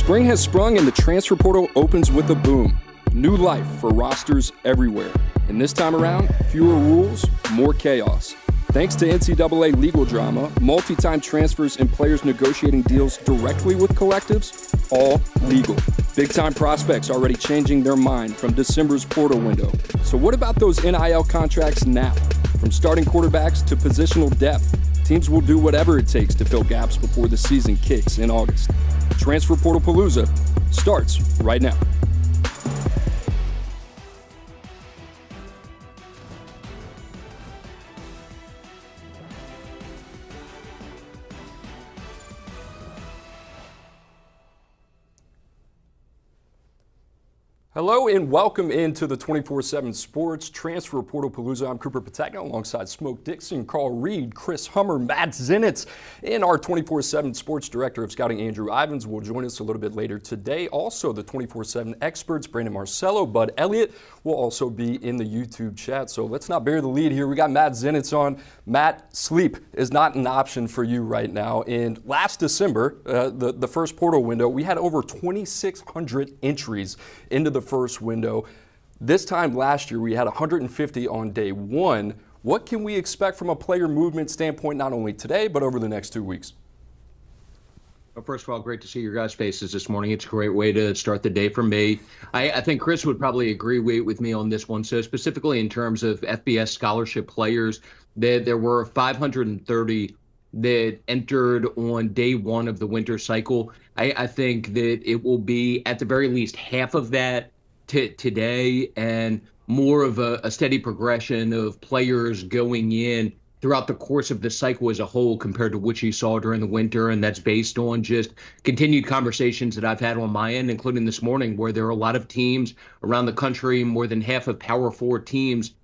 Spring has sprung and the transfer portal opens with a boom. New life for rosters everywhere. And this time around, fewer rules, more chaos. Thanks to NCAA legal drama, multi-time transfers, and players negotiating deals directly with collectives, all legal. Big-time prospects already changing their mind from December's portal window. So what about those NIL contracts now? From starting quarterbacks to positional depth, teams will do whatever it takes to fill gaps before the season kicks in August. Transfer Portal Palooza starts right now. Hello and welcome into the 24/7 Sports Transfer Portal Palooza. I'm Cooper Patagna alongside Smoke Dixon, Carl Reed, Chris Hummer, Matt Zenitz, and our 24/7 Sports Director of Scouting, Andrew Ivins, will join us a little bit later today. Also, the 24/7 experts, Brandon Marcello, Bud Elliott, will also be in the YouTube chat. So let's not bury the lead here. We got Matt Zenitz on. Matt, sleep is not an option for you right now. And last December, the first portal window, we had over 2,600 entries into the first window. This time last year, we had 150 on day one. What can we expect from a player movement standpoint, not only today, but over the next 2 weeks? Well, first of all, great to see your guys' faces this morning. It's a great way to start the day for me. I think Chris would probably agree with me on this one. So specifically in terms of FBS scholarship players, there were 530 that entered on day one of the winter cycle. I think that it will be at the very least half of that today, and more of a steady progression of players going in throughout the course of the cycle as a whole compared to what you saw during the winter. And that's based on just continued conversations that I've had on my end, including this morning, where there are a lot of teams around the country, more than half of Power 4 teams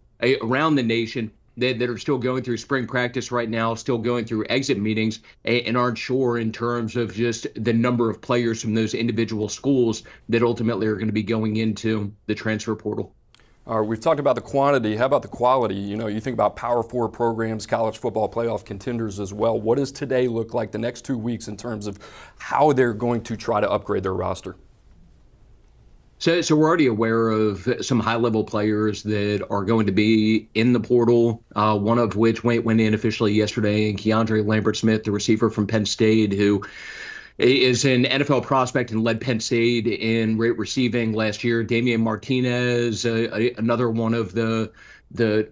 around the nation that are still going through spring practice right now, still going through exit meetings, and aren't sure in terms of just the number of players from those individual schools that ultimately are going to be going into the transfer portal. All right, we've talked about the quantity. How about the quality? You know, you think about Power 4 programs, college football playoff contenders as well. What does today look like the next 2 weeks in terms of how they're going to try to upgrade their roster? So we're already aware of some high-level players that are going to be in the portal, one of which went in officially yesterday, and Keandre Lambert-Smith, the receiver from Penn State, who is an NFL prospect and led Penn State in receiving last year. Damian Martinez, another one of the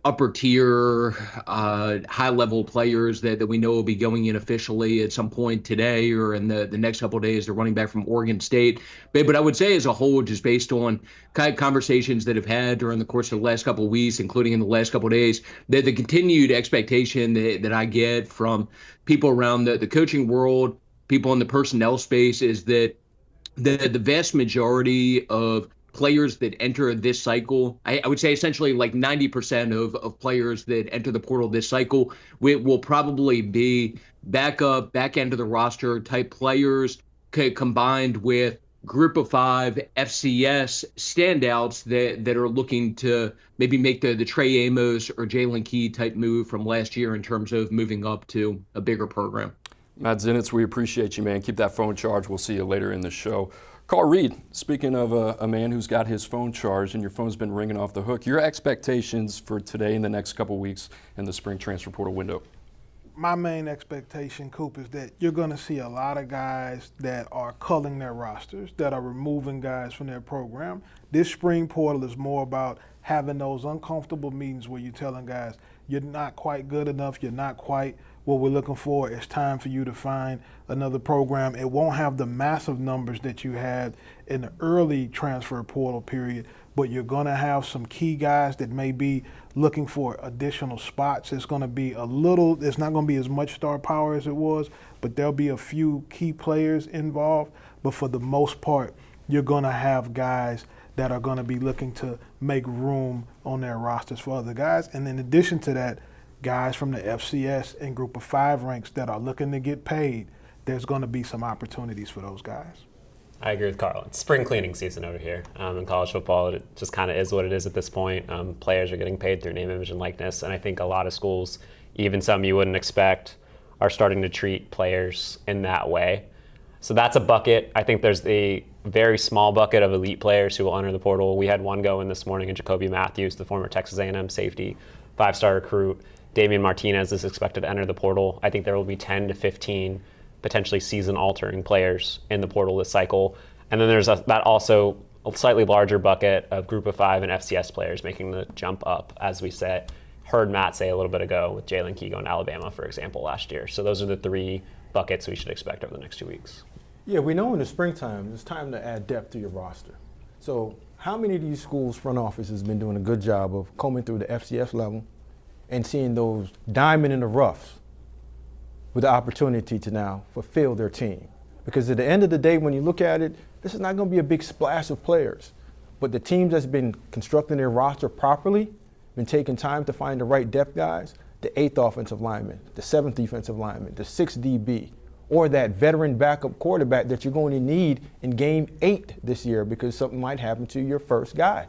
upper tier high-level players that we know will be going in officially at some point today or in the next couple of days. They're running back from Oregon State. But I would say as a whole, just based on kind of conversations that have had during the course of the last couple of weeks, including in the last couple of days, that the continued expectation that I get from people around the coaching world, people in the personnel space, is that the vast majority of players that enter this cycle, I would say essentially like 90% of players that enter the portal this cycle will probably be back end of the roster type players combined with group of 5 FCS standouts that are looking to maybe make the Trey Amos or Jalen Key type move from last year in terms of moving up to a bigger program. Matt Zenitz, we appreciate you, man. Keep that phone charged. We'll see you later in the show. Carl Reed, speaking of a man who's got his phone charged and your phone's been ringing off the hook, your expectations for today and the next couple weeks in the spring transfer portal window? My main expectation, Coop, is that you're going to see a lot of guys that are culling their rosters, that are removing guys from their program. This spring portal is more about having those uncomfortable meetings where you're telling guys, you're not quite good enough, you're not quite what we're looking for. It's time for you to find another program. It won't have the massive numbers that you had in the early transfer portal period, but you're going to have some key guys that may be looking for additional spots. It's going to be it's not going to be as much star power as it was, but there'll be a few key players involved. But for the most part, you're going to have guys that are going to be looking to make room on their rosters for other guys. And in addition to that, guys from the FCS and group of 5 ranks that are looking to get paid, there's going to be some opportunities for those guys. I agree with Carl. It's spring cleaning season over here in college football. It just kind of is what it is at this point. Players are getting paid through name, image, and likeness, and I think a lot of schools, even some you wouldn't expect, are starting to treat players in that way. So that's a bucket. I think there's a very small bucket of elite players who will enter the portal. We had one go in this morning in Jacoby Matthews, the former Texas A&M safety, 5-star recruit. Damian Martinez is expected to enter the portal. I think there will be 10 to 15 potentially season-altering players in the portal this cycle. And then there's that also a slightly larger bucket of Group of 5 and FCS players making the jump up, as we heard Matt say a little bit ago with Jalen Key going to Alabama, for example, last year. So those are the 3 buckets we should expect over the next 2 weeks. Yeah, we know in the springtime it's time to add depth to your roster. So how many of these schools' front office has been doing a good job of combing through the FCS level and seeing those diamond in the roughs with the opportunity to now fulfill their team? Because at the end of the day, when you look at it, this is not going to be a big splash of players. But the teams that's been constructing their roster properly, been taking time to find the right depth guys, the 8th offensive lineman, the 7th defensive lineman, the 6th DB, or that veteran backup quarterback that you're going to need in game 8 this year because something might happen to your first guy.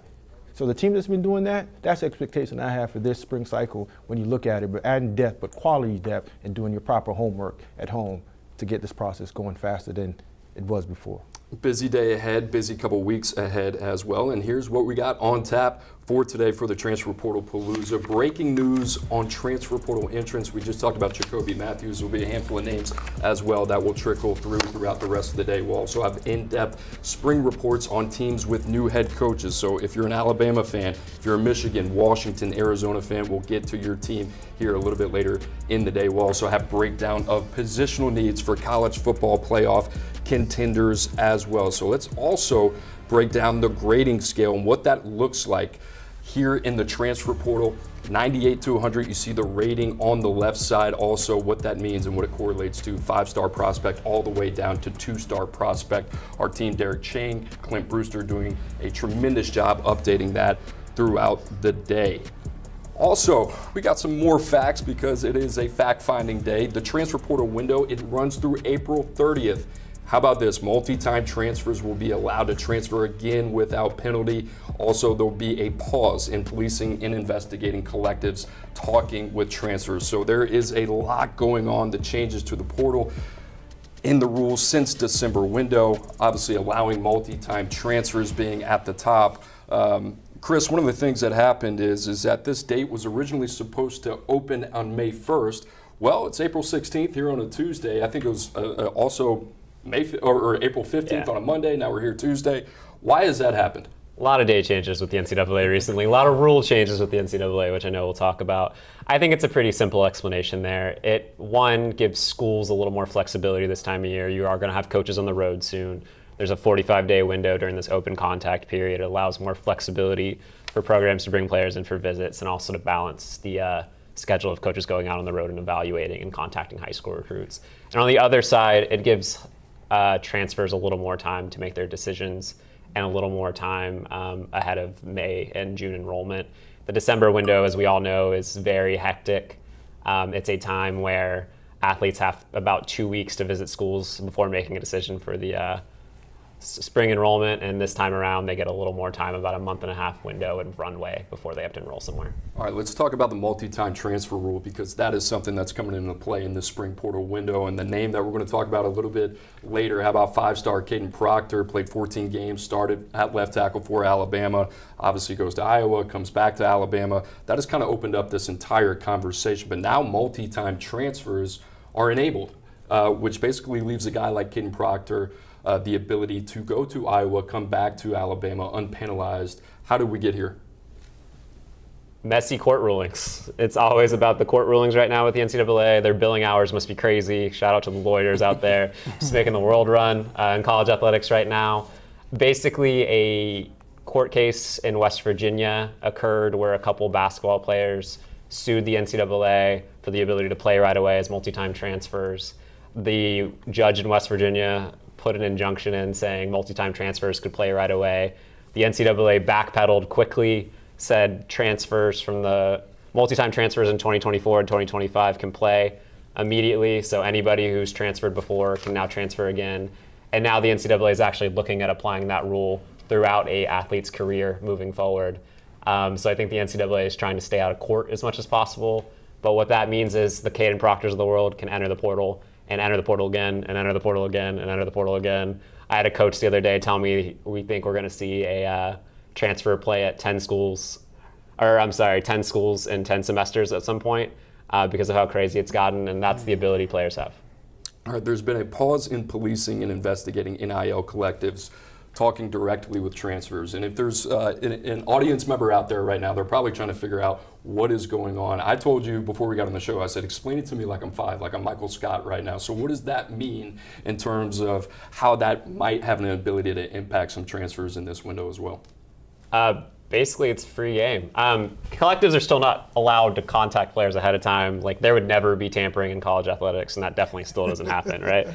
So the team that's been doing that, that's the expectation I have for this spring cycle when you look at it, but adding depth, but quality depth, and doing your proper homework at home to get this process going faster than it was before. Busy day ahead, busy couple weeks ahead as well. And here's what we got on tap for today for the Transfer Portal Palooza. Breaking news on transfer portal entrance. We just talked about Jacoby Matthews. There will be a handful of names as well that will trickle throughout the rest of the day. We'll also have in-depth spring reports on teams with new head coaches. So if you're an Alabama fan, if you're a Michigan, Washington, Arizona fan, we'll get to your team here a little bit later in the day. We'll also have breakdown of positional needs for college football playoff contenders as well. So let's also break down the grading scale and what that looks like here in the transfer portal. 98 to 100, you see the rating on the left side, also what that means and what it correlates to. 5-star prospect all the way down to 2-star prospect. Our team, Derek Chang, Clint Brewster, doing a tremendous job updating that throughout the day. Also, we got some more facts because it is a fact-finding day. The transfer portal window, it runs through April 30th. How about this? Multi-time transfers will be allowed to transfer again without penalty. Also, there'll be a pause in policing and investigating collectives talking with transfers. So there is a lot going on, the changes to the portal in the rules since December window, obviously allowing multi-time transfers being at the top. Chris, one of the things that happened is that this date was originally supposed to open on May 1st. Well, it's April 16th here on a Tuesday. I think it was also April 15th on a Monday. Now we're here Tuesday. Why has that happened? A lot of day changes with the NCAA recently, a lot of rule changes with the NCAA, which I know we'll talk about. I think it's a pretty simple explanation there. One, gives schools a little more flexibility this time of year. You are going to have coaches on the road soon. There's a 45-day window during this open contact period. It allows more flexibility for programs to bring players in for visits and also to balance the schedule of coaches going out on the road and evaluating and contacting high school recruits. And on the other side, it gives transfers a little more time to make their decisions and a little more time ahead of May and June enrollment. The December window, as we all know, is very hectic. It's a time where athletes have about 2 weeks to visit schools before making a decision for the spring enrollment, and this time around they get a little more time, about a month and a half window and runway before they have to enroll somewhere. All right, let's talk about the multi-time transfer rule because that is something that's coming into play in this spring portal window, and the name that we're going to talk about a little bit later. How about 5-star Kadyn Proctor? Played 14 games, started at left tackle for Alabama, obviously goes to Iowa, comes back to Alabama. That has kind of opened up this entire conversation, but now multi-time transfers are enabled, which basically leaves a guy like Kadyn Proctor the ability to go to Iowa, come back to Alabama unpenalized. How did we get here? Messy court rulings. It's always about the court rulings right now with the NCAA. Their billing hours must be crazy. Shout out to the lawyers out there just making the world run in college athletics right now. Basically, a court case in West Virginia occurred where a couple basketball players sued the NCAA for the ability to play right away as multi-time transfers. The judge in West Virginia put an injunction in saying multi-time transfers could play right away. The NCAA backpedaled quickly, said transfers from the multi-time transfers in 2024 and 2025 can play immediately. So anybody who's transferred before can now transfer again. And now the NCAA is actually looking at applying that rule throughout a athlete's career moving forward. So I think the NCAA is trying to stay out of court as much as possible. But what that means is the Kadyn Proctors of the world can enter the portal and enter the portal again, and enter the portal again, and enter the portal again. I had a coach the other day tell me we think we're going to see a transfer play at 10 schools in 10 semesters at some point because of how crazy it's gotten, and that's the ability players have. All right, there's been a pause in policing and investigating NIL collectives talking directly with transfers. And if there's an audience member out there right now, they're probably trying to figure out what is going on. I told you before we got on the show, I said, explain it to me like I'm 5, like I'm Michael Scott right now. So what does that mean in terms of how that might have an ability to impact some transfers in this window as well? Basically, it's free game. Collectives are still not allowed to contact players ahead of time. Like, there would never be tampering in college athletics, and that definitely still doesn't happen, right?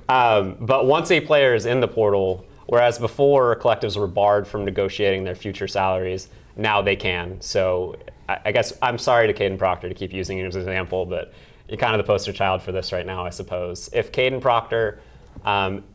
But once a player is in the portal, whereas before collectives were barred from negotiating their future salaries, now they can. So I guess I'm sorry to Kadyn Proctor to keep using you as an example, but you're kind of the poster child for this right now, I suppose. If Kadyn Proctor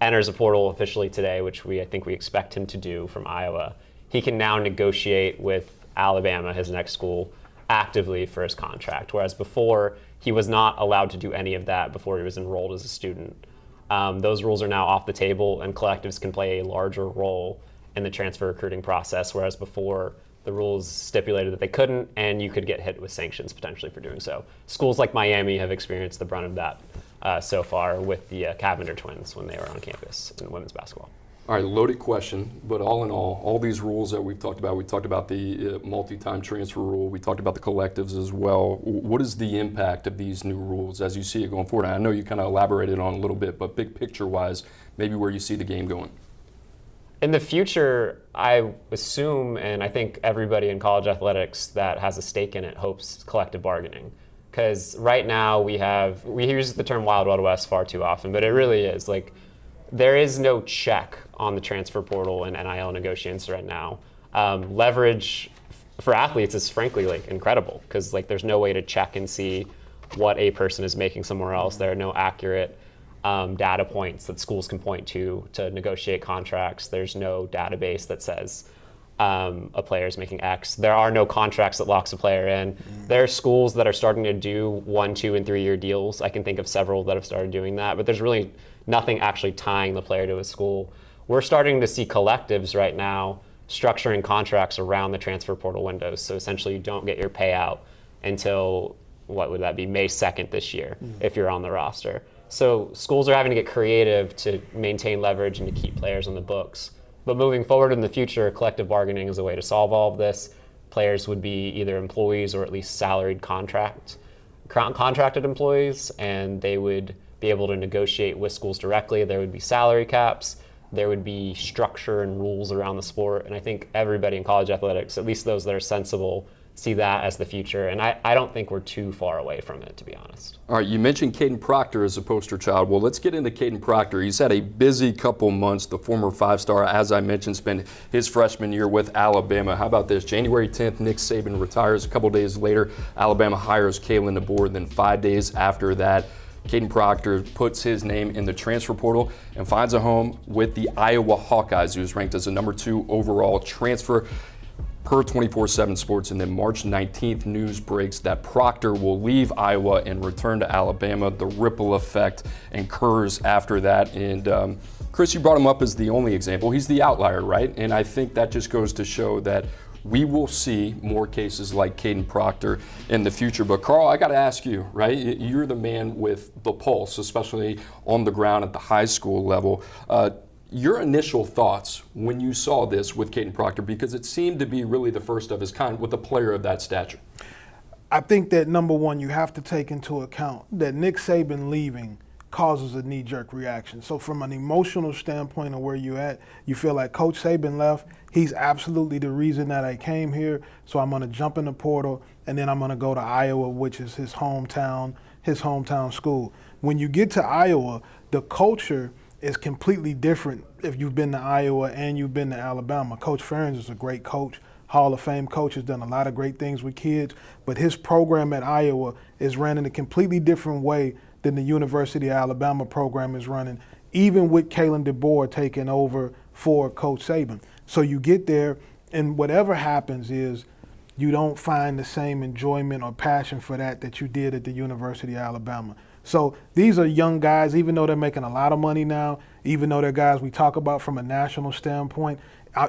enters a portal officially today, which I think we expect him to do from Iowa, he can now negotiate with Alabama, his next school, actively for his contract, whereas before he was not allowed to do any of that before he was enrolled as a student. Those rules are now off the table, and collectives can play a larger role in the transfer recruiting process, whereas before the rules stipulated that they couldn't, and you could get hit with sanctions potentially for doing so. Schools like Miami have experienced the brunt of that so far with the Cavender twins when they were on campus in women's basketball. All right, loaded question, but all in all these rules that we talked about the multi-time transfer rule, we talked about the collectives as well. What is the impact of these new rules as you see it going forward? And I know you kind of elaborated on it a little bit, but big picture-wise, maybe where you see the game going. In the future, I assume, and I think everybody in college athletics that has a stake in it hopes collective bargaining. Because right now we use the term Wild Wild West far too often, but it really is like, there is no check on the transfer portal and NIL negotiations right now. Leverage for athletes is frankly like incredible because like there's no way to check and see what a person is making somewhere else. There are no accurate data points that schools can point to negotiate contracts. There's no database that says a player is making X. There are no contracts that locks a player in. There are schools that are starting to do 1, 2, and 3 year deals. I can think of several that have started doing that, but there's really nothing actually tying the player to a school. We're starting to see collectives right now structuring contracts around the transfer portal windows. So essentially you don't get your payout until, what would that be, May 2nd this year, if you're on the roster. So schools are having to get creative to maintain leverage and to keep players on the books. But moving forward in the future, collective bargaining is a way to solve all of this. Players would be either employees or at least salaried contracted employees, and they would be able to negotiate with schools directly. There would be salary caps. There would be structure and rules around the sport. And I think everybody in college athletics, at least those that are sensible, see that as the future. And I don't think we're too far away from it, to be honest. All right, you mentioned Kadyn Proctor as a poster child. Well, let's get into Kadyn Proctor. He's had a busy couple months. The former 5-star, as I mentioned, spent his freshman year with Alabama. How about this? January 10th, Nick Saban retires. A couple days later, Alabama hires Kalen DeBoer. Then 5 days after that, Kadyn Proctor puts his name in the transfer portal and finds a home with the Iowa Hawkeyes, who's ranked as a number 2 overall transfer per 24/7 Sports. And then March 19th, news breaks that Proctor will leave Iowa and return to Alabama. The ripple effect incurs after that. And Chris, you brought him up as the only example. He's the outlier, right? And I think that just goes to show that we will see more cases like Kadyn Proctor in the future. But Carl, I got to ask you, right? You're the man with the pulse, especially on the ground at the high school level. Your initial thoughts when you saw this with Kadyn Proctor, because it seemed to be really the first of his kind with a player of that stature. I think that number one, you have to take into account that Nick Saban leaving causes a knee-jerk reaction. So from an emotional standpoint of where you're at, you feel like Coach Saban left. He's absolutely the reason that I came here. So I'm going to jump in the portal, and then I'm going to go to Iowa, which is his hometown school. When you get to Iowa, the culture is completely different if you've been to Iowa and you've been to Alabama. Coach Ferentz is a great coach, Hall of Fame coach, has done a lot of great things with kids, but his program at Iowa is ran in a completely different way than the University of Alabama program is running, even with Kalen DeBoer taking over for Coach Saban. So you get there, and whatever happens is you don't find the same enjoyment or passion for that you did at the University of Alabama. So these are young guys, even though they're making a lot of money now, even though they're guys we talk about from a national standpoint.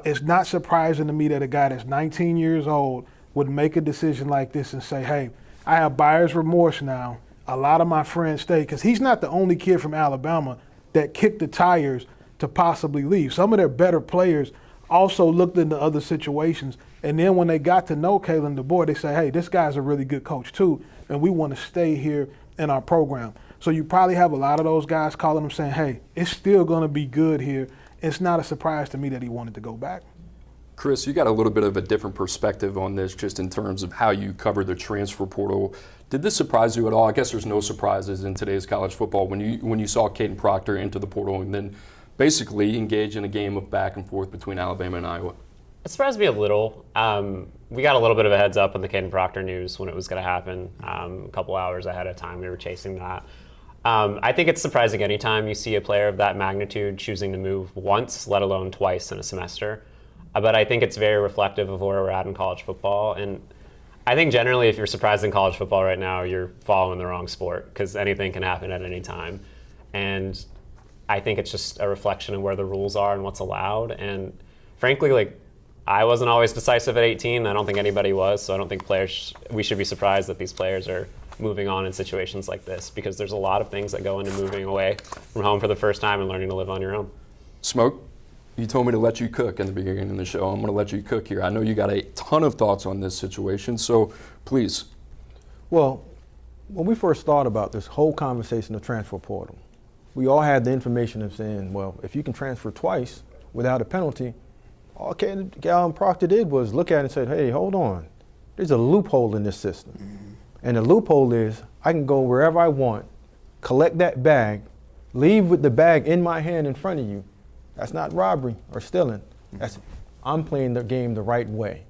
It's not surprising to me that a guy that's 19 years old would make a decision like this and say, hey, I have buyer's remorse now. A lot of my friends stay, because he's not the only kid from Alabama that kicked the tires to possibly leave. Some of their better players also looked into other situations, and then when they got to know Kalen DeBoer, they say, hey, this guy's a really good coach too, and we want to stay here in our program. So you probably have a lot of those guys calling him saying, hey, it's still going to be good here. It's not a surprise to me that he wanted to go back. Chris, you got a little bit of a different perspective on this just in terms of how you cover the transfer portal. Did this surprise you at all? I guess there's no surprises in today's college football when you saw Kadyn Proctor enter the portal and then basically engage in a game of back and forth between Alabama and Iowa. It surprised me a little. We got a little bit of a heads up on the Kadyn Proctor news when it was going to happen. A couple hours ahead of time, we were chasing that. I think it's surprising anytime you see a player of that magnitude choosing to move once, let alone twice in a semester. But I think it's very reflective of where we're at in college football. And I think generally if you're surprised in college football right now, you're following the wrong sport, because anything can happen at any time. And I think it's just a reflection of where the rules are and what's allowed. And frankly, like, I wasn't always decisive at 18. I don't think anybody was. So I don't think we should be surprised that these players are moving on in situations like this, because there's a lot of things that go into moving away from home for the first time and learning to live on your own. Smoke, you told me to let you cook in the beginning of the show. I'm going to let you cook here. I know you got a ton of thoughts on this situation, so please. Well, when we first thought about this whole conversation of transfer portal, we all had the information of saying, well, if you can transfer twice without a penalty, all Kadyn Proctor did was look at it and said, hey, hold on. There's a loophole in this system. And the loophole is I can go wherever I want, collect that bag, leave with the bag in my hand in front of you. That's not robbery or stealing. I'm playing the game the right way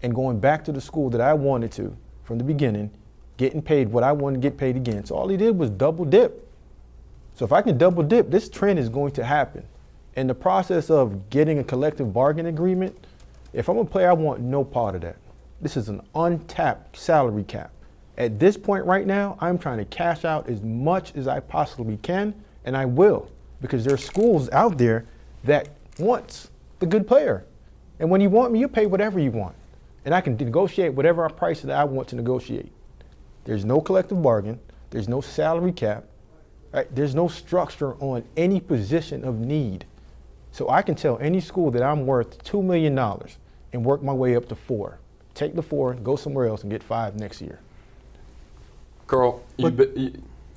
and going back to the school that I wanted to from the beginning, getting paid what I wanted to get paid again. So all he did was double dip. So if I can double dip, this trend is going to happen. In the process of getting a collective bargain agreement, if I'm a player, I want no part of that. This is an untapped salary cap. At this point right now, I'm trying to cash out as much as I possibly can, and I will, because there are schools out there that wants the good player. And when you want me, you pay whatever you want. And I can negotiate whatever price that I want to negotiate. There's no collective bargain. There's no salary cap. Right? There's no structure on any position of need. So I can tell any school that I'm worth $2 million and work my way up to 4. Take the 4, go somewhere else and get 5 next year. Carl,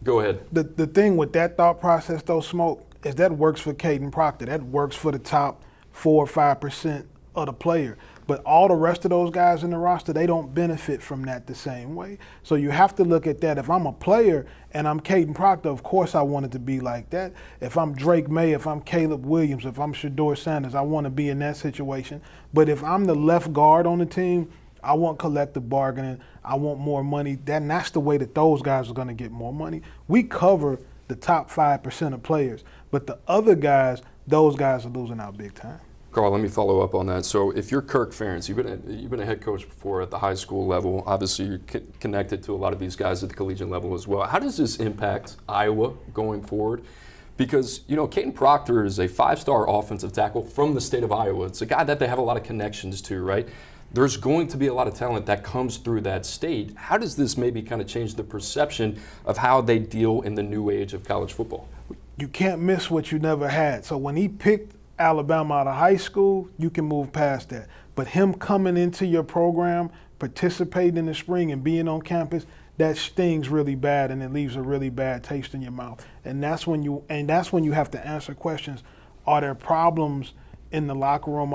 go ahead. The thing with that thought process, though, Smoke, is that works for Kadyn Proctor. That works for the top 4 or 5% of the player. But all the rest of those guys in the roster, they don't benefit from that the same way. So you have to look at that. If I'm a player and I'm Kadyn Proctor, of course I want it to be like that. If I'm Drake May, if I'm Caleb Williams, if I'm Shedeur Sanders, I want to be in that situation. But if I'm the left guard on the team, I want collective bargaining. I want more money. That's the way that those guys are going to get more money. We cover the top 5% of players. But the other guys, those guys are losing out big time. Carl, let me follow up on that. So if you're Kirk Ferentz, you've been a head coach before at the high school level. Obviously, you're connected to a lot of these guys at the collegiate level as well. How does this impact Iowa going forward? Because, Kadyn Proctor is a 5-star offensive tackle from the state of Iowa. It's a guy that they have a lot of connections to, right? There's going to be a lot of talent that comes through that state. How does this maybe kind of change the perception of how they deal in the new age of college football? You can't miss what you never had. So when he picked Alabama out of high school, you can move past that. But him coming into your program, participating in the spring and being on campus, that stings really bad and it leaves a really bad taste in your mouth. And that's when you have to answer questions. Are there problems in the locker room?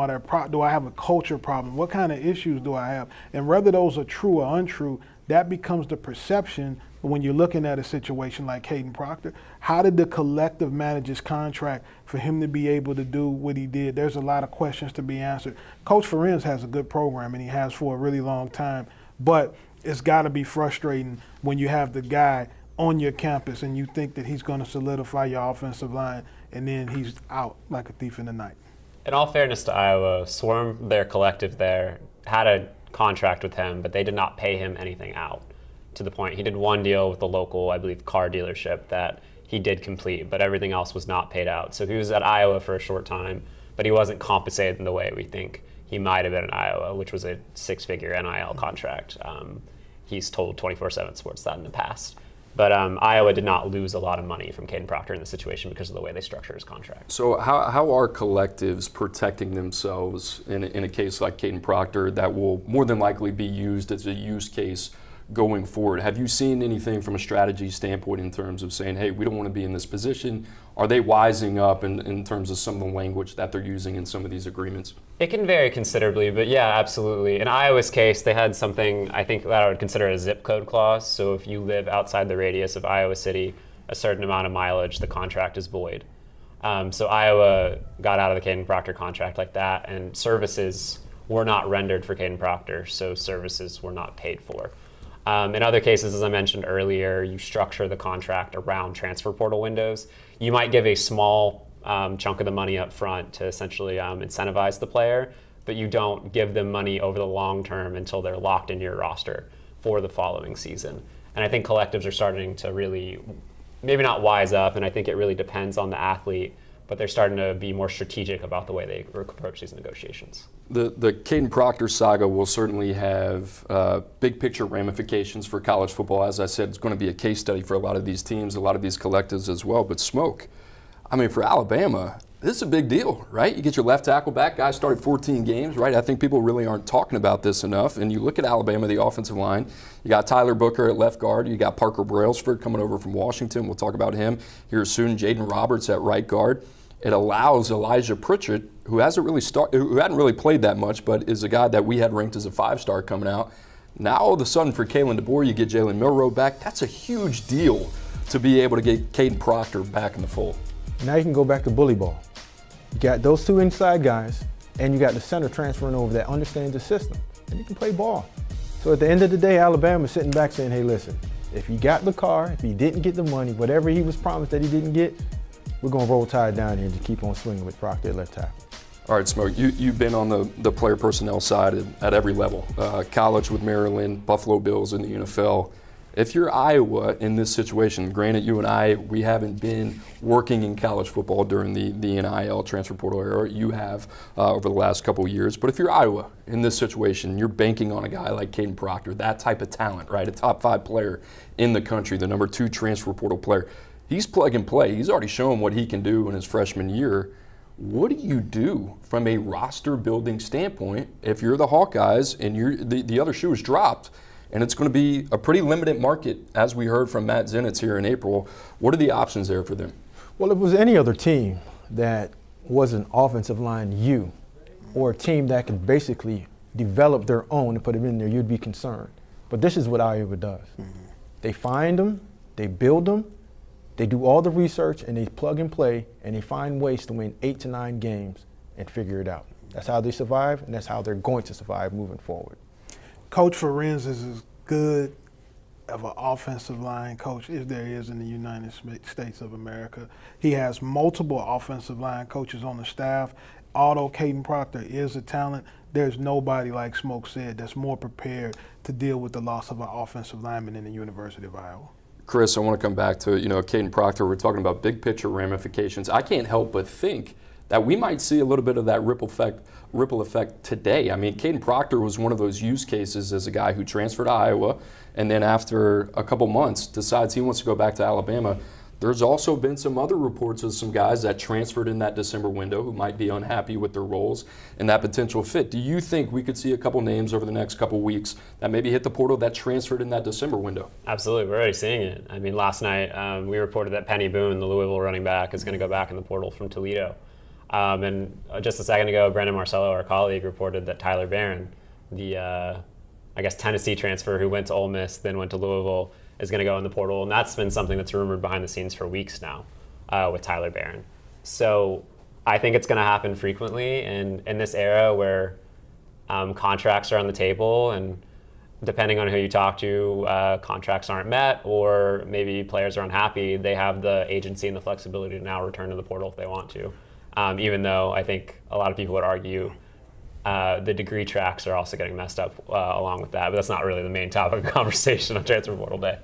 Do I have a culture problem? What kind of issues do I have? And whether those are true or untrue, that becomes the perception when you're looking at a situation like Kadyn Proctor. How did the collective manage his contract for him to be able to do what he did? There's a lot of questions to be answered. Coach Ferentz has a good program, and he has for a really long time, but it's got to be frustrating when you have the guy on your campus and you think that he's going to solidify your offensive line, and then he's out like a thief in the night. In all fairness to Iowa, Swarm, their collective there, had a contract with him, but they did not pay him anything out to the point. He did one deal with the local, I believe, car dealership that he did complete, but everything else was not paid out. So he was at Iowa for a short time, but he wasn't compensated in the way we think he might have been in Iowa, which was a 6-figure NIL contract. He's told 24/7 Sports that in the past. But Iowa did not lose a lot of money from Kadyn Proctor in this situation because of the way they structure his contract. So how are collectives protecting themselves in a case like Kadyn Proctor that will more than likely be used as a use case going forward? Have you seen anything from a strategy standpoint in terms of saying, hey, we don't want to be in this position? Are they wising up in terms of some of the language that they're using in some of these agreements? It can vary considerably, but yeah, absolutely. In Iowa's case, they had something I think that I would consider a zip code clause. So if you live outside the radius of Iowa City, a certain amount of mileage, the contract is void. So Iowa got out of the Kadyn Proctor contract like that, and services were not rendered for Kadyn Proctor, so services were not paid for. In other cases, as I mentioned earlier, you structure the contract around transfer portal windows. You might give a small chunk of the money up front to essentially incentivize the player, but you don't give them money over the long term until they're locked into your roster for the following season. And I think collectives are starting to really, maybe not wise up, and I think it really depends on the athlete, but they're starting to be more strategic about the way they approach these negotiations. The Kadyn Proctor saga will certainly have big picture ramifications for college football. As I said, it's going to be a case study for a lot of these teams, a lot of these collectives as well. But Smoke, I mean, for Alabama, this is a big deal, right? You get your left tackle back. Guys started 14 games, right? I think people really aren't talking about this enough. And you look at Alabama, the offensive line. You got Tyler Booker at left guard. You got Parker Brailsford coming over from Washington. We'll talk about him here soon. Jaden Roberts at right guard. It allows Elijah Pritchett, who hadn't really played that much, but is a guy that we had ranked as a 5-star coming out. Now all of a sudden for Kalen DeBoer, you get Jalen Milroe back. That's a huge deal to be able to get Kadyn Proctor back in the fold. Now you can go back to bully ball. You got those two inside guys, and you got the center transferring over that understands the system, and you can play ball. So at the end of the day, Alabama's sitting back saying, hey, listen, if he got the car, if he didn't get the money, whatever he was promised that he didn't get, we're going to roll Tide down here and just keep on swinging with Proctor at left tackle. All right, Smoke, you've been on the player personnel side at every level, college with Maryland, Buffalo Bills in the NFL. If you're Iowa in this situation, granted you and I, we haven't been working in college football during the NIL transfer portal era. You have over the last couple of years. But if you're Iowa in this situation, you're banking on a guy like Kadyn Proctor, that type of talent, right? A top 5 player in the country, the number 2 transfer portal player. He's plug and play. He's already shown what he can do in his freshman year. What do you do from a roster building standpoint if you're the Hawkeyes and the other shoe is dropped and it's going to be a pretty limited market, as we heard from Matt Zenitz here in April? What are the options there for them? Well, if it was any other team that was an offensive line U or a team that could basically develop their own and put them in there, you'd be concerned. But this is what Iowa does. They find them, they build them, they do all the research, and they plug and play, and they find ways to win 8 to 9 games and figure it out. That's how they survive, and that's how they're going to survive moving forward. Coach Ferenz is as good of an offensive line coach as there is in the United States of America. He has multiple offensive line coaches on the staff. Although Kadyn Proctor is a talent, there's nobody, like Smoke said, that's more prepared to deal with the loss of an offensive lineman in the University of Iowa. Chris, I want to come back to, Kadyn Proctor. We're talking about big picture ramifications. I can't help but think that we might see a little bit of that ripple effect today. I mean, Kadyn Proctor was one of those use cases as a guy who transferred to Iowa and then after a couple months decides he wants to go back to Alabama. There's also been some other reports of some guys that transferred in that December window who might be unhappy with their roles and that potential fit. Do you think we could see a couple names over the next couple weeks that maybe hit the portal that transferred in that December window? Absolutely. We're already seeing it. I mean, last night we reported that Penny Boone, the Louisville running back, is going to go back in the portal from Toledo. And just a second ago, Brandon Marcello, our colleague, reported that Tyler Barron, the, Tennessee transfer who went to Ole Miss, then went to Louisville, is going to go in the portal, and that's been something that's rumored behind the scenes for weeks now with Tyler Barron. So I think it's going to happen frequently, and in this era where contracts are on the table, and depending on who you talk to, contracts aren't met, or maybe players are unhappy, they have the agency and the flexibility to now return to the portal if they want to. Even though I think a lot of people would argue The degree tracks are also getting messed up along with that, but that's not really the main topic of conversation on transfer portal day.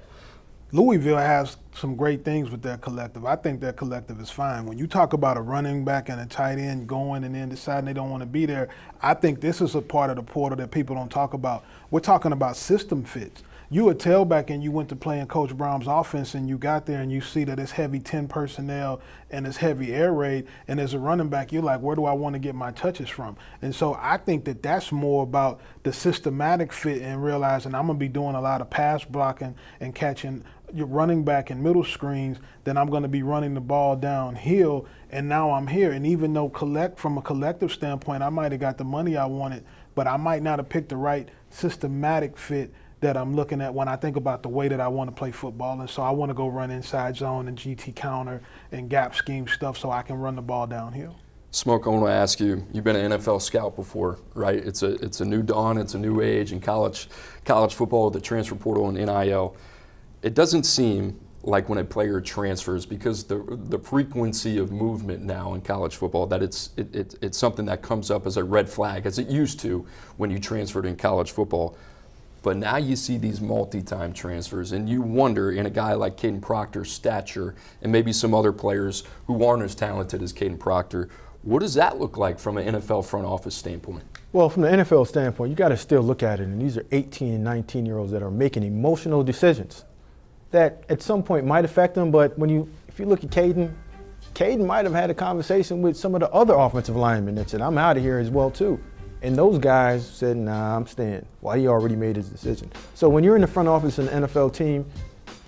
Louisville has some great things with their collective. I think their collective is fine. When you talk about a running back and a tight end going and then deciding they don't want to be there, I think this is a part of the portal that people don't talk about. We're talking about system fits. You a tailback and you went to play in Coach Brown's offense and you got there and you see that it's heavy 10 personnel and it's heavy air raid, and as a running back you're like, where do I want to get my touches from? And so I think that that's more about the systematic fit and realizing I'm going to be doing a lot of pass blocking and catching your running back and middle screens, then I'm going to be running the ball downhill, and now I'm here. And even though from a collective standpoint I might have got the money I wanted, but I might not have picked the right systematic fit that I'm looking at when I think about the way that I want to play football. And so I want to go run inside zone and GT counter and gap scheme stuff so I can run the ball downhill. Smoke, I want to ask you, you've been an NFL scout before, right? It's a new dawn, it's a new age in college football, the transfer portal and NIL. It doesn't seem like when a player transfers, because the frequency of movement now in college football, that it's something that comes up as a red flag, as it used to when you transferred in college football. But now you see these multi-time transfers, and you wonder, in a guy like Kadyn Proctor's stature, and maybe some other players who aren't as talented as Kadyn Proctor, what does that look like from an NFL front office standpoint? Well, from the NFL standpoint, you got to still look at it, and these are 18 and 19-year-olds that are making emotional decisions that at some point might affect them. But if you look at Kadyn might have had a conversation with some of the other offensive linemen that said, I'm out of here as well too. And those guys said, nah, I'm staying. Well, he already made his decision. So when you're in the front office in an NFL team,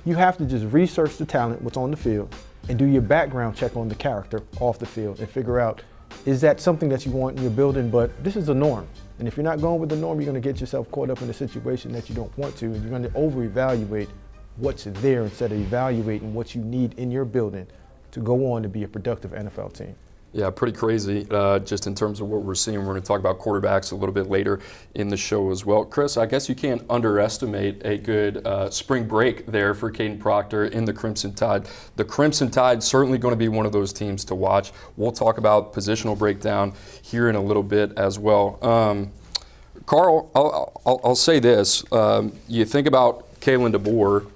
you have to just research the talent, what's on the field, and do your background check on the character off the field and figure out, is that something that you want in your building? But this is the norm. And if you're not going with the norm, you're going to get yourself caught up in a situation that you don't want to, and you're going to over-evaluate what's there instead of evaluating what you need in your building to go on to be a productive NFL team. Yeah, pretty crazy just in terms of what we're seeing. We're going to talk about quarterbacks a little bit later in the show as well. Chris, I guess you can't underestimate a good spring break there for Kadyn Proctor in the Crimson Tide. The Crimson Tide certainly going to be one of those teams to watch. We'll talk about positional breakdown here in a little bit as well. Carl, I'll say this. You think about Kalen DeBoer.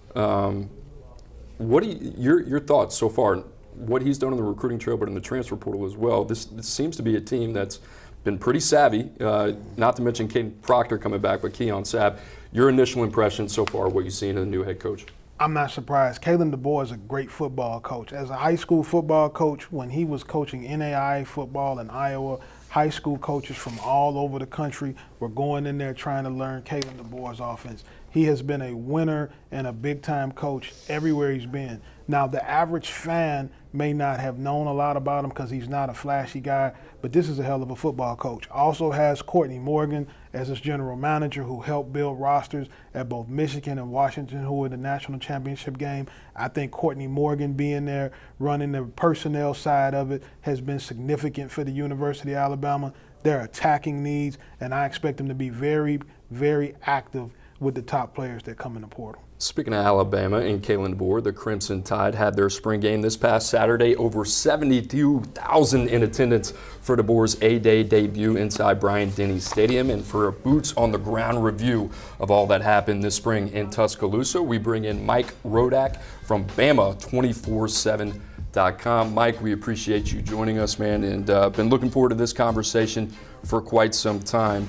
What are your thoughts so far? What he's done on the recruiting trail, but in the transfer portal as well. This seems to be a team that's been pretty savvy, not to mention Kadyn Proctor coming back, but Keon Sapp. Your initial impression so far, what you've seen in the new head coach? I'm not surprised. Kalen DeBoer is a great football coach. As a high school football coach, when he was coaching NAIA football in Iowa, high school coaches from all over the country were going in there trying to learn Kalen DeBoer's offense. He has been a winner and a big-time coach everywhere he's been. Now, the average fan may not have known a lot about him because he's not a flashy guy, but this is a hell of a football coach. Also has Courtney Morgan as his general manager, who helped build rosters at both Michigan and Washington, who were in the national championship game. I think Courtney Morgan being there, running the personnel side of it, has been significant for the University of Alabama. Their attacking needs, and I expect them to be very, very active with the top players that come in the portal. Speaking of Alabama and Kalen DeBoer, the Crimson Tide had their spring game this past Saturday. Over 72,000 in attendance for DeBoer's A-Day debut inside Bryant-Denny Stadium. And for a boots-on-the-ground review of all that happened this spring in Tuscaloosa, we bring in Mike Rodak from Bama 247.com. Mike, we appreciate you joining us, man, and been looking forward to this conversation for quite some time.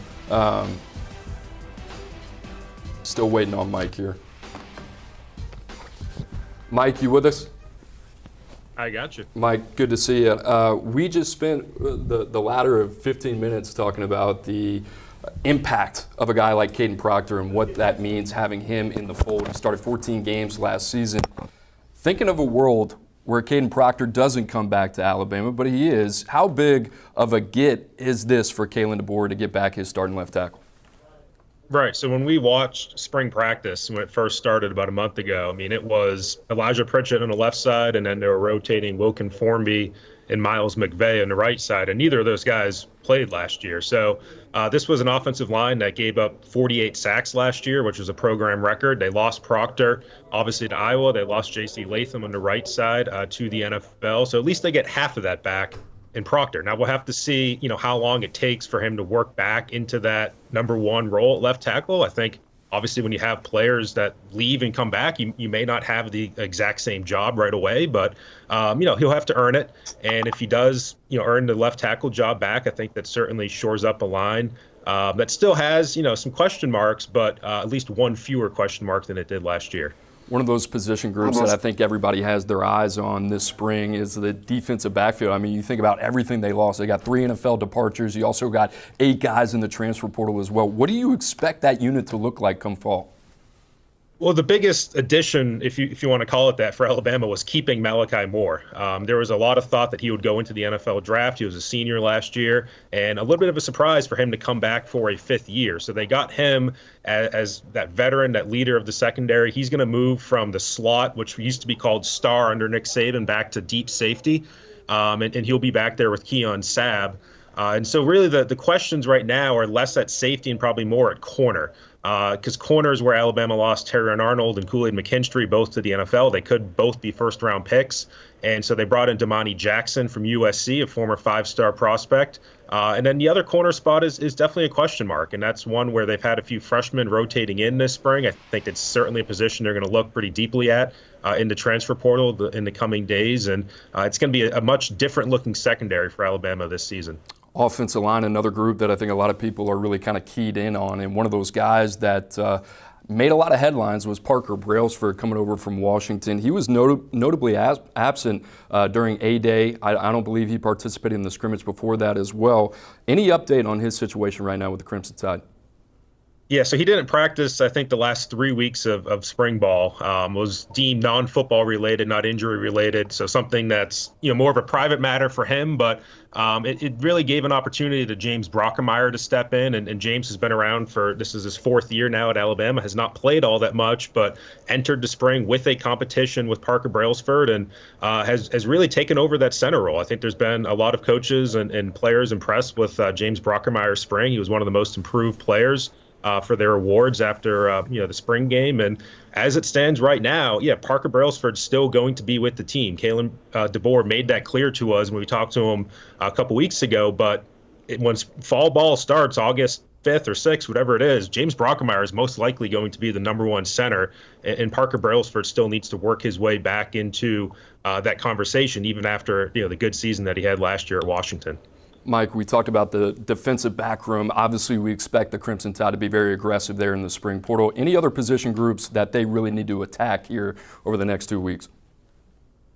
Still waiting on Mike here. Mike, you with us? I got you. Mike, good to see you. We just spent the latter of 15 minutes talking about the impact of a guy like Kadyn Proctor and what that means, having him in the fold. He started 14 games last season. Thinking of a world where Kadyn Proctor doesn't come back to Alabama, but he is, how big of a get is this for Kalen DeBoer to get back his starting left tackle? Right. So when we watched spring practice, when it first started about a month ago, I mean, it was Elijah Pritchett on the left side, and then they were rotating Wilkin Formby and Miles McVay on the right side, and neither of those guys played last year. So this was an offensive line that gave up 48 sacks last year, which was a program record. They lost Proctor, obviously, to Iowa. They lost J.C. Latham on the right side to the NFL. So at least they get half of that back in Proctor. Now we'll have to see, how long it takes for him to work back into that number one role at left tackle. I think obviously when you have players that leave and come back, you may not have the exact same job right away, but he'll have to earn it. And if he does, earn the left tackle job back, I think that certainly shores up a line that still has, some question marks, but at least one fewer question mark than it did last year. One of those position groups that I think everybody has their eyes on this spring is the defensive backfield. I mean, you think about everything they lost. They got 3 NFL departures. You also got 8 guys in the transfer portal as well. What do you expect that unit to look like come fall? Well, the biggest addition, if you want to call it that, for Alabama was keeping Malachi Moore. There was a lot of thought that he would go into the NFL draft. He was a senior last year, and a little bit of a surprise for him to come back for a 5th year. So they got him as that veteran, that leader of the secondary. He's going to move from the slot, which used to be called star under Nick Saban, back to deep safety, and he'll be back there with Keon Sabb. And so really the questions right now are less at safety and probably more at corner. Because corner is where Alabama lost Terrion Arnold and Kool-Aid McKinstry both to the NFL. They could both be first-round picks. And so they brought in Damani Jackson from USC, a former 5-star prospect. And then the other corner spot is definitely a question mark, and that's one where they've had a few freshmen rotating in this spring. I think it's certainly a position they're going to look pretty deeply at in the transfer portal in the coming days. And it's going to be a much different-looking secondary for Alabama this season. Offensive line, another group that I think a lot of people are really kind of keyed in on. And one of those guys that made a lot of headlines was Parker Brailsford coming over from Washington. He was notably absent during A-Day. I don't believe he participated in the scrimmage before that as well. Any update on his situation right now with the Crimson Tide? Yeah, so he didn't practice, I think, the last 3 weeks of spring ball. Was deemed non-football related, not injury related. So something that's, more of a private matter for him. But it really gave an opportunity to James Brockermeyer to step in. And James has been around this is his 4th year now at Alabama, has not played all that much, but entered the spring with a competition with Parker Brailsford and has really taken over that center role. I think there's been a lot of coaches and players impressed with James Brockermeyer's spring. He was one of the most improved players for their awards after the spring game. And as it stands right now, Parker Brailsford's still going to be with the team. Kalen DeBoer made that clear to us when we talked to him a couple weeks ago. But once fall ball starts, August 5th or 6th, whatever it is, James Brockermeyer is most likely going to be the number 1 center. And Parker Brailsford still needs to work his way back into that conversation, even after the good season that he had last year at Washington. Mike, we talked about the defensive back room. Obviously, we expect the Crimson Tide to be very aggressive there in the spring portal. Any other position groups that they really need to attack here over the next 2 weeks?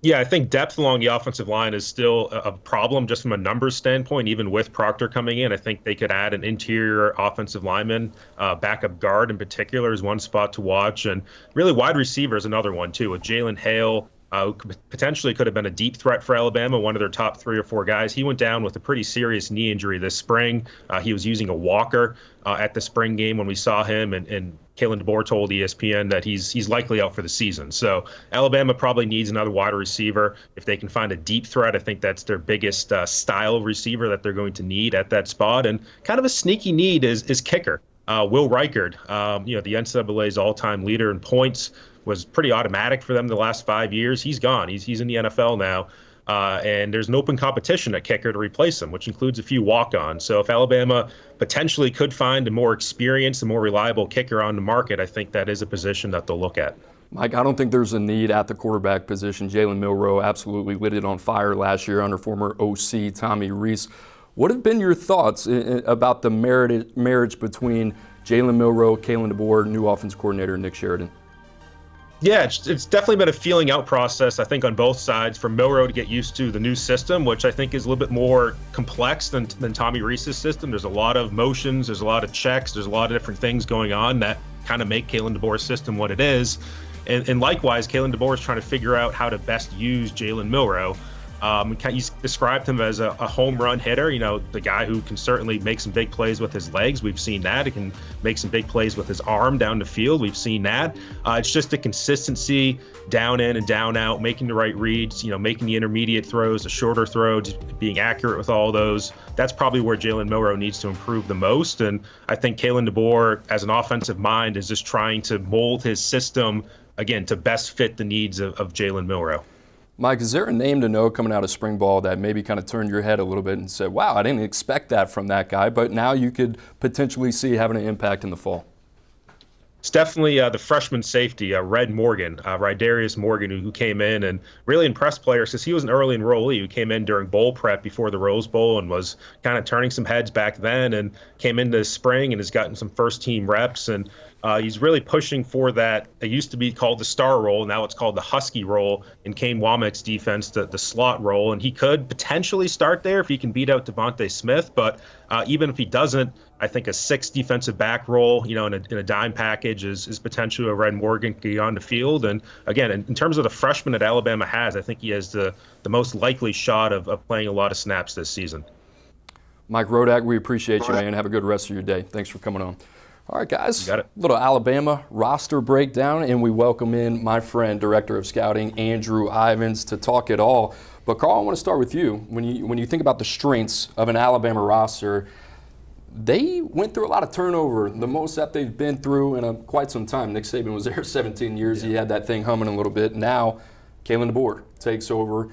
Yeah, I think depth along the offensive line is still a problem just from a numbers standpoint, even with Proctor coming in. I think they could add an interior offensive lineman, backup guard in particular is one spot to watch. And really wide receiver is another one, too, with Jalen Hale, who potentially could have been a deep threat for Alabama, one of their top 3 or 4 guys. He went down with a pretty serious knee injury this spring. He was using a walker at the spring game when we saw him, and Kalen DeBoer told ESPN that he's likely out for the season. So Alabama probably needs another wide receiver. If they can find a deep threat, I think that's their biggest style receiver that they're going to need at that spot. And kind of a sneaky need is kicker. Will Reichard, the NCAA's all-time leader in points, was pretty automatic for them the last 5 years. He's gone. He's in the NFL now. And there's an open competition at kicker to replace him, which includes a few walk-ons. So if Alabama potentially could find a more experienced and more reliable kicker on the market, I think that is a position that they'll look at. Mike, I don't think there's a need at the quarterback position. Jalen Milroe absolutely lit it on fire last year under former OC Tommy Rees. What have been your thoughts about the marriage between Jalen Milroe, Kalen DeBoer, new offense coordinator Nick Sheridan? Yeah, it's definitely been a feeling out process, I think, on both sides for Milroe to get used to the new system, which I think is a little bit more complex than Tommy Rees's system. There's a lot of motions, there's a lot of checks, there's a lot of different things going on that kind of make Kalen DeBoer's system what it is. And likewise, Kalen DeBoer is trying to figure out how to best use Jalen Milroe. He's described him as a home run hitter, the guy who can certainly make some big plays with his legs. We've seen that. He can make some big plays with his arm down the field. We've seen that. It's just the consistency down in and down out, making the right reads, making the intermediate throws, the shorter throws, being accurate with all those. That's probably where Jalen Milroe needs to improve the most. And I think Kalen DeBoer, as an offensive mind, is just trying to mold his system, again, to best fit the needs of Jalen Milroe. Mike, is there a name to know coming out of spring ball that maybe kind of turned your head a little bit and said, wow, I didn't expect that from that guy, but now you could potentially see having an impact in the fall? It's definitely the freshman safety, Rydarius Morgan, who came in and really impressed players because he was an early enrollee who came in during bowl prep before the Rose Bowl and was kind of turning some heads back then, and came into spring and has gotten some first-team reps. And he's really pushing for that. It used to be called the star role. Now it's called the Husky role in Kane Womack's defense, the slot role. And he could potentially start there if he can beat out Devontae Smith. But even if he doesn't, I think a 6 defensive back role, in a dime package is potentially where Red Morgan could get on the field. And again, in terms of the freshman that Alabama has, I think he has the most likely shot of playing a lot of snaps this season. Mike Rodak, we appreciate you, man. Have a good rest of your day. Thanks for coming on. All right, guys, got it. Little Alabama roster breakdown, and we welcome in my friend, Director of Scouting, Andrew Ivins, to talk it all. But Carl, I want to start with you. When you think about the strengths of an Alabama roster, they went through a lot of turnover, the most that they've been through in quite some time. Nick Saban was there 17 years. He had that thing humming a little bit. Now, Kalen DeBoer takes over.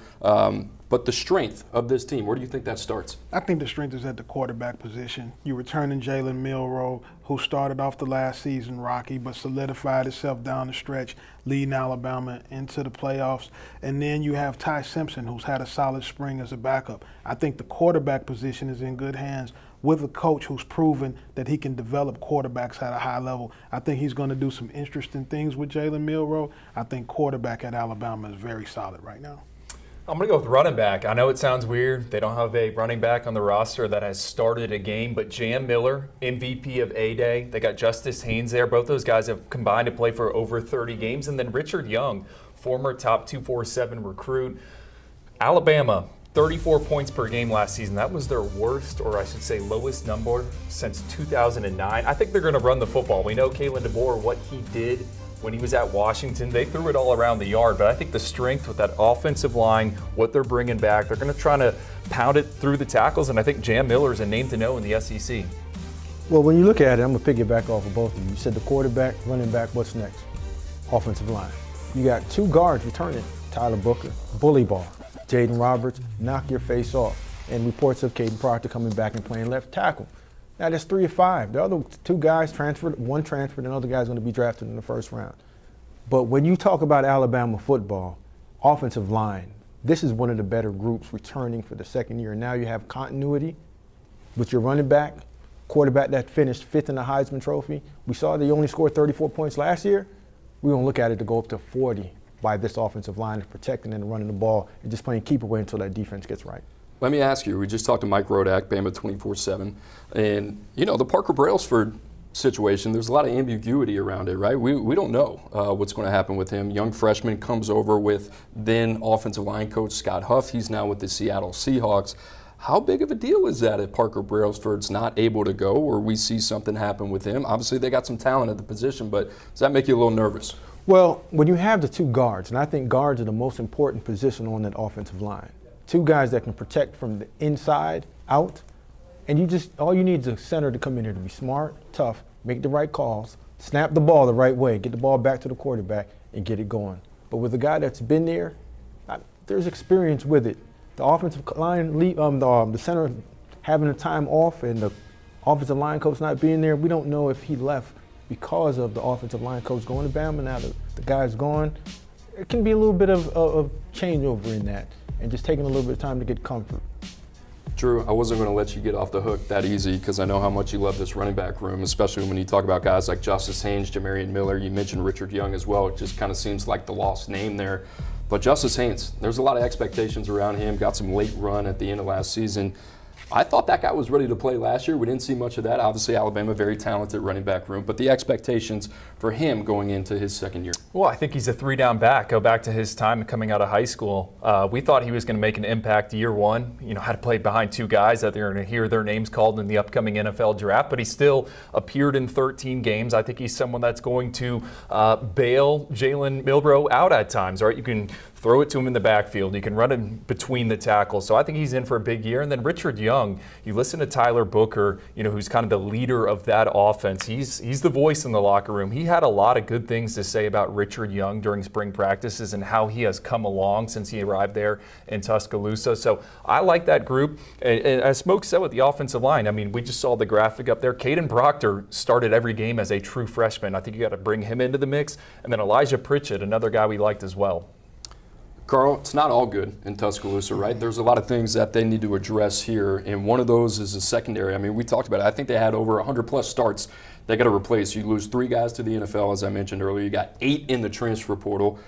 But the strength of this team, where do you think that starts? I think the strength is at the quarterback position. You're returning Jalen Milroe, who started off the last season rocky, but solidified himself down the stretch, leading Alabama into the playoffs. And then you have Ty Simpson, who's had a solid spring as a backup. I think the quarterback position is in good hands with a coach who's proven that he can develop quarterbacks at a high level. I think he's going to do some interesting things with Jalen Milroe. I think quarterback at Alabama is very solid right now. I'm going to go with running back. I know it sounds weird. They don't have a running back on the roster that has started a game, but Jam Miller, MVP of A-Day. They got Justice Haynes there. Both those guys have combined to play for over 30 games. And then Richard Young, former top 247 recruit. Alabama, 34 points per game last season. That was their worst, or I should say lowest number since 2009. I think they're going to run the football. We know Kalen DeBoer, what he did when he was at Washington. They threw it all around the yard, but I think the strength with that offensive line, what they're bringing back, they're going to try to pound it through the tackles, and I think Jam Miller is a name to know in the SEC. Well, when you look at it, I'm going to piggyback off of both of you. You said the quarterback, running back, what's next? Offensive line. You got 2 guards returning. Tyler Booker, bully ball. Jaden Roberts, knock your face off. And reports of Kadyn Proctor coming back and playing left tackle. Now, there's 3 of 5. The other 2 guys transferred, 1 transferred, and another guy's going to be drafted in the first round. But when you talk about Alabama football, offensive line, this is one of the better groups returning for the second year. Now you have continuity with your running back, quarterback that finished 5th in the Heisman Trophy. We saw they only scored 34 points last year. We're going to look at it to go up to 40 by this offensive line, protecting and running the ball and just playing keep away until that defense gets right. Let me ask you, we just talked to Mike Rodak, Bama 24/7, and the Parker Brailsford situation, there's a lot of ambiguity around it, right? We don't know what's going to happen with him. Young freshman comes over with then offensive line coach Scott Huff. He's now with the Seattle Seahawks. How big of a deal is that if Parker Brailsford's not able to go or we see something happen with him? Obviously, they got some talent at the position, but does that make you a little nervous? Well, when you have the 2 guards, and I think guards are the most important position on that offensive line. 2 guys that can protect from the inside out, and all you need is a center to come in here to be smart, tough, make the right calls, snap the ball the right way, get the ball back to the quarterback, and get it going. But with a guy that's been there, there's experience with it. The offensive line, the center having a time off, and the offensive line coach not being there, we don't know if he left because of the offensive line coach going to Bama. Now the guy's gone. It can be a little bit of changeover in that, and just taking a little bit of time to get comfort. Drew, I wasn't going to let you get off the hook that easy because I know how much you love this running back room, especially when you talk about guys like Justice Haynes, Jamarian Miller. You mentioned Richard Young as well. It just kind of seems like the lost name there. But Justice Haynes, there's a lot of expectations around him. Got some late run at the end of last season. I thought that guy was ready to play last year. We didn't see much of that. Obviously, Alabama, very talented running back room. But the expectations for him going into his second year. Well, I think he's a 3-down back. Go back to his time coming out of high school. We thought he was going to make an impact year one. Had to play behind 2 guys that they're going to hear their names called in the upcoming NFL draft. But he still appeared in 13 games. I think he's someone that's going to bail Jalen Milroe out at times. Right? You can throw it to him in the backfield. He can run it between the tackles. So I think he's in for a big year. And then Richard Young, you listen to Tyler Booker, who's kind of the leader of that offense. He's the voice in the locker room. He had a lot of good things to say about Richard Young during spring practices and how he has come along since he arrived there in Tuscaloosa. So I like that group. And as Smoke said with the offensive line, I mean, we just saw the graphic up there. Kadyn Proctor started every game as a true freshman. I think you got to bring him into the mix. And then Elijah Pritchett, another guy we liked as well. Carl, it's not all good in Tuscaloosa, right? There's a lot of things that they need to address here, and one of those is the secondary. I mean, we talked about it. I think they had over 100-plus starts they got to replace. You lose 3 guys to the NFL, as I mentioned earlier. You got 8 in the transfer portal.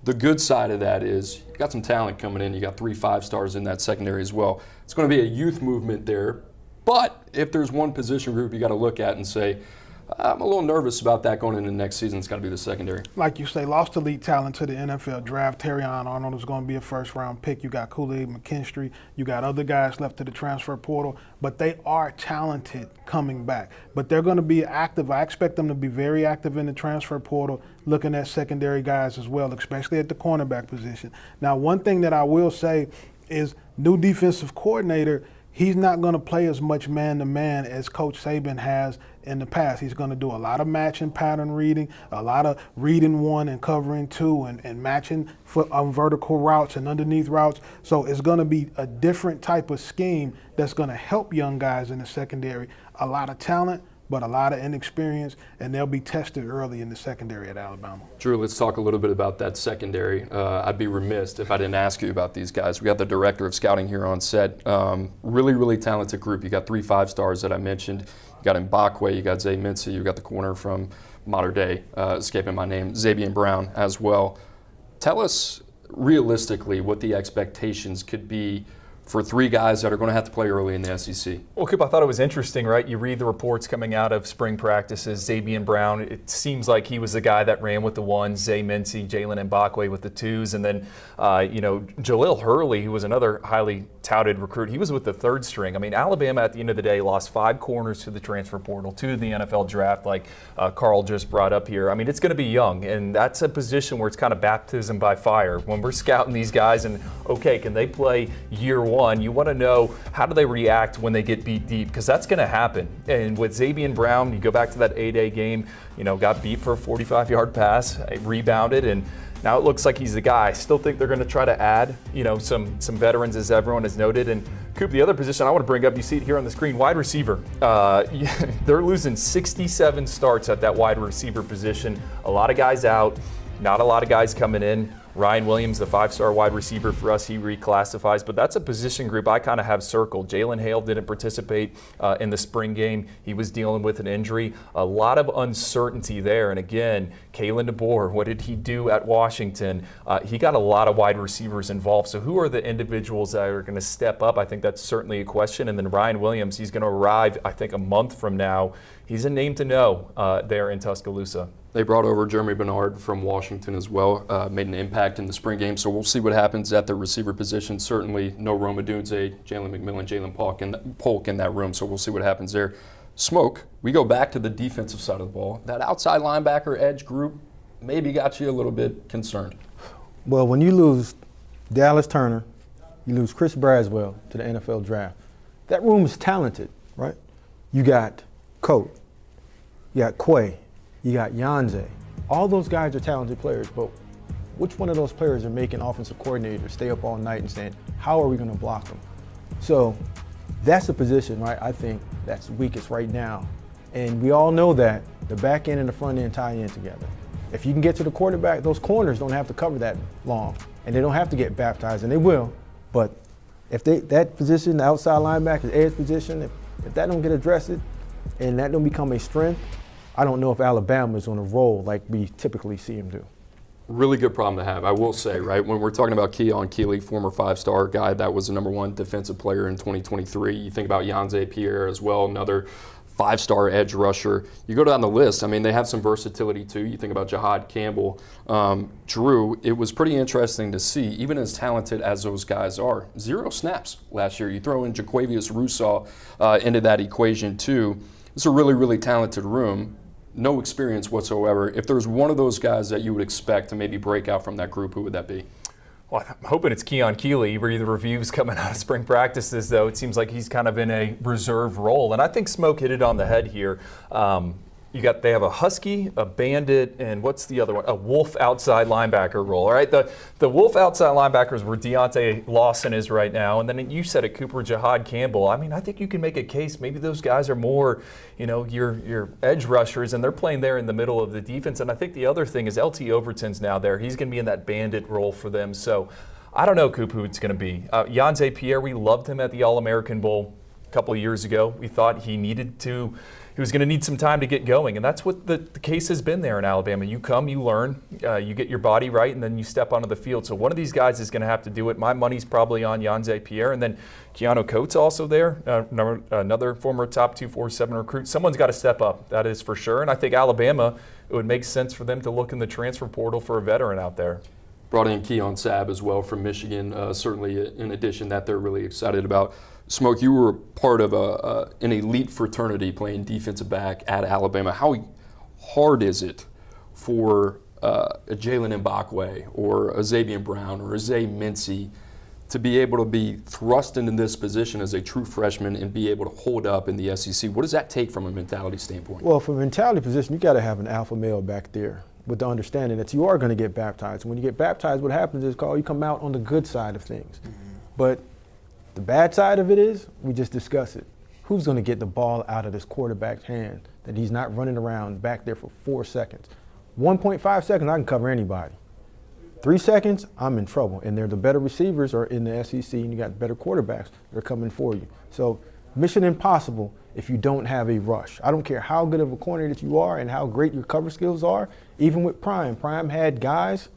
The good side of that is you got some talent coming in. You got 3 5-stars in that secondary as well. It's going to be a youth movement there, but if there's one position group you got to look at and say, I'm a little nervous about that going into next season. It's got to be the secondary. Like you say, lost elite talent to the NFL draft. Terrion Arnold is going to be a first-round pick. You got Kool-Aid McKinstry. You got other guys left to the transfer portal. But they are talented coming back. But they're going to be active. I expect them to be very active in the transfer portal, looking at secondary guys as well, especially at the cornerback position. Now, one thing that I will say is new defensive coordinator, he's not going to play as much man-to-man as Coach Saban has in the past. He's going to do a lot of matching pattern reading, a lot of reading 1 and covering 2 and matching vertical routes and underneath routes. So it's going to be a different type of scheme that's going to help young guys in the secondary. A lot of talent, but a lot of inexperience, and they'll be tested early in the secondary at Alabama. Drew, let's talk a little bit about that secondary. I'd be remiss if I didn't ask you about these guys. We got the director of scouting here on set. Really, really talented group. You got 3 5-stars that I mentioned. You got Mbakwe, you got Zay Mincy, you got the corner from Mater Dei, escaping my name, Xavier Brown as well. Tell us realistically what the expectations could be for 3 guys that are going to have to play early in the SEC. Well, Coop, I thought it was interesting, right? You read the reports coming out of spring practices. Xavier Brown, it seems like he was the guy that ran with the 1s, Zay Mincy, Jalen Mbakwe with the 2s, and then, Jalil Hurley, who was another highly touted recruit, he was with the 3rd string. I mean, Alabama at the end of the day lost 5 corners to the transfer portal, 2 to the NFL draft, like Carl just brought up here. I mean, it's going to be young, and that's a position where it's kind of baptism by fire. When we're scouting these guys and, okay, can they play year 1? You want to know how do they react when they get beat deep, because that's going to happen. And with Xavier Brown, you go back to that A-Day game, got beat for a 45-yard pass, rebounded, and now it looks like he's the guy. I still think they're going to try to add, some veterans, as everyone has noted. And Coop, the other position I want to bring up, you see it here on the screen, wide receiver. They're losing 67 starts at that wide receiver position. A lot of guys out, not a lot of guys coming in. Ryan Williams, the 5-star wide receiver for us, he reclassifies, but that's a position group I kind of have circled. Jalen Hale didn't participate in the spring game. He was dealing with an injury. A lot of uncertainty there. And again, Kalen DeBoer, what did he do at Washington? He got a lot of wide receivers involved. So who are the individuals that are going to step up? I think that's certainly a question. And then Ryan Williams, he's going to arrive, I think, a month from now. He's a name to know there in Tuscaloosa. They brought over Jeremy Bernard from Washington as well, made an impact in the spring game. So we'll see what happens at the receiver position. Certainly no Rome Odunze, Jalen McMillan, Jalen Polk in that room. So we'll see what happens there. Smoke, we go back to the defensive side of the ball. That outside linebacker edge group maybe got you a little bit concerned. Well, when you lose Dallas Turner, you lose Chris Braswell to the NFL draft. That room is talented, right? You got Coat, you got Quay, you got Yanze. All those guys are talented players, but which one of those players are making offensive coordinators stay up all night and saying, how are we going to block them? So that's the position, right, I think that's weakest right now. And we all know that the back end and the front end tie in together. If you can get to the quarterback, those corners don't have to cover that long, and they don't have to get baptized, and they will. But if that position, the outside linebacker, edge position, if that don't get addressed and that don't become a strength, I don't know if Alabama is on a roll like we typically see him do. Really good problem to have, I will say, right? When we're talking about Keon Keeley, former 5-star guy that was the #1 defensive player in 2023. You think about Yanze Pierre as well, another 5-star edge rusher. You go down the list, I mean, they have some versatility too. You think about Jahad Campbell. Drew, it was pretty interesting to see, even as talented as those guys are, 0 snaps last year. You throw in Jaquavius Rousseau into that equation too. It's a really, really talented room. No experience whatsoever. If there's one of those guys that you would expect to maybe break out from that group, who would that be? Well, I'm hoping it's Keon Keeley. You read the reviews coming out of spring practices, though. It seems like he's kind of in a reserve role. And I think Smoke hit it on the head here. They have a Husky, a Bandit, and what's the other one? A Wolf outside linebacker role. All right, the Wolf outside linebackers where Deontay Lawson is right now, and then you said it, Cooper Jihad Campbell. I mean, I think you can make a case. Maybe those guys are more, your edge rushers, and they're playing there in the middle of the defense. And I think the other thing is LT Overton's now there. He's going to be in that Bandit role for them. So I don't know, Coop, who it's going to be. Yanze Pierre, we loved him at the All-American Bowl a couple of years ago. We thought he was going to need some time to get going, and that's what the case has been there in Alabama. You come, you learn, you get your body right, and then you step onto the field. So one of these guys is going to have to do it. My money's probably on Yanze Pierre, and then Keanu Coates also there, another former top 247 recruit. Someone's got to step up, that is for sure. And I think Alabama, it would make sense for them to look in the transfer portal for a veteran out there. Brought in Keon Sabb as well from Michigan, certainly in addition that they're really excited about. Smoke, you were part of an elite fraternity playing defensive back at Alabama. How hard is it for a Jalen Mbakwe or a Xavier Brown or a Zay Mincy to be able to be thrust into this position as a true freshman and be able to hold up in the SEC? What does that take from a mentality standpoint? Well, from a mentality position, you got to have an alpha male back there with the understanding that you are going to get baptized. When you get baptized, what happens is you come out on the good side of things. Mm-hmm. But the bad side of it is, we just discussed it. Who's going to get the ball out of this quarterback's hand that he's not running around back there for 4 seconds? 1.5 seconds, I can cover anybody. 3 seconds, I'm in trouble. And they're the better receivers are in the SEC, and you got better quarterbacks that are coming for you. So mission impossible if you don't have a rush. I don't care how good of a corner that you are and how great your cover skills are. Even with Prime had guys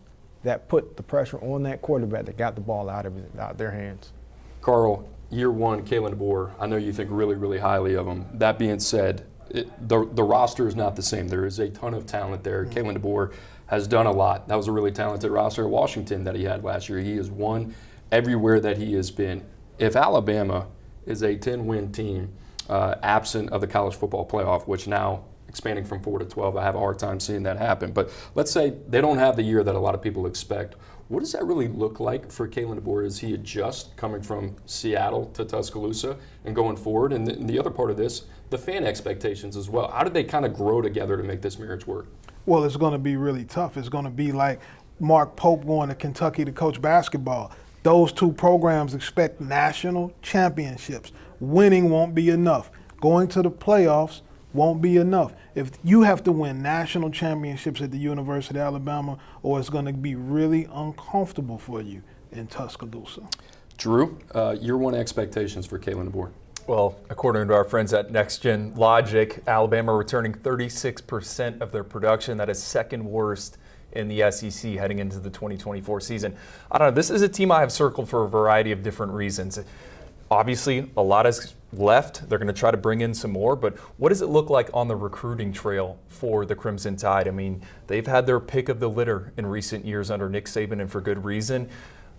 that put the pressure on that quarterback that got the ball out of their hands. Carl, year one, Kalen DeBoer, I know you think really, really highly of him. That being said, the roster is not the same. There is a ton of talent there. Mm-hmm. Kalen DeBoer has done a lot. That was a really talented roster at Washington that he had last year. He has won everywhere that he has been. If Alabama is a 10-win team, absent of the college football playoff, which now expanding from 4 to 12, I have a hard time seeing that happen. But let's say they don't have the year that a lot of people expect. What does that really look like for Kalen DeBoer as he adjusts coming from Seattle to Tuscaloosa and going forward? And the other part of this, the fan expectations as well. How do they kind of grow together to make this marriage work? Well, it's going to be really tough. It's going to be like Mark Pope going to Kentucky to coach basketball. Those two programs expect national championships. Winning won't be enough. Going to the playoffs won't be enough. If you have to win national championships at the University of Alabama, or it's going to be really uncomfortable for you in Tuscaloosa. Drew, year one expectations for Kalen DeBoer. Well, according to our friends at Next Gen Logic, Alabama returning 36% of their production. That is second worst in the SEC heading into the 2024 season. I don't know. This is a team I have circled for a variety of different reasons. Obviously, a lot is left. They're going to try to bring in some more. But what does it look like on the recruiting trail for the Crimson Tide? I mean, they've had their pick of the litter in recent years under Nick Saban, and for good reason.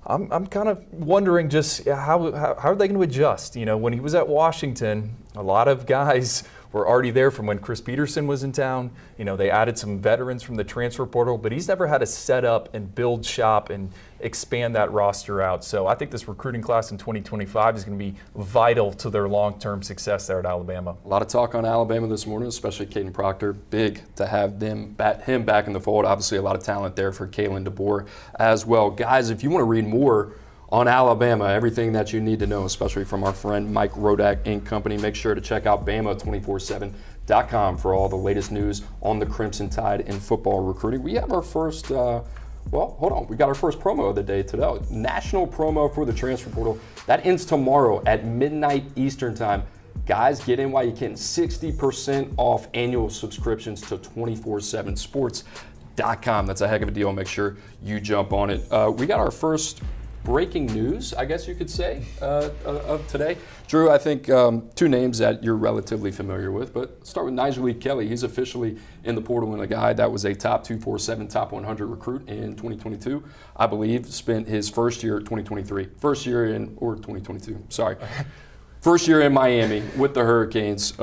I'm kind of wondering just how are they going to adjust? You know, when he was at Washington, a lot of guys were already there from when Chris Peterson was in town. You know, they added some veterans from the transfer portal, but he's never had to set up and build shop and expand that roster out. So I think this recruiting class in 2025 is going to be vital to their long-term success there at Alabama. A lot of talk on Alabama this morning, especially Kadyn Proctor. Big to have him back in the fold. Obviously a lot of talent there for Kalen DeBoer as well. Guys, if you want to read more on Alabama, everything that you need to know, especially from our friend Mike Rodak and company, make sure to check out Bama247.com for all the latest news on the Crimson Tide in football recruiting. We have our first, we got our first promo of the day today. National promo for the transfer portal. That ends tomorrow at midnight Eastern time. Guys, get in while you can. 60% off annual subscriptions to 247sports.com. That's a heck of a deal. Make sure you jump on it. We got our first breaking news, I guess you could say, of today. Drew, I think two names that you're relatively familiar with, but start with Nigel Lee Kelly. He's officially in the portal, and a guy that was a top 247, top 100 recruit in 2022, I believe, spent his first year in 2022, Miami with the Hurricanes.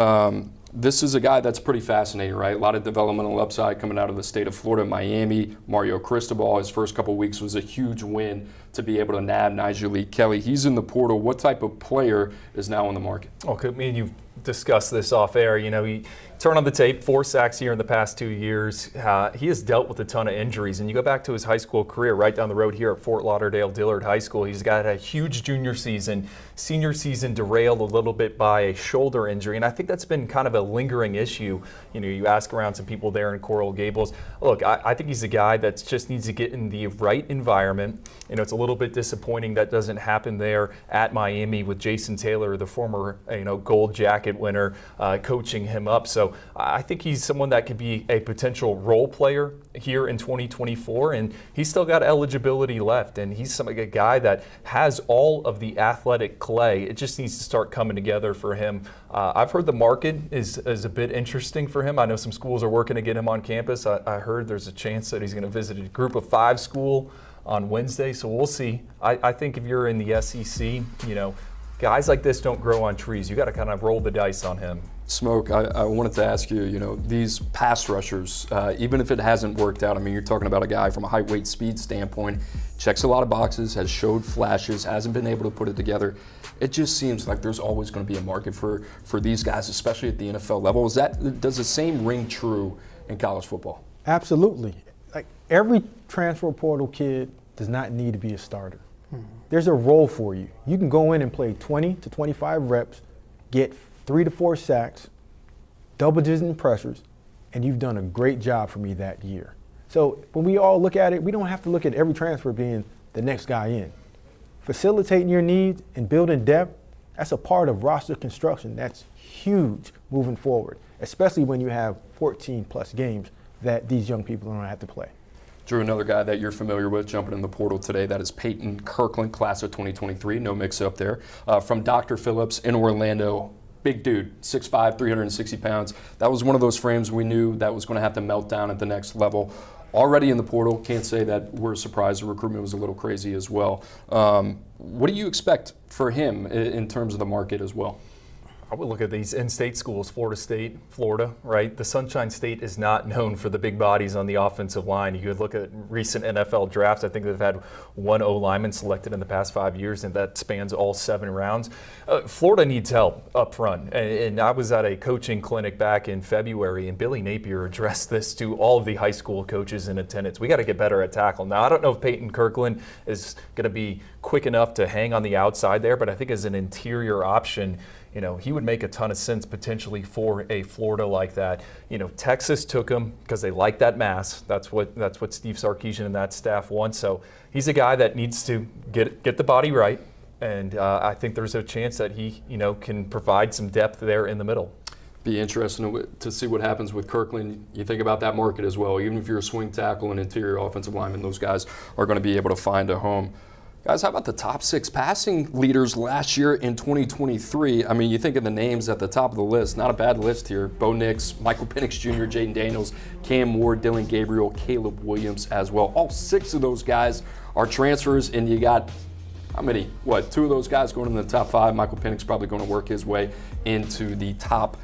This is a guy that's pretty fascinating, right? A lot of developmental upside coming out of the state of Florida, Miami. Mario Cristobal, his first couple weeks was a huge win to be able to nab Nigel Kelly. He's in the portal. What type of player is now on the market? Oh, me and you discussed this off air. You know, he turn on the tape, 4 sacks here in the past 2 years. He has dealt with a ton of injuries. And you go back to his high school career right down the road here at Fort Lauderdale Dillard High School. He's got a huge junior season. Senior season derailed a little bit by a shoulder injury. And I think that's been kind of a lingering issue. You know, you ask around some people there in Coral Gables. Look, I think he's a guy that just needs to get in the right environment. You know, it's a little bit disappointing that doesn't happen there at Miami with Jason Taylor, the former, gold jacket winner, coaching him up. So I think he's someone that could be a potential role player here in 2024, and he's still got eligibility left, and he's a guy that has all of the athletic clay. It just needs to start coming together for him. I've heard the market is a bit interesting for him. I know some schools are working to get him on campus. I heard there's a chance that he's going to visit a group of 5 school on Wednesday, so we'll see. I think if you're in the SEC, guys like this don't grow on trees. You got to kind of roll the dice on him. Smoke, I wanted to ask you, these pass rushers, even if it hasn't worked out, I mean, you're talking about a guy from a height, weight, speed standpoint, checks a lot of boxes, has showed flashes, hasn't been able to put it together. It just seems like there's always going to be a market for these guys, especially at the NFL level. Does the same ring true in college football? Absolutely. Like every transfer portal kid does not need to be a starter. There's a role for you. You can go in and play 20 to 25 reps, get 3 to 4 sacks, double-digit pressures, and you've done a great job for me that year. So when we all look at it, we don't have to look at every transfer being the next guy in. Facilitating your needs and building depth, that's a part of roster construction. That's huge moving forward, especially when you have 14-plus games that these young people don't have to play. Drew, another guy that you're familiar with jumping in the portal today, that is Peyton Kirkland, class of 2023, no mix-up there, from Dr. Phillips in Orlando. Big dude, 6'5", 360 pounds. That was one of those frames we knew that was going to have to melt down at the next level. Already in the portal, can't say that we're surprised. The recruitment was a little crazy as well. What do you expect for him in terms of the market as well? I would look at these in-state schools, Florida State, Florida, right? The Sunshine State is not known for the big bodies on the offensive line. You could look at recent NFL drafts. I think they've had 1 O-lineman selected in the past 5 years, and that spans all 7 rounds. Florida needs help up front. And I was at a coaching clinic back in February, and Billy Napier addressed this to all of the high school coaches in attendance. We got to get better at tackle. Now, I don't know if Peyton Kirkland is going to be quick enough to hang on the outside there, but I think as an interior option, he would make a ton of sense potentially for a Florida like that. Texas took him because they like that mass. That's what Steve Sarkisian and that staff want. So he's a guy that needs to get the body right, and I think there's a chance that he can provide some depth there in the middle. Be interesting to see what happens with Kirkland. You think about that market as well. Even if you're a swing tackle and interior offensive lineman, those guys are going to be able to find a home. Guys, how about the top 6 passing leaders last year in 2023? I mean, you think of the names at the top of the list. Not a bad list here. Bo Nix, Michael Penix Jr., Jaden Daniels, Cam Ward, Dylan Gabriel, Caleb Williams as well. All 6 of those guys are transfers, and you got, how many? 2 of those guys going in the top 5. Michael Penix probably going to work his way into the top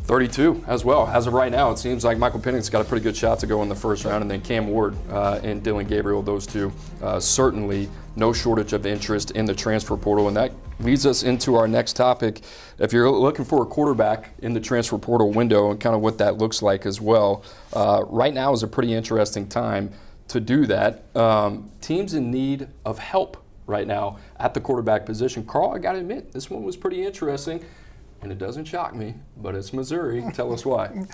32 as well. As of right now, it seems like Michael Penix got a pretty good shot to go in the first round, and then Cam Ward and Dylan Gabriel, those 2, certainly no shortage of interest in the transfer portal. And that leads us into our next topic. If you're looking for a quarterback in the transfer portal window and kind of what that looks like as well, right now is a pretty interesting time to do that. Teams in need of help right now at the quarterback position. Carl, I got to admit, this one was pretty interesting. And it doesn't shock me, but it's Missouri. Tell us why.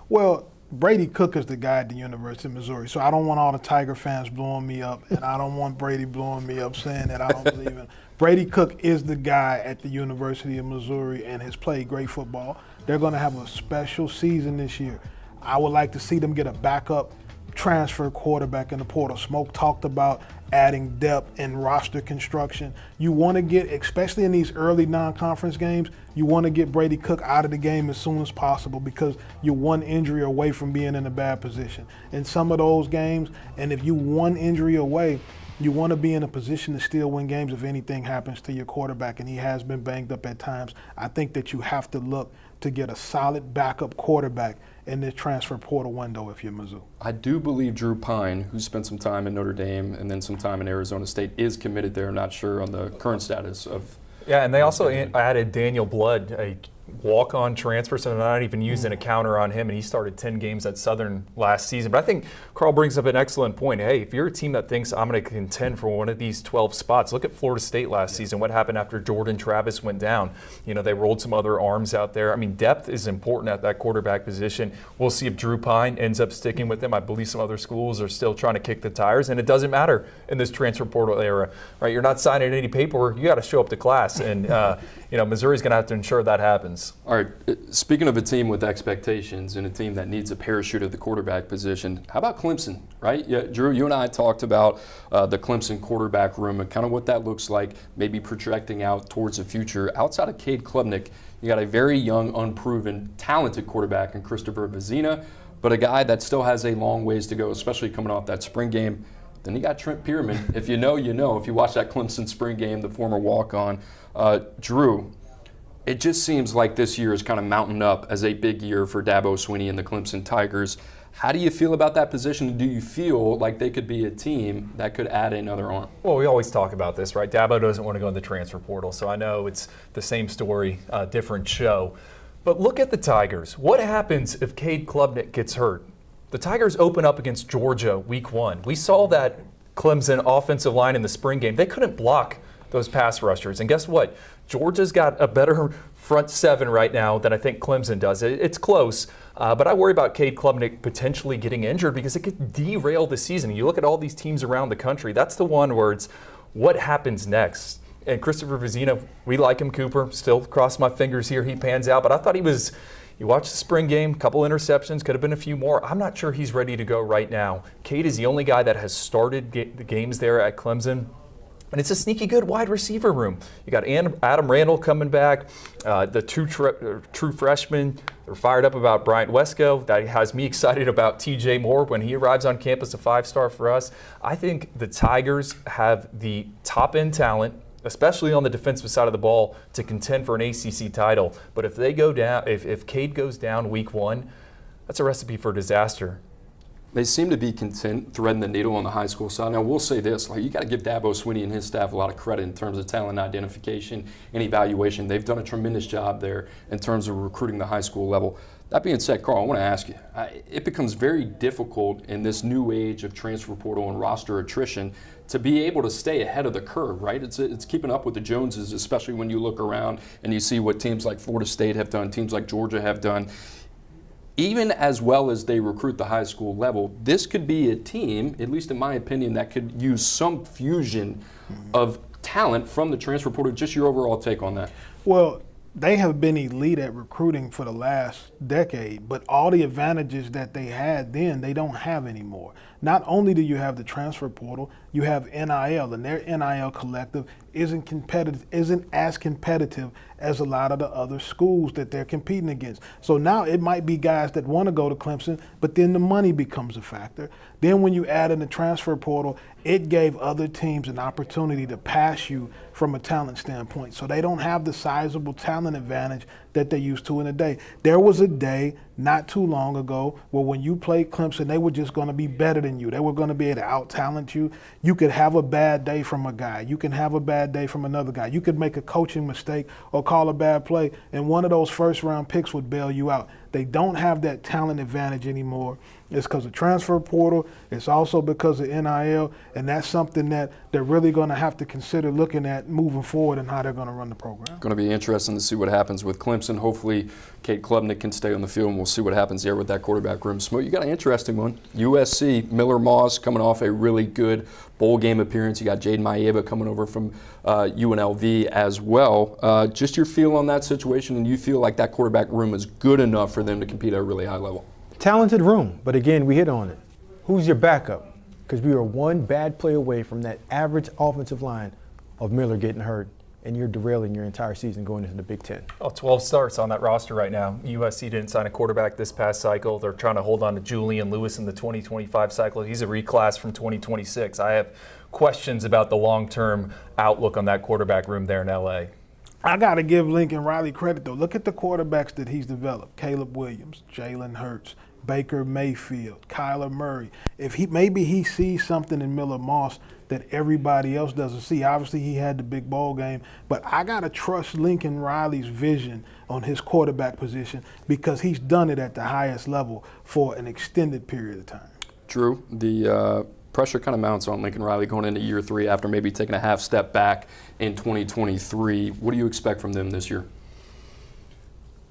Well, Brady Cook is the guy at the University of Missouri, so I don't want all the Tiger fans blowing me up, and I don't want Brady blowing me up saying that I don't believe in. Brady Cook is the guy at the University of Missouri and has played great football. They're going to have a special season this year. I would like to see them get a backup transfer quarterback in the portal. Smoke talked about adding depth and roster construction. You want to get, especially in these early non-conference games, you want to get Brady Cook out of the game as soon as possible because you're 1 injury away from being in a bad position. In some of those games, and if you 1 injury away, You want to be in a position to still win games if anything happens to your quarterback, and he has been banged up at times. I think that you have to look to get a solid backup quarterback in this transfer portal window if you're Mizzou. I do believe Drew Pine, who spent some time in Notre Dame and then some time in Arizona State, is committed there. I'm not sure on the current status of. Yeah, and they also added Daniel Blood, a walk-on transfer, so they're not even using a counter on him, and he started 10 games at Southern last season. But I think Carl brings up an excellent point. Hey, if you're a team that thinks I'm going to contend for one of these 12 spots, look at Florida State last season. What happened after Jordan Travis went down? You know, they rolled some other arms out there. I mean, depth is important at that quarterback position. We'll see if Drew Pine ends up sticking with them. I believe some other schools are still trying to kick the tires, and it doesn't matter in this transfer portal era, right? You're not signing any paperwork. You got to show up to class, and you know, Missouri's going to have to ensure that happens. All right, speaking of a team with expectations and a team that needs a parachute at the quarterback position, how about Clemson, right? Yeah, Drew, you and I talked about the Clemson quarterback room and kind of what that looks like, maybe projecting out towards the future. Outside of Cade Klubnik, you got a very young, unproven, talented quarterback in Christopher Vizina, but a guy that still has a long ways to go, especially coming off that spring game. Then you got Trent Pierman. If you know, you know. If you watch that Clemson spring game, the former walk-on. Drew, it just seems like this year is kind of mounting up as a big year for Dabo Swinney and the Clemson Tigers. How do you feel about that position? Do you feel like they could be a team that could add another arm? Well, we always talk about this, right? Dabo doesn't want to go in the transfer portal, so I know it's the same story, different show. But look at the Tigers. What happens if Cade Klubnik gets hurt? The Tigers open up against Georgia week 1. We saw that Clemson offensive line in the spring game. They couldn't block those pass rushers. And guess what? Georgia's got a better front seven right now than I think Clemson does. It's close, but I worry about Cade Klubnik potentially getting injured because it could derail the season. You look at all these teams around the country, that's the one where it's what happens next. And Christopher Vizina, we like him, Cooper. Still cross my fingers here he pans out, but I thought he was. You watch the spring game, couple interceptions, could have been a few more. I'm not sure he's ready to go right now. Cade is the only guy that has started the games there at Clemson. And it's a sneaky good wide receiver room. You got Adam Randall coming back, the true freshmen. They're fired up about Bryant Wesco. That has me excited about TJ Moore when he arrives on campus, a 5-star for us. I think the Tigers have the top-end talent, especially on the defensive side of the ball, to contend for an ACC title. But if they go down, if Cade goes down week 1, that's a recipe for disaster. They seem to be content threading the needle on the high school side. Now, we'll say this, like, you got to give Dabo Swinney and his staff a lot of credit in terms of talent identification and evaluation. They've done a tremendous job there in terms of recruiting the high school level. That being said, Carl, I want to ask you, it becomes very difficult in this new age of transfer portal and roster attrition to be able to stay ahead of the curve, right? It's keeping up with the Joneses, especially when you look around and you see what teams like Florida State have done, teams like Georgia have done. Even as well as they recruit the high school level, this could be a team, at least in my opinion, that could use some fusion of talent from the transfer portal. Just your overall take on that. Well, they have been elite at recruiting for the last decade, but all the advantages that they had then, they don't have anymore. Not only do you have the transfer portal, you have NIL, and their NIL collective isn't as competitive as a lot of the other schools that they're competing against. So now it might be guys that want to go to Clemson, but then the money becomes a factor. Then when you add in the transfer portal, it gave other teams an opportunity to pass you from a talent standpoint. So they don't have the sizable talent advantage that they used to in a day. There was a day not too long ago where when you played Clemson, they were just going to be better than you. They were going to be able to out-talent you. You could have a bad day from a guy. You can have a bad day from another guy. You could make a coaching mistake or call a bad play, and one of those first-round picks would bail you out. They don't have that talent advantage anymore. It's because of transfer portal. It's also because of NIL, and that's something that they're really going to have to consider looking at moving forward and how they're going to run the program. Going to be interesting to see what happens with Clemson. Hopefully, Cade Klubnik can stay on the field, and we'll see what happens there with that quarterback room. Smoke, you got an interesting one. USC, Miller Moss coming off a really good bowl game appearance. You got Jaden Maeba coming over from UNLV as well. Just your feel on that situation, and you feel like that quarterback room is good enough for them to compete at a really high level? Talented room, but again, we hit on it. Who's your backup? Because we are one bad play away from that average offensive line of Miller getting hurt and you're derailing your entire season going into the Big Ten. Oh, 12 starts on that roster right now. USC didn't sign a quarterback this past cycle. They're trying to hold on to Julian Lewis in the 2025 cycle. He's a reclass from 2026. I have questions about the long-term outlook on that quarterback room there in LA. I got to give Lincoln Riley credit, though. Look at the quarterbacks that he's developed. Caleb Williams, Jalen Hurts, Baker Mayfield, Kyler Murray. If maybe he sees something in Miller Moss that everybody else doesn't see. Obviously, he had the big bowl game, but I got to trust Lincoln Riley's vision on his quarterback position because he's done it at the highest level for an extended period of time. Drew, the pressure kind of mounts on Lincoln Riley going into year 3 after maybe taking a half step back in 2023. What do you expect from them this year?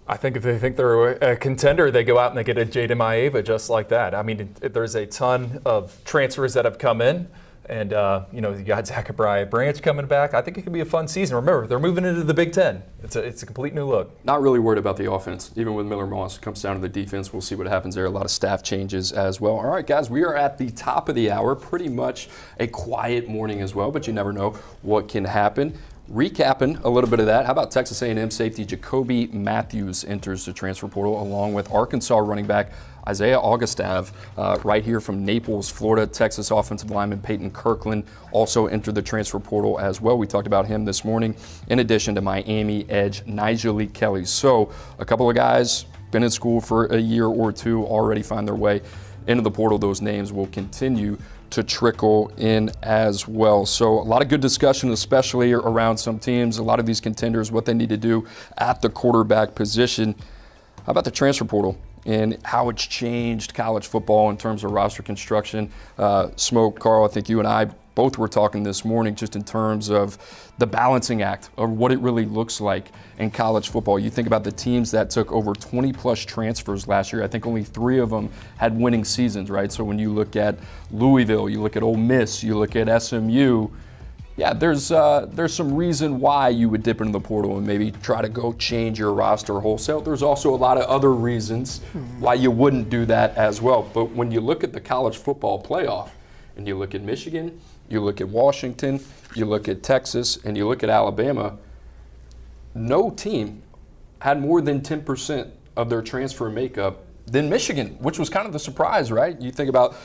I think if they think they're a contender, they go out and they get a Jaden Maeva just like that. I mean, there's a ton of transfers that have come in. And, you got Zachariah Branch coming back. I think it could be a fun season. Remember, they're moving into the Big Ten. It's a complete new look. Not really worried about the offense. Even with Miller Moss, it comes down to the defense. We'll see what happens there. A lot of staff changes as well. All right, guys, we are at the top of the hour. Pretty much a quiet morning as well, but you never know what can happen. Recapping a little bit of that, how about Texas A&M safety Jacoby Matthews enters the transfer portal along with Arkansas running back Isaiah Augustav, right here from Naples, Florida. Texas offensive lineman Peyton Kirkland also entered the transfer portal as well. We talked about him this morning, in addition to Miami edge Nigel Lee Kelly. So a couple of guys been in school for a year or two, already find their way into the portal. Those names will continue to trickle in as well. So a lot of good discussion, especially around some teams, a lot of these contenders, what they need to do at the quarterback position. How about the transfer portal and how it's changed college football in terms of roster construction? Smoke, Carl, I think you and I both were talking this morning just in terms of the balancing act of what it really looks like in college football. You think about the teams that took over 20-plus transfers last year. I think only 3 of them had winning seasons, right? So when you look at Louisville, you look at Ole Miss, you look at SMU, yeah, there's some reason why you would dip into the portal and maybe try to go change your roster wholesale. There's also a lot of other reasons why you wouldn't do that as well. But when you look at the college football playoff and you look at Michigan, you look at Washington, you look at Texas, and you look at Alabama, no team had more than 10% of their transfer makeup than Michigan, which was kind of the surprise, right? You think about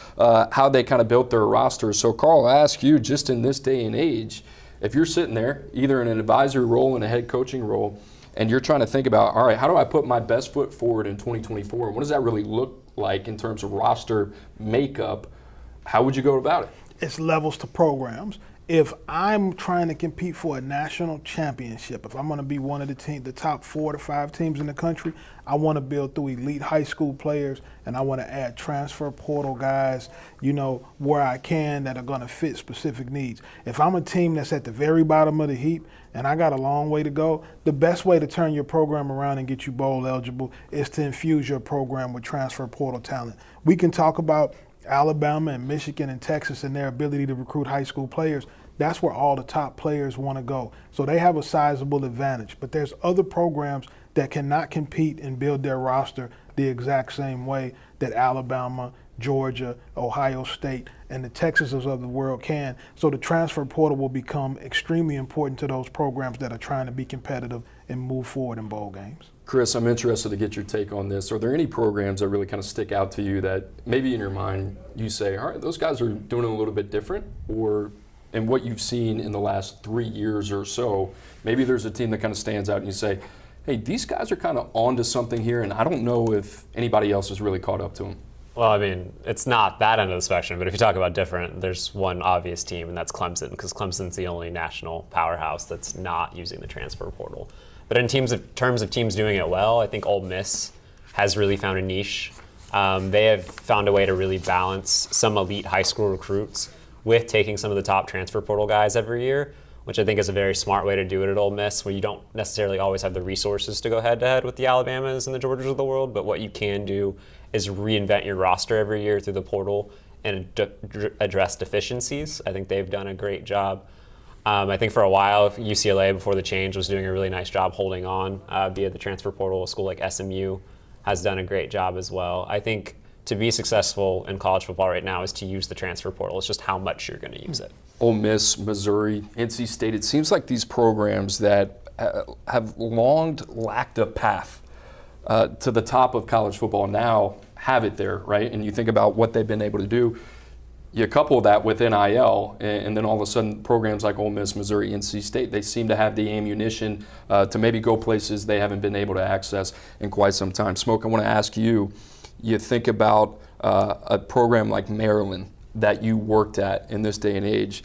how they kind of built their roster. So, Carl, I ask you, just in this day and age, if you're sitting there, either in an advisory role and a head coaching role, and you're trying to think about, all right, how do I put my best foot forward in 2024? What does that really look like in terms of roster makeup? How would you go about it? It's levels to programs. If I'm trying to compete for a national championship, if I'm going to be one of the top 4 to 5 teams in the country, I want to build through elite high school players, and I want to add transfer portal guys, where I can that are going to fit specific needs. If I'm a team that's at the very bottom of the heap and I got a long way to go, the best way to turn your program around and get you bowl eligible is to infuse your program with transfer portal talent. We can talk about Alabama and Michigan and Texas and their ability to recruit high school players. That's where all the top players want to go. So they have a sizable advantage. But there's other programs that cannot compete and build their roster the exact same way that Alabama, Georgia, Ohio State, and the Texases of the world can. So the transfer portal will become extremely important to those programs that are trying to be competitive and move forward in bowl games. Chris, I'm interested to get your take on this. Are there any programs that really kind of stick out to you that maybe in your mind you say, all right, those guys are doing it a little bit different? Or in what you've seen in the last 3 years or so, maybe there's a team that kind of stands out and you say, hey, these guys are kind of onto something here, and I don't know if anybody else has really caught up to them. Well, I mean, it's not that end of the spectrum, but if you talk about different, there's one obvious team, and that's Clemson, because Clemson's the only national powerhouse that's not using the transfer portal. But in terms of teams doing it well, I think Ole Miss has really found a niche. They have found a way to really balance some elite high school recruits with taking some of the top transfer portal guys every year, which I think is a very smart way to do it at Ole Miss, where you don't necessarily always have the resources to go head-to-head with the Alabamas and the Georgias of the world, but what you can do is reinvent your roster every year through the portal and address deficiencies. I think they've done a great job. I think for a while, UCLA, before the change, was doing a really nice job holding on via the transfer portal. A school like SMU has done a great job as well. I think to be successful in college football right now is to use the transfer portal. It's just how much you're going to use it. Ole Miss, Missouri, NC State, it seems like these programs that have long lacked a path to the top of college football now have it there, right? And you think about what they've been able to do. You couple that with NIL, and then all of a sudden programs like Ole Miss, Missouri, NC State, they seem to have the ammunition to maybe go places they haven't been able to access in quite some time. Smoke, I want to ask you, you think about a program like Maryland that you worked at in this day and age.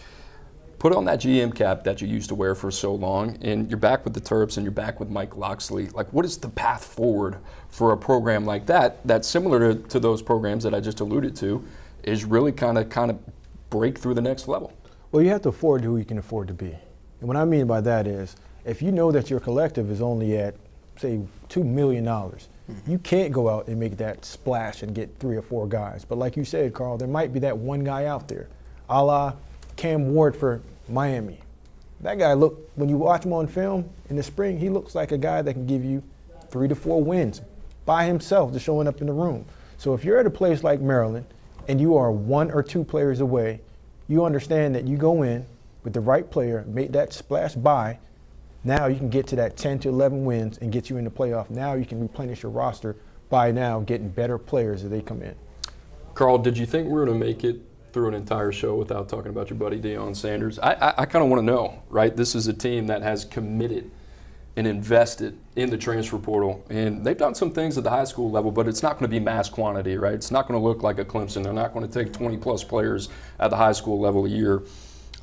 Put on that GM cap that you used to wear for so long, and you're back with the Terps and you're back with Mike Locksley. Like, what is the path forward for a program like that that's similar to those programs that I just alluded to, is really kind of break through the next level? Well, you have to afford who you can afford to be. And what I mean by that is, if you know that your collective is only at, say, $2 million, you can't go out and make that splash and get 3 or 4 guys. But like you said, Carl, there might be that one guy out there, a la Cam Ward for Miami. That guy, when you watch him on film in the spring, he looks like a guy that can give you 3 to 4 wins by himself, just showing up in the room. So if you're at a place like Maryland and you are 1 or 2 players away, you understand that you go in with the right player, make that splash buy. Now you can get to that 10 to 11 wins and get you in the playoff. Now you can replenish your roster by now getting better players as they come in. Carl, did you think we were going to make it through an entire show without talking about your buddy Deion Sanders? I kind of want to know, right? This is a team that has committed and invested in the transfer portal, and they've done some things at the high school level, but it's not going to be mass quantity, right? It's not going to look like a Clemson. They're not going to take 20-plus players at the high school level a year.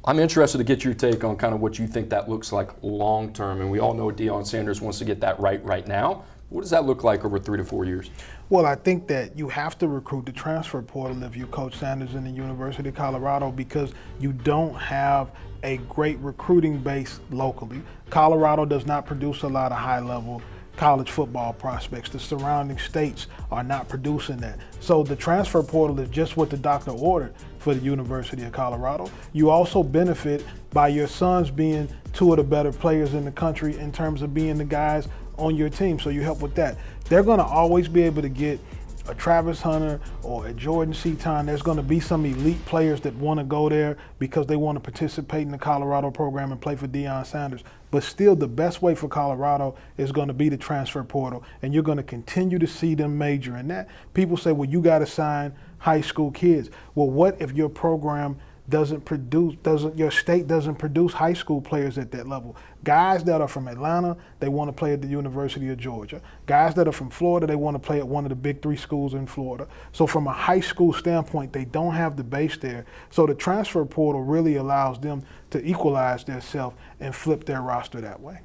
I'm interested to get your take on kind of what you think that looks like long term, and we all know Deion Sanders wants to get that right now. What does that look like over 3 to 4 years? Well, I think that you have to recruit the transfer portal if you coach Sanders in the University of Colorado, because you don't have a great recruiting base locally. Colorado does not produce a lot of high-level college football prospects. The surrounding states are not producing that. So the transfer portal is just what the doctor ordered for the University of Colorado. You also benefit by your sons being 2 of the better players in the country in terms of being the guys on your team, so you help with that. They're going to always be able to get a Travis Hunter or a Jordan Seaton. There's going to be some elite players that want to go there because they want to participate in the Colorado program and play for Deion Sanders. But still, the best way for Colorado is going to be the transfer portal, and you're going to continue to see them major in that. People say, well, you got to sign high school kids. Well, what if your program your state doesn't produce high school players at that level? Guys that are from Atlanta, they want to play at the University of Georgia. Guys that are from Florida, they want to play at one of the big 3 schools in Florida. So from a high school standpoint, they don't have the base there. So the transfer portal really allows them to equalize themselves and flip their roster that way.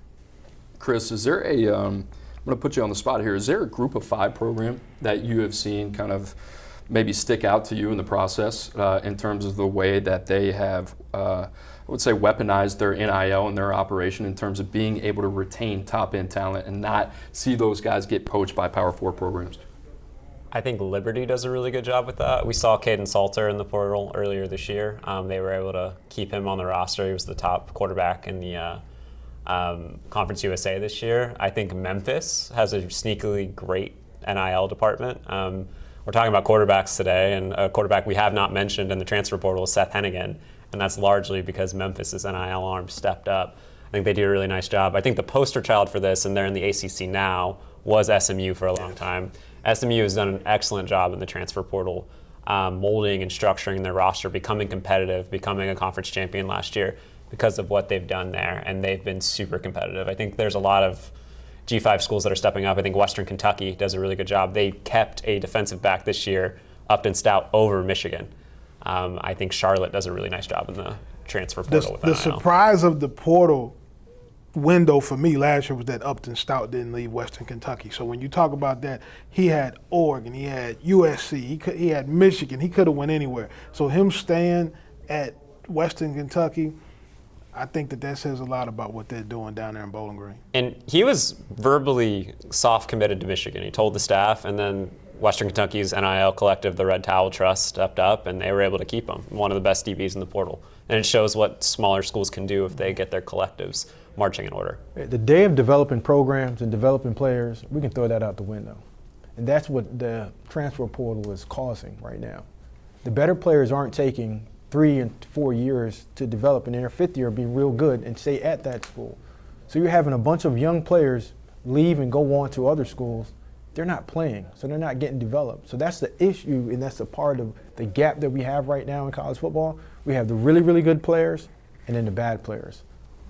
Chris, is there I'm going to put you on the spot here. Is there a group of 5 program that you have seen kind of maybe stick out to you in the process in terms of the way that they have, I would say, weaponized their NIL and their operation in terms of being able to retain top-end talent and not see those guys get poached by Power 4 programs? I think Liberty does a really good job with that. We saw Kadyn Proctor in the portal earlier this year. They were able to keep him on the roster. He was the top quarterback in the Conference USA this year. I think Memphis has a sneakily great NIL department. We're talking about quarterbacks today, and a quarterback we have not mentioned in the transfer portal is Seth Hennigan, and that's largely because Memphis's NIL arm stepped up. I think they do a really nice job. I think the poster child for this, and they're in the ACC now, was SMU for a long time. SMU has done an excellent job in the transfer portal, molding and structuring their roster, becoming competitive, becoming a conference champion last year because of what they've done there, and they've been super competitive. I think there's a lot of G5 schools that are stepping up. I think Western Kentucky does a really good job. They kept a defensive back this year, Upton Stout, over Michigan. I think Charlotte does a really nice job in the transfer portal. The surprise of the portal window for me last year was that Upton Stout didn't leave Western Kentucky. So when you talk about that, he had Oregon, he had USC, he had Michigan. He could have went anywhere. So him staying at Western Kentucky, I think that says a lot about what they're doing down there in Bowling Green. And he was verbally soft committed to Michigan. He told the staff, and then Western Kentucky's NIL collective, the Red Towel Trust, stepped up, and they were able to keep him, one of the best DBs in the portal. And it shows what smaller schools can do if they get their collectives marching in order. The day of developing programs and developing players, we can throw that out the window. And that's what the transfer portal is causing right now. The better players aren't taking 3 and 4 years to develop, and in their 5th year be real good and stay at that school. So you're having a bunch of young players leave and go on to other schools. They're not playing, so they're not getting developed. So that's the issue, and that's a part of the gap that we have right now in college football. We have the really, really good players and then the bad players.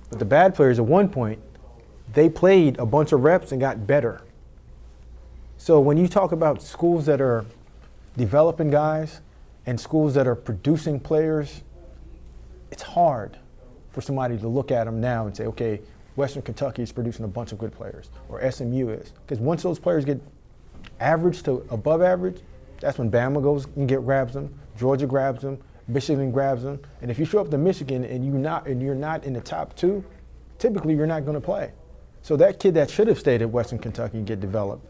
But the bad players, at one point, they played a bunch of reps and got better. So when you talk about schools that are developing guys and schools that are producing players, it's hard for somebody to look at them now and say, okay, Western Kentucky is producing a bunch of good players, or SMU is. Because once those players get average to above average, that's when Bama goes and grabs them, Georgia grabs them, Michigan grabs them. And if you show up to Michigan and you're not in the top 2, typically you're not going to play. So that kid that should have stayed at Western Kentucky and get developed,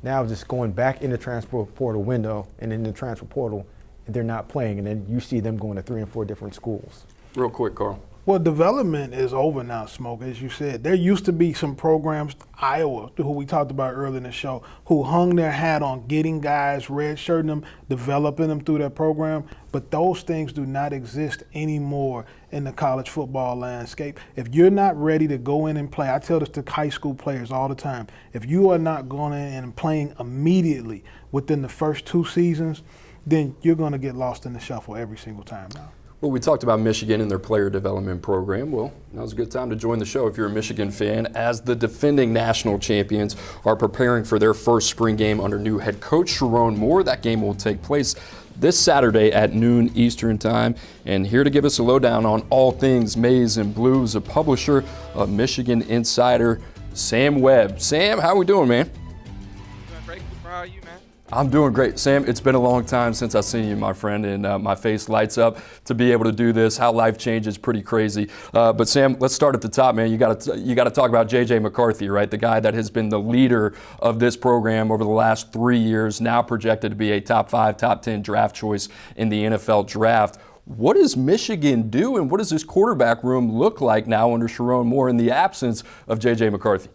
now just going back in the transfer portal window and in the transfer portal, and they're not playing, and then you see them going to 3 and 4 different schools. Real quick, Carl. Well, development is over now, Smoke, as you said. There used to be some programs, Iowa, who we talked about earlier in the show, who hung their hat on getting guys, redshirting them, developing them through their program. But those things do not exist anymore in the college football landscape. If you're not ready to go in and play, I tell this to high school players all the time, if you are not going in and playing immediately within the first 2 seasons, then you're going to get lost in the shuffle every single time now. Well, we talked about Michigan and their player development program. Well, now's a good time to join the show if you're a Michigan fan, as the defending national champions are preparing for their first spring game under new head coach Sherrone Moore. That game will take place this Saturday at noon Eastern time. And here to give us a lowdown on all things Maize and Blues, a publisher of Michigan Insider, Sam Webb. Sam, how we doing, man? Doing great. How are you, man? I'm doing great. Sam, it's been a long time since I've seen you, my friend, and my face lights up to be able to do this. How life changes, pretty crazy. But Sam, let's start at the top, man. You got to talk about J.J. McCarthy, right? The guy that has been the leader of this program over the last 3 years, now projected to be a top 5, top 10 draft choice in the NFL draft. What does Michigan do, and what does this quarterback room look like now under Sherrone Moore in the absence of J.J. McCarthy?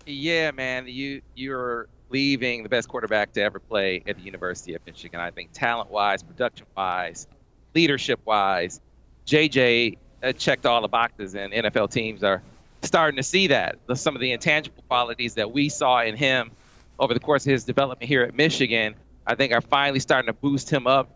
Yeah, man, you're leaving the best quarterback to ever play at the University of Michigan. I think talent-wise, production-wise, leadership-wise, JJ checked all the boxes, and NFL teams are starting to see that. Some of the intangible qualities that we saw in him over the course of his development here at Michigan, I think are finally starting to boost him up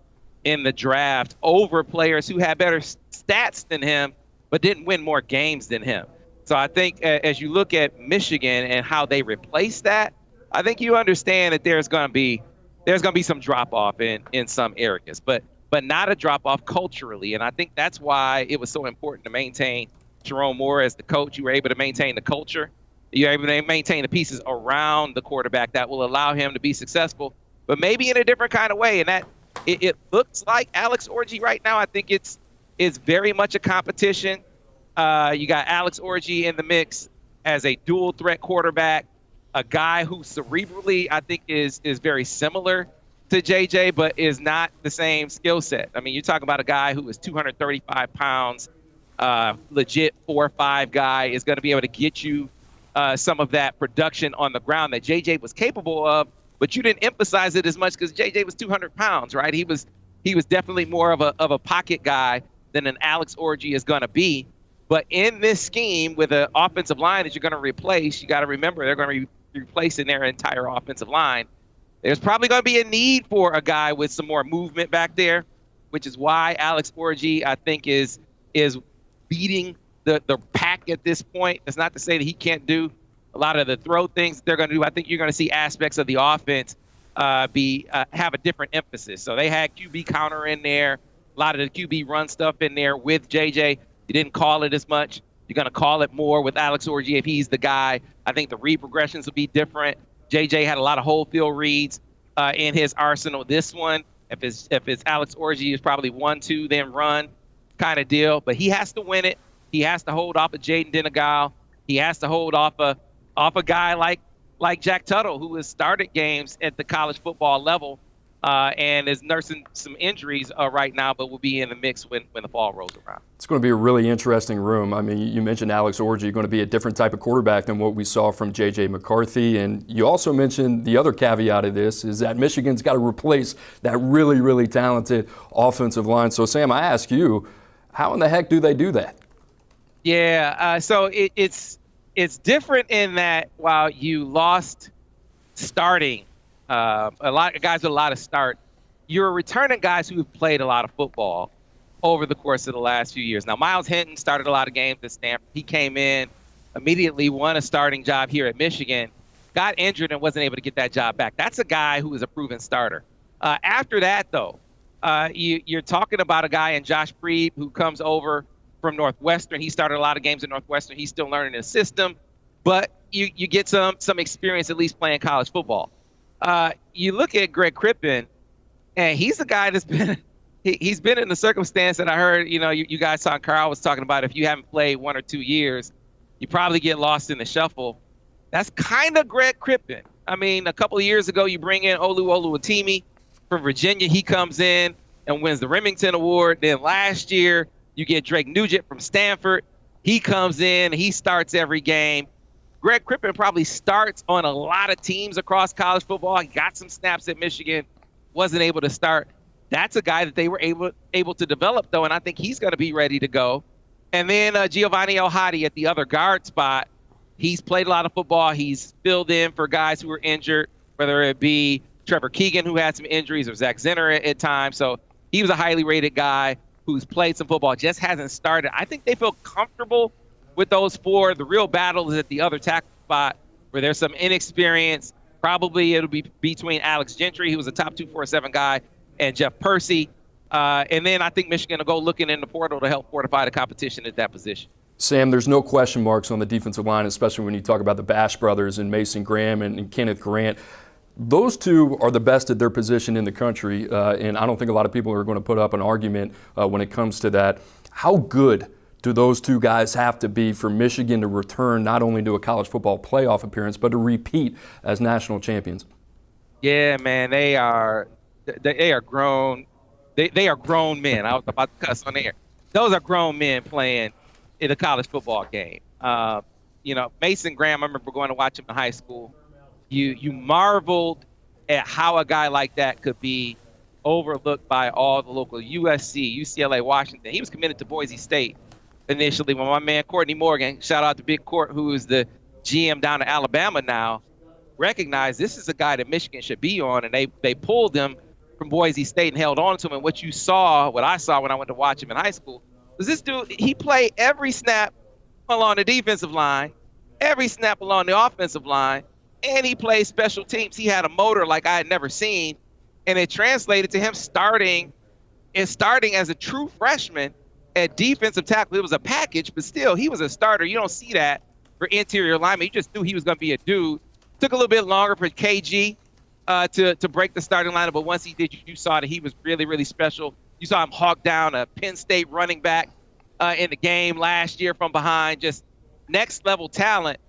in the draft over players who had better stats than him but didn't win more games than him. So I think as you look at Michigan and how they replace that, I think you understand that there's going to be some drop off in some areas, but not a drop off culturally. And I think that's why it was so important to maintain Sherrone Moore as the coach. You were able to maintain the culture. You're able to maintain the pieces around the quarterback that will allow him to be successful, but maybe in a different kind of way. And that it looks like Alex Orji right now. I think it's very much a competition. You got Alex Orji in the mix as a dual threat quarterback. A guy who cerebrally, I think, is very similar to JJ, but is not the same skill set. I mean, you're talking about a guy who is 235 pounds, legit 4-5 guy, is going to be able to get you some of that production on the ground that JJ was capable of, but you didn't emphasize it as much because JJ was 200 pounds, right? He was definitely more of a pocket guy than an Alex Orji is going to be. But in this scheme with an offensive line that you're going to replace, you got to remember they're going to be replacing their entire offensive line. There's probably going to be a need for a guy with some more movement back there, which is why Alex Orji, I think, is beating the pack at this point. That's not to say that he can't do a lot of the throw things that they're going to do. I think you're going to see aspects of the offense have a different emphasis. So they had QB counter in there, a lot of the QB run stuff in there with JJ. You didn't call it as much. You're going to call it more with Alex Orji if he's the guy. I think the read progressions will be different. JJ had a lot of whole field reads in his arsenal. This one, if it's Alex Orji, is probably 1-2, then run kind of deal. But he has to win it. He has to hold off of Jaden Denegal. He has to hold off a guy like Jack Tuttle, who has started games at the college football level and is nursing some injuries right now, but will be in the mix when the fall rolls around. It's going to be a really interesting room. I mean, you mentioned Alex Orji, going to be a different type of quarterback than what we saw from J.J. McCarthy. And you also mentioned the other caveat of this is that Michigan's got to replace that really, really talented offensive line. So, Sam, I ask you, how in the heck do they do that? Yeah, so it's different in that while you lost starting, a lot of guys with a lot of start, you're returning guys who have played a lot of football over the course of the last few years. Now, Miles Hinton started a lot of games at Stanford. He came in, immediately won a starting job here at Michigan, got injured and wasn't able to get that job back. That's a guy who is a proven starter. After that, though, you're talking about a guy in Josh Freed who comes over from Northwestern. He started a lot of games at Northwestern. He's still learning the system, but you get some experience at least playing college football. You look at Greg Crippen, and he's a guy that's been he's been in the circumstance that I heard, you guys talking, Carl was talking about, if you haven't played 1 or 2 years, you probably get lost in the shuffle. That's kind of Greg Crippen. I mean, a couple of years ago, you bring in Olu Oluwatimi from Virginia. He comes in and wins the Remington Award. Then last year, you get Drake Nugent from Stanford. He comes in, he starts every game. Greg Crippen probably starts on a lot of teams across college football. He got some snaps at Michigan, wasn't able to start. That's a guy that they were able to develop, though, and I think he's going to be ready to go. And then Giovanni El-Hadi at the other guard spot. He's played a lot of football. He's filled in for guys who were injured, whether it be Trevor Keegan, who had some injuries, or Zach Zinner at times. So he was a highly rated guy who's played some football, just hasn't started. I think they feel comfortable with those four. The real battle is at the other tackle spot where there's some inexperience. Probably it'll be between Alex Gentry, who was a top 247 guy, and Jeff Percy. And then I think Michigan will go looking in the portal to help fortify the competition at that position. Sam, there's no question marks on the defensive line, especially when you talk about the Bash brothers and Mason Graham and Kenneth Grant. Those two are the best at their position in the country, and I don't think a lot of people are going to put up an argument when it comes to that. How good do those two guys have to be for Michigan to return not only to a college football playoff appearance, but to repeat as national champions? Yeah, man, they are grown. They are grown men. I was about to cuss on the air. Those are grown men playing in a college football game. Mason Graham, I remember going to watch him in high school. You marveled at how a guy like that could be overlooked by all the local USC, UCLA, Washington. He was committed to Boise State initially when my man Courtney Morgan, shout out to Big Court, who is the GM down in Alabama now, recognized this is a guy that Michigan should be on, and they pulled him from Boise State and held on to him. And what I saw when I went to watch him in high school, was this dude, he played every snap along the defensive line, every snap along the offensive line, and he played special teams. He had a motor like I had never seen, and it translated to him starting as a true freshman at defensive tackle. It was a package, but still, he was a starter. You don't see that for interior linemen. You just knew he was going to be a dude. Took a little bit longer for KG to break the starting lineup, but once he did, you saw that he was really, really special. You saw him hawk down a Penn State running back in the game last year from behind. Just next-level talent.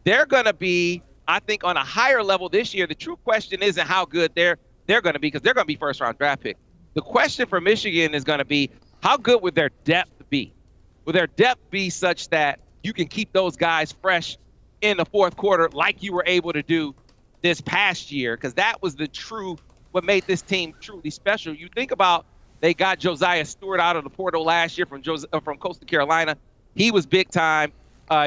They're going to be, I think, on a higher level this year. The true question isn't how good they're going to be, because they're going to be first-round draft picks. The question for Michigan is going to be, how good would their depth be? Will their depth be such that you can keep those guys fresh in the fourth quarter like you were able to do this past year? Because that was what made this team truly special. You think about, they got Josiah Stewart out of the portal last year from Coastal Carolina. He was big time.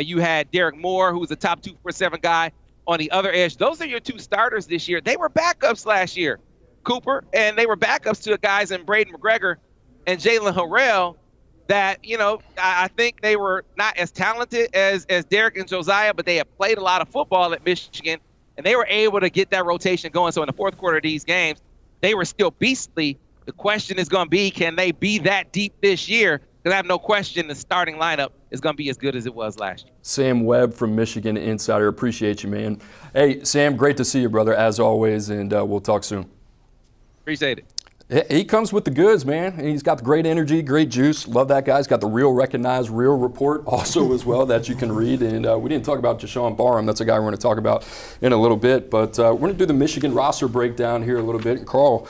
You had Derek Moore, who was a top 247 guy on the other edge. Those are your two starters this year. They were backups last year, Cooper, and they were backups to guys in Braden McGregor and Jalen Harrell that, I think they were not as talented as Derek and Josiah, but they have played a lot of football at Michigan, and they were able to get that rotation going. So in the fourth quarter of these games, they were still beastly. The question is going to be, can they be that deep this year? Because I have no question the starting lineup is going to be as good as it was last year. Sam Webb from Michigan Insider. Appreciate you, man. Hey, Sam, great to see you, brother, as always, and we'll talk soon. Appreciate it. He comes with the goods, man. He's got the great energy, great juice. Love that guy. He's got the real recognized, real report also as well that you can read. And we didn't talk about Jashawn Barham. That's a guy we're going to talk about in a little bit. But we're going to do the Michigan roster breakdown here a little bit. And Carl,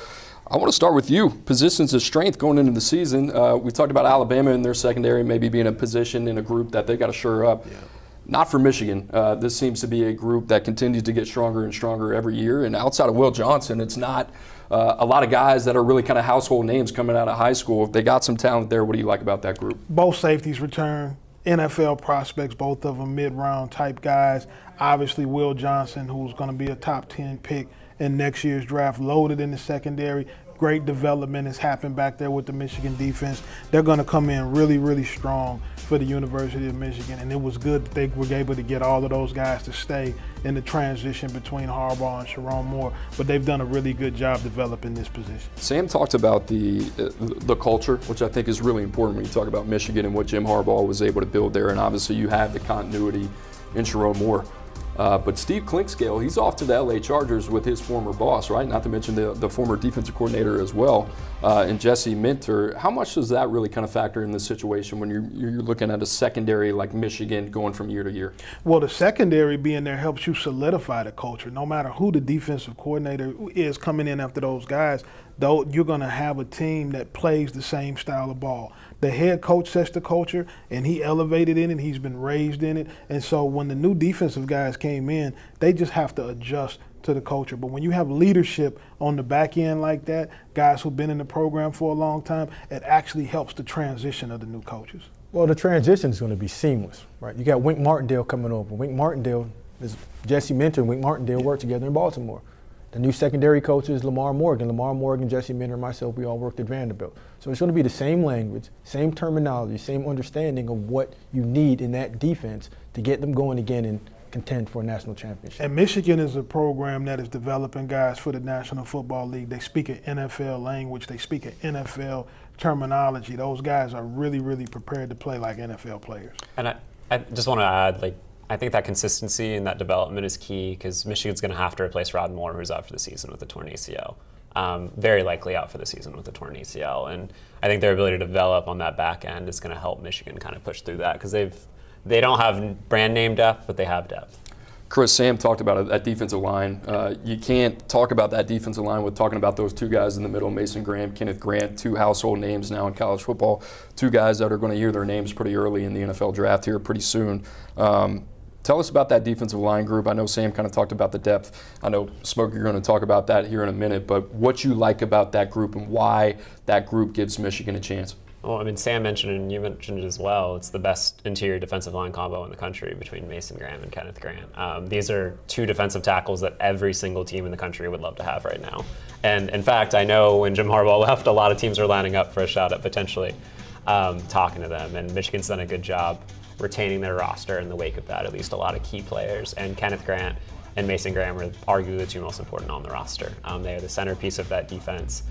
I want to start with you. Positions of strength going into the season. We talked about Alabama in their secondary maybe being a position in a group that they've got to shore up. Yeah. Not for Michigan. This seems to be a group that continues to get stronger and stronger every year. And outside of Will Johnson, it's not a lot of guys that are really kind of household names coming out of high school. They got some talent there. What do you like about that group? Both safeties return. NFL prospects, both of them mid-round type guys. Obviously, Will Johnson, who's going to be a top 10 pick in next year's draft, loaded in the secondary. Great development has happened back there with the Michigan defense. They're going to come in really, really strong for the University of Michigan, and it was good that they were able to get all of those guys to stay in the transition between Harbaugh and Sharon Moore, but they've done a really good job developing this position. Sam talked about the culture, which I think is really important when you talk about Michigan and what Jim Harbaugh was able to build there, and obviously you have the continuity in Sharon Moore. But Steve Clinkscale, he's off to the LA Chargers with his former boss, right? Not to mention the former defensive coordinator as well, and Jesse Minter. How much does that really kind of factor in this situation when you're looking at a secondary like Michigan going from year to year? Well, the secondary being there helps you solidify the culture. No matter who the defensive coordinator is coming in after those guys, though, you're going to have a team that plays the same style of ball. The head coach sets the culture, and he elevated in it. He's been raised in it. And so when the new defensive guys came in, they just have to adjust to the culture. But when you have leadership on the back end like that, guys who've been in the program for a long time, it actually helps the transition of the new coaches. Well, the transition is going to be seamless, right? You got Wink Martindale coming over. Wink Martindale is Jesse Minter and Wink Martindale work together in Baltimore. The new secondary coach is Lamar Morgan. Lamar Morgan, Jesse Minter, and myself, we all worked at Vanderbilt. So it's going to be the same language, same terminology, same understanding of what you need in that defense to get them going again and contend for a national championship. And Michigan is a program that is developing guys for the National Football League. They speak an NFL language. They speak an NFL terminology. Those guys are really, really prepared to play like NFL players. And I just want to add, I think that consistency and that development is key because Michigan's going to have to replace Rod Moore, who's out for the season with a torn ACL. Very likely out for the season with a torn ACL. And I think their ability to develop on that back end is going to help Michigan kind of push through that because they don't have brand name depth, but they have depth. Chris, Sam talked about it, that defensive line. You can't talk about that defensive line with talking about those two guys in the middle, Mason Graham, Kenneth Grant, two household names now in college football, two guys that are going to hear their names pretty early in the NFL draft here pretty soon. Tell us about that defensive line group. I know Sam kind of talked about the depth. I know, Smoke, you're going to talk about that here in a minute, but what you like about that group and why that group gives Michigan a chance. Well, I mean, Sam mentioned and you mentioned it as well. It's the best interior defensive line combo in the country between Mason Graham and Kenneth Grant. These are two defensive tackles that every single team in the country would love to have right now. And in fact, I know when Jim Harbaugh left, a lot of teams are lining up for a shot at potentially talking to them. And Michigan's done a good job retaining their roster in the wake of that, at least a lot of key players. And Kenneth Grant and Mason Graham are arguably the two most important on the roster. They are the centerpiece of that defense.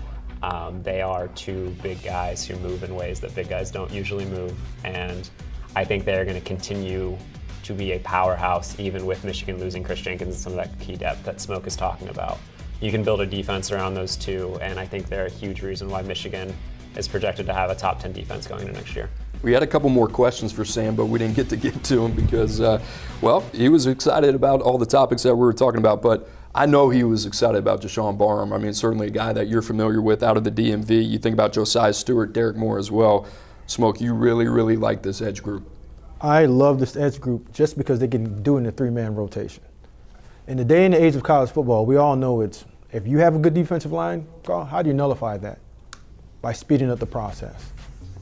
They are two big guys who move in ways that big guys don't usually move. And I think they're going to continue to be a powerhouse even with Michigan losing Chris Jenkins and some of that key depth that Smoke is talking about. You can build a defense around those two, and I think they're a huge reason why Michigan is projected to have a top 10 defense going into next year. We had a couple more questions for Sam, but we didn't get to him because, he was excited about all the topics that we were talking about, but I know he was excited about Deshaun Barham. I mean, certainly a guy that you're familiar with out of the DMV. You think about Josiah Stewart, Derek Moore as well. Smoke, you really, really like this edge group. I love this edge group just because they can do it in a three-man rotation. In the day and the age of college football, we all know it's if you have a good defensive line, Carl, how do you nullify that? By speeding up the process.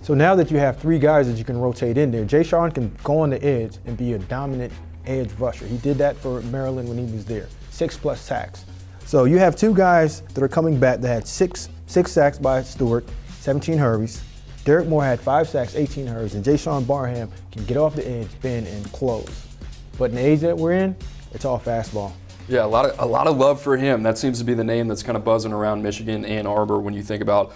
So now that you have three guys that you can rotate in there, Jay Sean can go on the edge and be a dominant edge rusher. He did that for Maryland when he was there, 6+ sacks. So you have two guys that are coming back that had six sacks by Stewart, 17 hurries. Derek Moore had 5 sacks, 18 hurries, and Jay Sean Barham can get off the edge, bend, and close. But in the age that we're in, it's all fastball. Yeah, a lot of love for him. That seems to be the name that's kind of buzzing around Michigan, Ann Arbor when you think about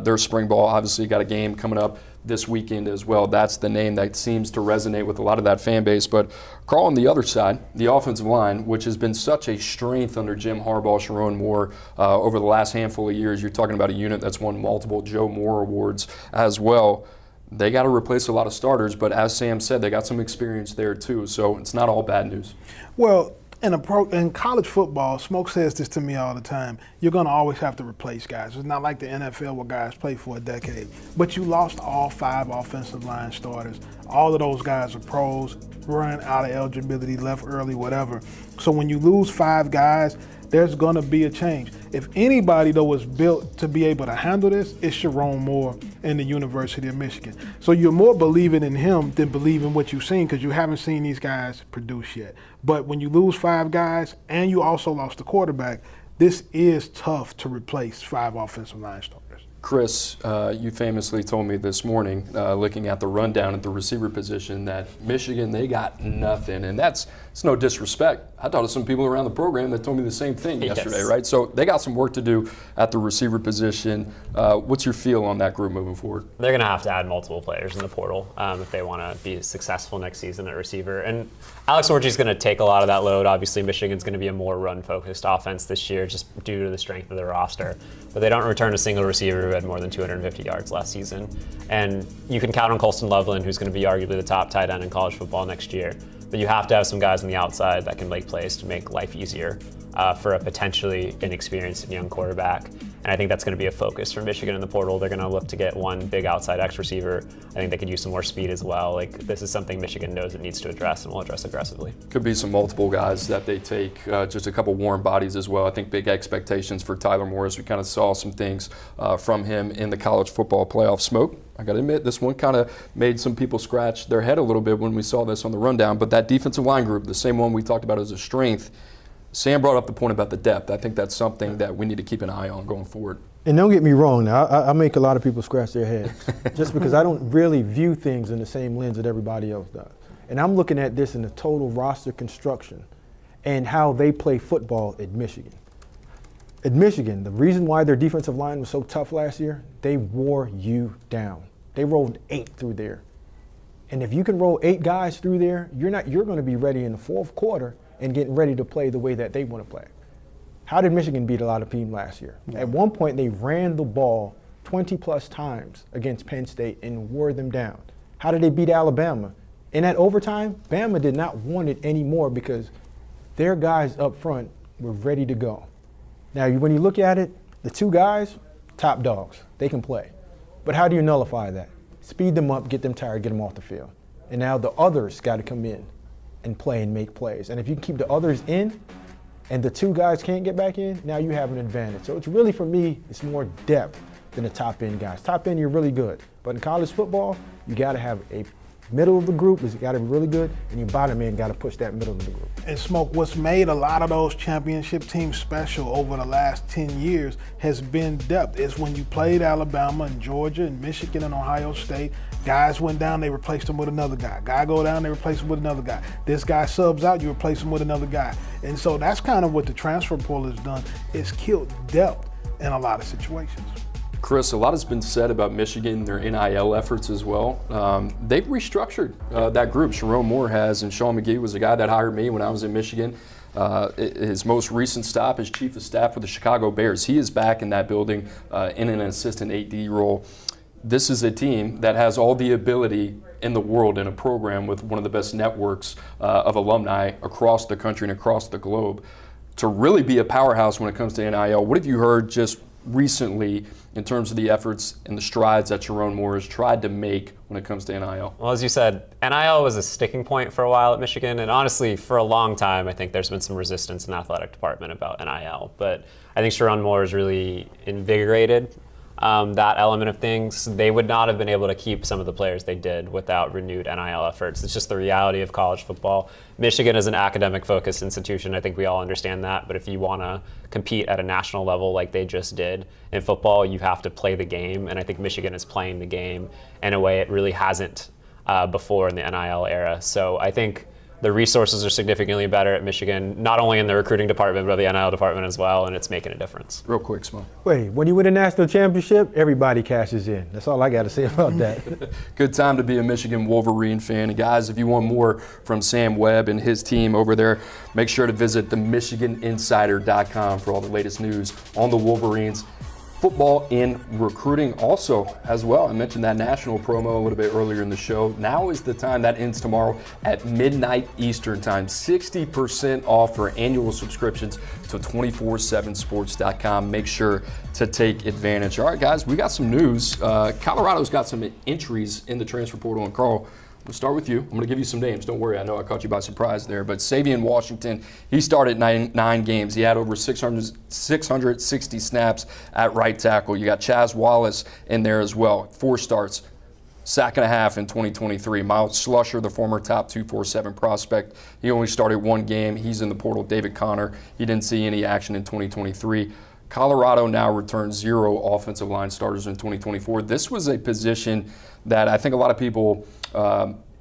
their spring ball. Obviously, got a game coming up this weekend as well. That's the name that seems to resonate with a lot of that fan base. But Carl, on the other side, the offensive line, which has been such a strength under Jim Harbaugh, Sharon Moore over the last handful of years. You're talking about a unit that's won multiple Joe Moore awards as well. They got to replace a lot of starters, but as Sam said, they got some experience there too. So it's not all bad news. Well, In college football, Smoke says this to me all the time, you're going to always have to replace guys. It's not like the NFL where guys play for a decade. But you lost all 5 offensive line starters. All of those guys are pros, run out of eligibility, left early, whatever. So when you lose 5 guys, there's going to be a change. If anybody, though, was built to be able to handle this, it's Sharon Moore in the University of Michigan. So you're more believing in him than believing what you've seen because you haven't seen these guys produce yet. But when you lose 5 guys and you also lost the quarterback, this is tough to replace 5 offensive line starters. Chris, you famously told me this morning, looking at the rundown at the receiver position, that Michigan, they got nothing. And it's no disrespect. I talked to some people around the program that told me the same thing yesterday, right? So they got some work to do at the receiver position. What's your feel on that group moving forward? They're going to have to add multiple players in the portal if they want to be successful next season at receiver. And Alex Orji's going to take a lot of that load. Obviously, Michigan's going to be a more run-focused offense this year just due to the strength of their roster. But they don't return a single receiver who had more than 250 yards last season. And you can count on Colston Loveland, who's going to be arguably the top tight end in college football next year. But you have to have some guys on the outside that can make plays to make life easier for a potentially inexperienced young quarterback. And I think that's going to be a focus for Michigan in the portal. They're going to look to get one big outside X receiver. I think they could use some more speed as well. Like, this is something Michigan knows it needs to address and will address aggressively. Could be some multiple guys that they take, just a couple warm bodies as well. I think big expectations for Tyler Morris. We kind of saw some things from him in the college football playoff. Smoke, I got to admit, this one kind of made some people scratch their head a little bit when we saw this on the rundown. But that defensive line group, the same one we talked about as a strength, Sam brought up the point about the depth. I think that's something that we need to keep an eye on going forward. And don't get me wrong, now I make a lot of people scratch their heads just because I don't really view things in the same lens that everybody else does. And I'm looking at this in the total roster construction and how they play football at Michigan. At Michigan, the reason why their defensive line was so tough last year, they wore you down. They rolled 8 through there. And if you can roll 8 guys through there, you're going to be ready in the fourth quarter and getting ready to play the way that they want to play. How did Michigan beat a lot of teams last year? Yeah. At one point, they ran the ball 20-plus times against Penn State and wore them down. How did they beat Alabama? In that overtime, Bama did not want it anymore because their guys up front were ready to go. Now, when you look at it, the 2 guys, top dogs. They can play. But how do you nullify that? Speed them up, get them tired, get them off the field. And now the others got to come in and play and make plays. And if you can keep the others in and the 2 guys can't get back in, now you have an advantage. So it's really, for me, it's more depth than the top end guys. Top end, you're really good. But in college football, you got to have a middle of the group has got to be really good, and your bottom end got to push that middle of the group. And Smoke, what's made a lot of those championship teams special over the last 10 years has been depth. It's when you played Alabama and Georgia and Michigan and Ohio State, guys went down, they replaced them with another guy. Guy go down, they replace him with another guy. This guy subs out, you replace him with another guy. And so that's kind of what the transfer portal has done. It's killed depth in a lot of situations. Chris, a lot has been said about Michigan and their NIL efforts as well. They've restructured that group. Sharon Moore has, and Sean McGee was the guy that hired me when I was in Michigan. His most recent stop as chief of staff with the Chicago Bears. He is back in that building in an assistant AD role. This is a team that has all the ability in the world in a program with one of the best networks of alumni across the country and across the globe to really be a powerhouse when it comes to NIL. What have you heard just recently in terms of the efforts and the strides that Sharon Moore has tried to make when it comes to NIL? Well, as you said, NIL was a sticking point for a while at Michigan, and honestly, for a long time, I think there's been some resistance in the athletic department about NIL. But I think Sharon Moore has really invigorated that element of things. They would not have been able to keep some of the players they did without renewed NIL efforts. It's just the reality of college football. Michigan is an academic-focused institution. I think we all understand that. But if you want to compete at a national level like they just did in football, you have to play the game. And I think Michigan is playing the game in a way it really hasn't before in the NIL era. So I think the resources are significantly better at Michigan, not only in the recruiting department, but the NIL department as well, and it's making a difference. Real quick, Smoke. Wait, when you win a national championship, everybody cashes in. That's all I got to say about that. Good time to be a Michigan Wolverine fan. And guys, if you want more from Sam Webb and his team over there, make sure to visit themichiganinsider.com for all the latest news on the Wolverines football in recruiting also as well. I mentioned that national promo a little bit earlier in the show. Now is the time. That ends tomorrow at midnight Eastern time. 60% off for annual subscriptions to 247sports.com. Make sure to take advantage. All right, guys, we got some news. Colorado's got some entries in the transfer portal. And Carl, we'll start with you. I'm going to give you some names. Don't worry. I know I caught you by surprise there. But Savion Washington, he started nine games. He had over 660 snaps at right tackle. You got Chaz Wallace in there as well. 4 starts, sack and a half in 2023. Miles Slusher, the former top 247 prospect, he only started 1 game. He's in the portal. David Connor, he didn't see any action in 2023. Colorado now returns 0 offensive line starters in 2024. This was a position that I think a lot of people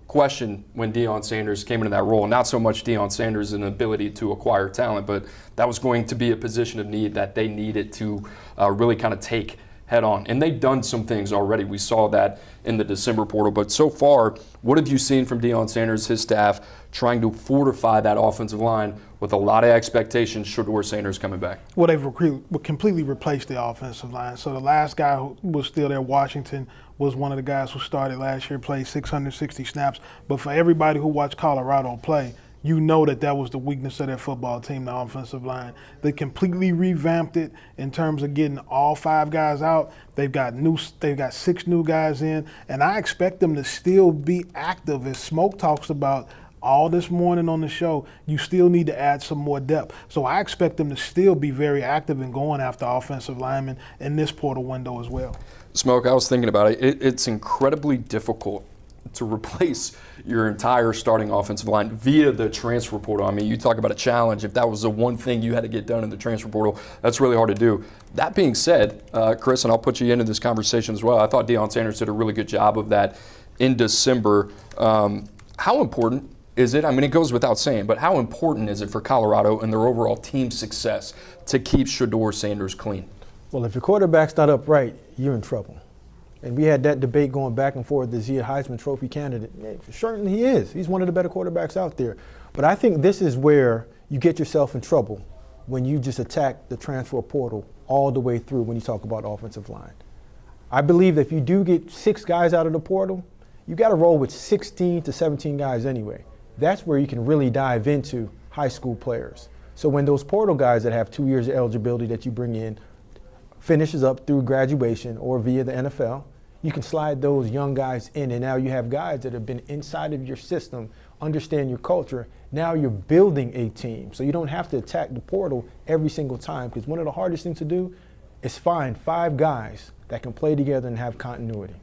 questioned when Deion Sanders came into that role. Not so much Deion Sanders' ability to acquire talent, but that was going to be a position of need that they needed to really kind of take head on. And they've done some things already. We saw that in the December portal. But so far, what have you seen from Deion Sanders, his staff, trying to fortify that offensive line with a lot of expectations, Shedeur Sanders coming back? Well, they've completely replaced the offensive line. So the last guy who was still there, Washington, was one of the guys who started last year, played 660 snaps. But for everybody who watched Colorado play, you know that was the weakness of their football team, the offensive line. They completely revamped it in terms of getting all 5 guys out. They've got 6 new guys in, and I expect them to still be active. As Smoke talks about all this morning on the show, you still need to add some more depth. So I expect them to still be very active in going after offensive linemen in this portal window as well. Smoke, I was thinking about it. It's incredibly difficult to replace your entire starting offensive line via the transfer portal. I mean, you talk about a challenge. If that was the one thing you had to get done in the transfer portal, that's really hard to do. That being said, Chris, and I'll put you into this conversation as well, I thought Deion Sanders did a really good job of that in December. How important is it? I mean, it goes without saying, but how important is it for Colorado and their overall team success to keep Shedeur Sanders clean? Well, if your quarterback's not upright, you're in trouble. And we had that debate going back and forth. Is he a Heisman Trophy candidate? Yeah, certainly he is. He's one of the better quarterbacks out there. But I think this is where you get yourself in trouble when you just attack the transfer portal all the way through when you talk about offensive line. I believe that if you do get 6 guys out of the portal, you got to roll with 16 to 17 guys anyway. That's where you can really dive into high school players. So when those portal guys that have 2 years of eligibility that you bring in finishes up through graduation or via the NFL, you can slide those young guys in, and now you have guys that have been inside of your system, understand your culture. Now you're building a team. So you don't have to attack the portal every single time, because one of the hardest things to do is find 5 guys that can play together and have continuity.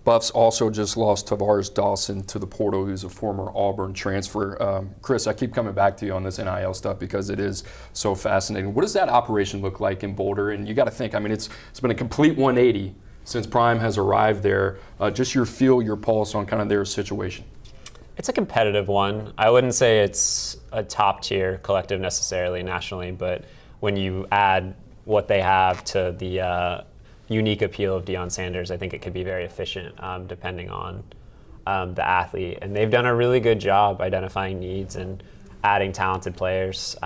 Buffs also just lost Tavares Dawson to the portal, who's a former Auburn transfer. Chris, I keep coming back to you on this NIL stuff because it is so fascinating. What does that operation look like in Boulder? And you got to think, I mean, it's been a complete 180 since Prime has arrived there. Just your feel, your pulse on kind of their situation. It's a competitive one. I wouldn't say it's a top-tier collective necessarily nationally, but when you add what they have to the unique appeal of Deion Sanders, I think it could be very efficient depending on the athlete. And they've done a really good job identifying needs and adding talented players.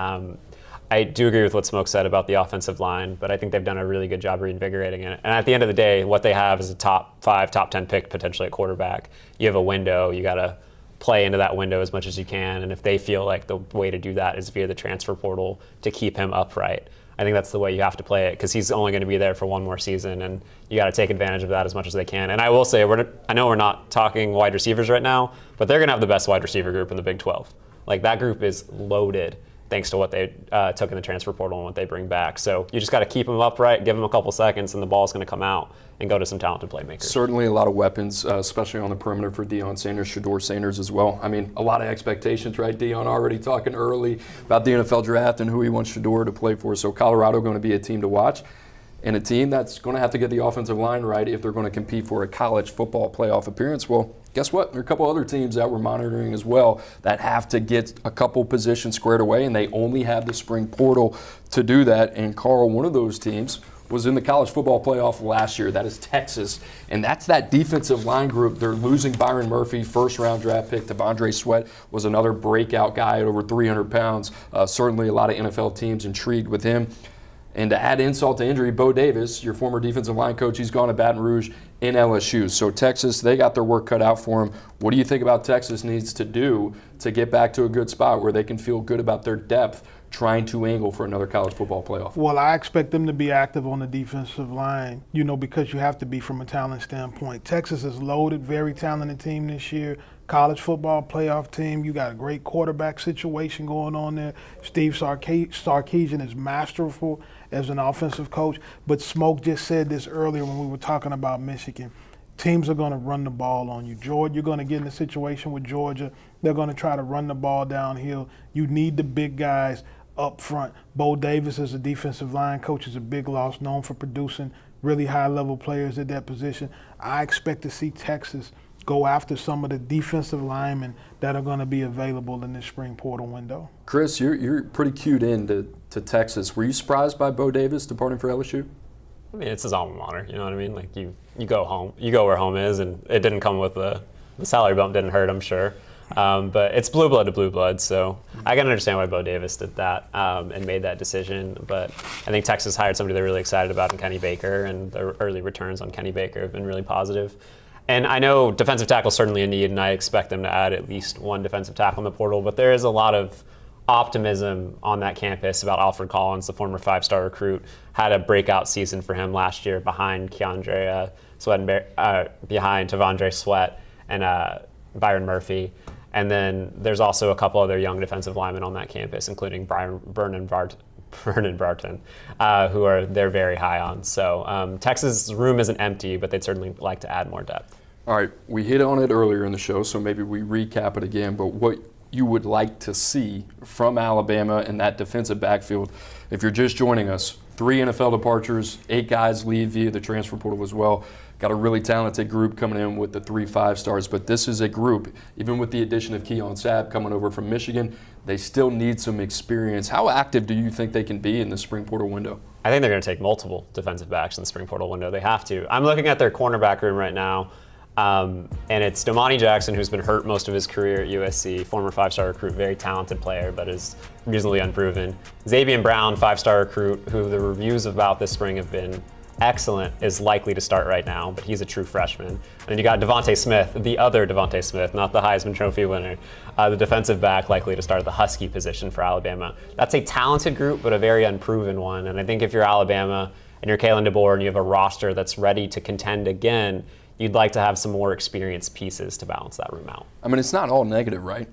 I do agree with what Smoke said about the offensive line, but I think they've done a really good job reinvigorating it. And at the end of the day, what they have is a top 5, top 10 pick potentially at quarterback. You have a window. You got to play into that window as much as you can. And if they feel like the way to do that is via the transfer portal to keep him upright, I think that's the way you have to play it, because he's only going to be there for 1 more season, and you got to take advantage of that as much as they can. And I will say, I know we're not talking wide receivers right now, but they're going to have the best wide receiver group in the Big 12. Like, that group is loaded thanks to what they took in the transfer portal and what they bring back. So you just got to keep them upright, give them a couple seconds, and the ball's going to come out and go to some talented playmakers. Certainly a lot of weapons, especially on the perimeter for Deion Sanders, Shedeur Sanders as well. I mean, a lot of expectations, right? Deion already talking early about the NFL draft and who he wants Shedeur to play for. So Colorado going to be a team to watch, and a team that's going to have to get the offensive line right if they're going to compete for a college football playoff appearance. Well, guess what? There are a couple other teams that we're monitoring as well that have to get a couple positions squared away, and they only have the spring portal to do that. And Carl, one of those teams was in the college football playoff last year. That is Texas. And that's that defensive line group. They're losing Byron Murphy, first-round draft pick. Devondre Sweat was another breakout guy at over 300 pounds. Certainly a lot of NFL teams intrigued with him. And to add insult to injury, Bo Davis, your former defensive line coach, he's gone to Baton Rouge in LSU. So Texas, they got their work cut out for them. What do you think about Texas needs to do to get back to a good spot where they can feel good about their depth trying to angle for another college football playoff? Well, I expect them to be active on the defensive line, because you have to be from a talent standpoint. Texas is loaded, very talented team this year. College football playoff team. You got a great quarterback situation going on there. Steve Sarkisian is masterful as an offensive coach. But Smoke just said this earlier when we were talking about Michigan. Teams are going to run the ball on you. Georgia, you're going to get in a situation with Georgia. They're going to try to run the ball downhill. You need the big guys up front. Bo Davis as a defensive line coach is a big loss, known for producing really high-level players at that position. I expect to see Texas go after some of the defensive linemen that are going to be available in this spring portal window. Chris, you're pretty cued in to Texas. Were you surprised by Bo Davis departing for LSU? I mean, it's his alma mater, you know what I mean? Like, you go home, you go where home is, and it didn't come with the salary bump didn't hurt, I'm sure. But it's blue blood to blue blood, so I can understand why Bo Davis did that and made that decision. But I think Texas hired somebody they're really excited about in Kenny Baker, and the early returns on Kenny Baker have been really positive. And I know defensive tackle is certainly a need, and I expect them to add at least one defensive tackle in the portal, but there is a lot of optimism on that campus about Alfred Collins, the former 5-star recruit. Had a breakout season for him last year behind Keandre Sweat behind Tavondre Sweat and Byron Murphy. And then there's also a couple other young defensive linemen on that campus, including Vernon Barton, who they're very high on. So Texas' room isn't empty, but they'd certainly like to add more depth. All right, we hit on it earlier in the show, so maybe we recap it again. But what you would like to see from Alabama in that defensive backfield, if you're just joining us, 3 NFL departures, 8 guys leave via the transfer portal as well. Got a really talented group coming in with the 3 5-stars, but this is a group, even with the addition of Keon Sabb coming over from Michigan, they still need some experience. How active do you think they can be in the spring portal window? I think they're going to take multiple defensive backs in the spring portal window. They have to. I'm looking at their cornerback room right now, and it's Domani Jackson, who's been hurt most of his career at USC, former 5-star recruit, very talented player, but is reasonably unproven. Xavier Brown, 5-star recruit, who the reviews about this spring have been excellent, is likely to start right now, but he's a true freshman. And then you got Devontae Smith, the other Devontae Smith, not the Heisman Trophy winner, the defensive back likely to start at the Husky position for Alabama. That's a talented group, but a very unproven one. And I think if you're Alabama and you're Kalen DeBoer and you have a roster that's ready to contend again, you'd like to have some more experienced pieces to balance that room out. I mean, it's not all negative, right?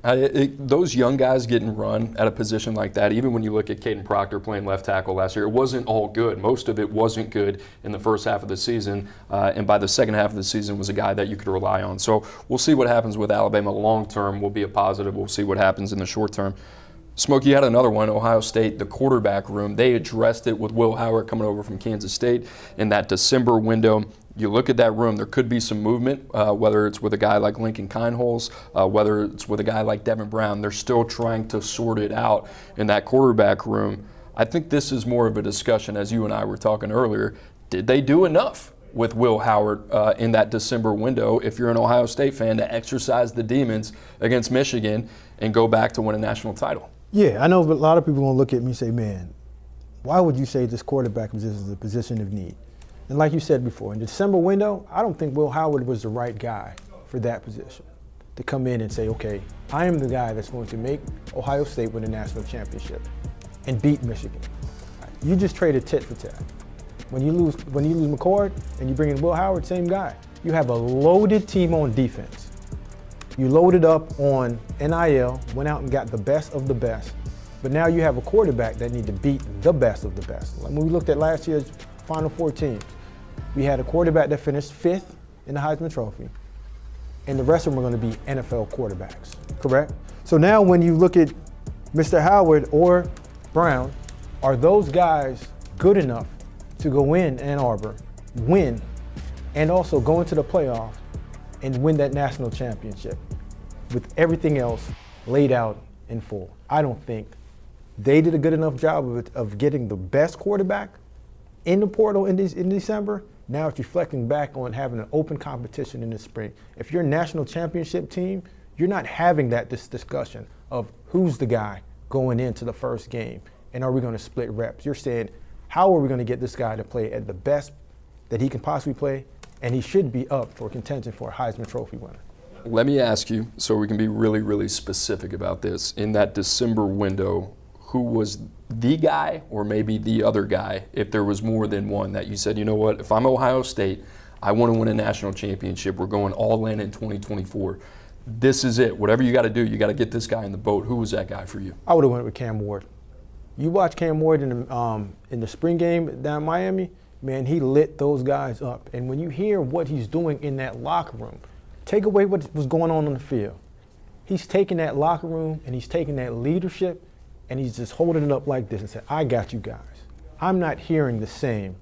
Those young guys getting run at a position like that, even when you look at Kadyn Proctor playing left tackle last year, it wasn't all good. Most of it wasn't good in the first half of the season, and by the second half of the season was a guy that you could rely on. So we'll see what happens with Alabama long term. Will be a positive. We'll see what happens in the short term. Smokey had another one, Ohio State, the quarterback room. They addressed it with Will Howard coming over from Kansas State in that December window. You look at that room, there could be some movement, whether it's with a guy like Lincoln Kineholz, whether it's with a guy like Devin Brown. They're still trying to sort it out in that quarterback room. I think this is more of a discussion, as you and I were talking earlier. Did they do enough with Will Howard in that December window, if you're an Ohio State fan, to exercise the demons against Michigan and go back to win a national title? Yeah, I know a lot of people are going to look at me and say, man, why would you say this quarterback position is a position of need? And like you said before, in the December window, I don't think Will Howard was the right guy for that position to come in and say, okay, I am the guy that's going to make Ohio State win a national championship and beat Michigan. You just traded tit for tat. When you lose McCord and you bring in Will Howard, same guy. You have a loaded team on defense. You loaded up on NIL, went out and got the best of the best. But now you have a quarterback that need to beat the best of the best. Like when we looked at last year's Final Four teams, we had a quarterback that finished 5th in the Heisman Trophy, and the rest of them are going to be NFL quarterbacks, correct? So now when you look at Mr. Howard or Brown, are those guys good enough to go in Ann Arbor, win, and also go into the playoff and win that national championship with everything else laid out in full? I don't think they did a good enough job of getting the best quarterback in the portal in December. Now it's reflecting back on having an open competition in the spring. If you're a national championship team, you're not having this discussion of who's the guy going into the first game and are we going to split reps. You're saying, how are we going to get this guy to play at the best that he can possibly play? And he should be up for contention for a Heisman Trophy winner. Let me ask you, so we can be really, really specific about this. In that December window, who was the guy or maybe the other guy, if there was more than one, that you said, you know what, if I'm Ohio State, I want to win a national championship. We're going all in 2024. This is it. Whatever you got to do, you got to get this guy in the boat. Who was that guy for you? I would have went with Cam Ward. You watch Cam Ward in the spring game down in Miami, man, he lit those guys up. And when you hear what he's doing in that locker room, take away what was going on the field. He's taking that locker room and he's taking that leadership and he's just holding it up like this and saying, I got you guys. I'm not hearing the same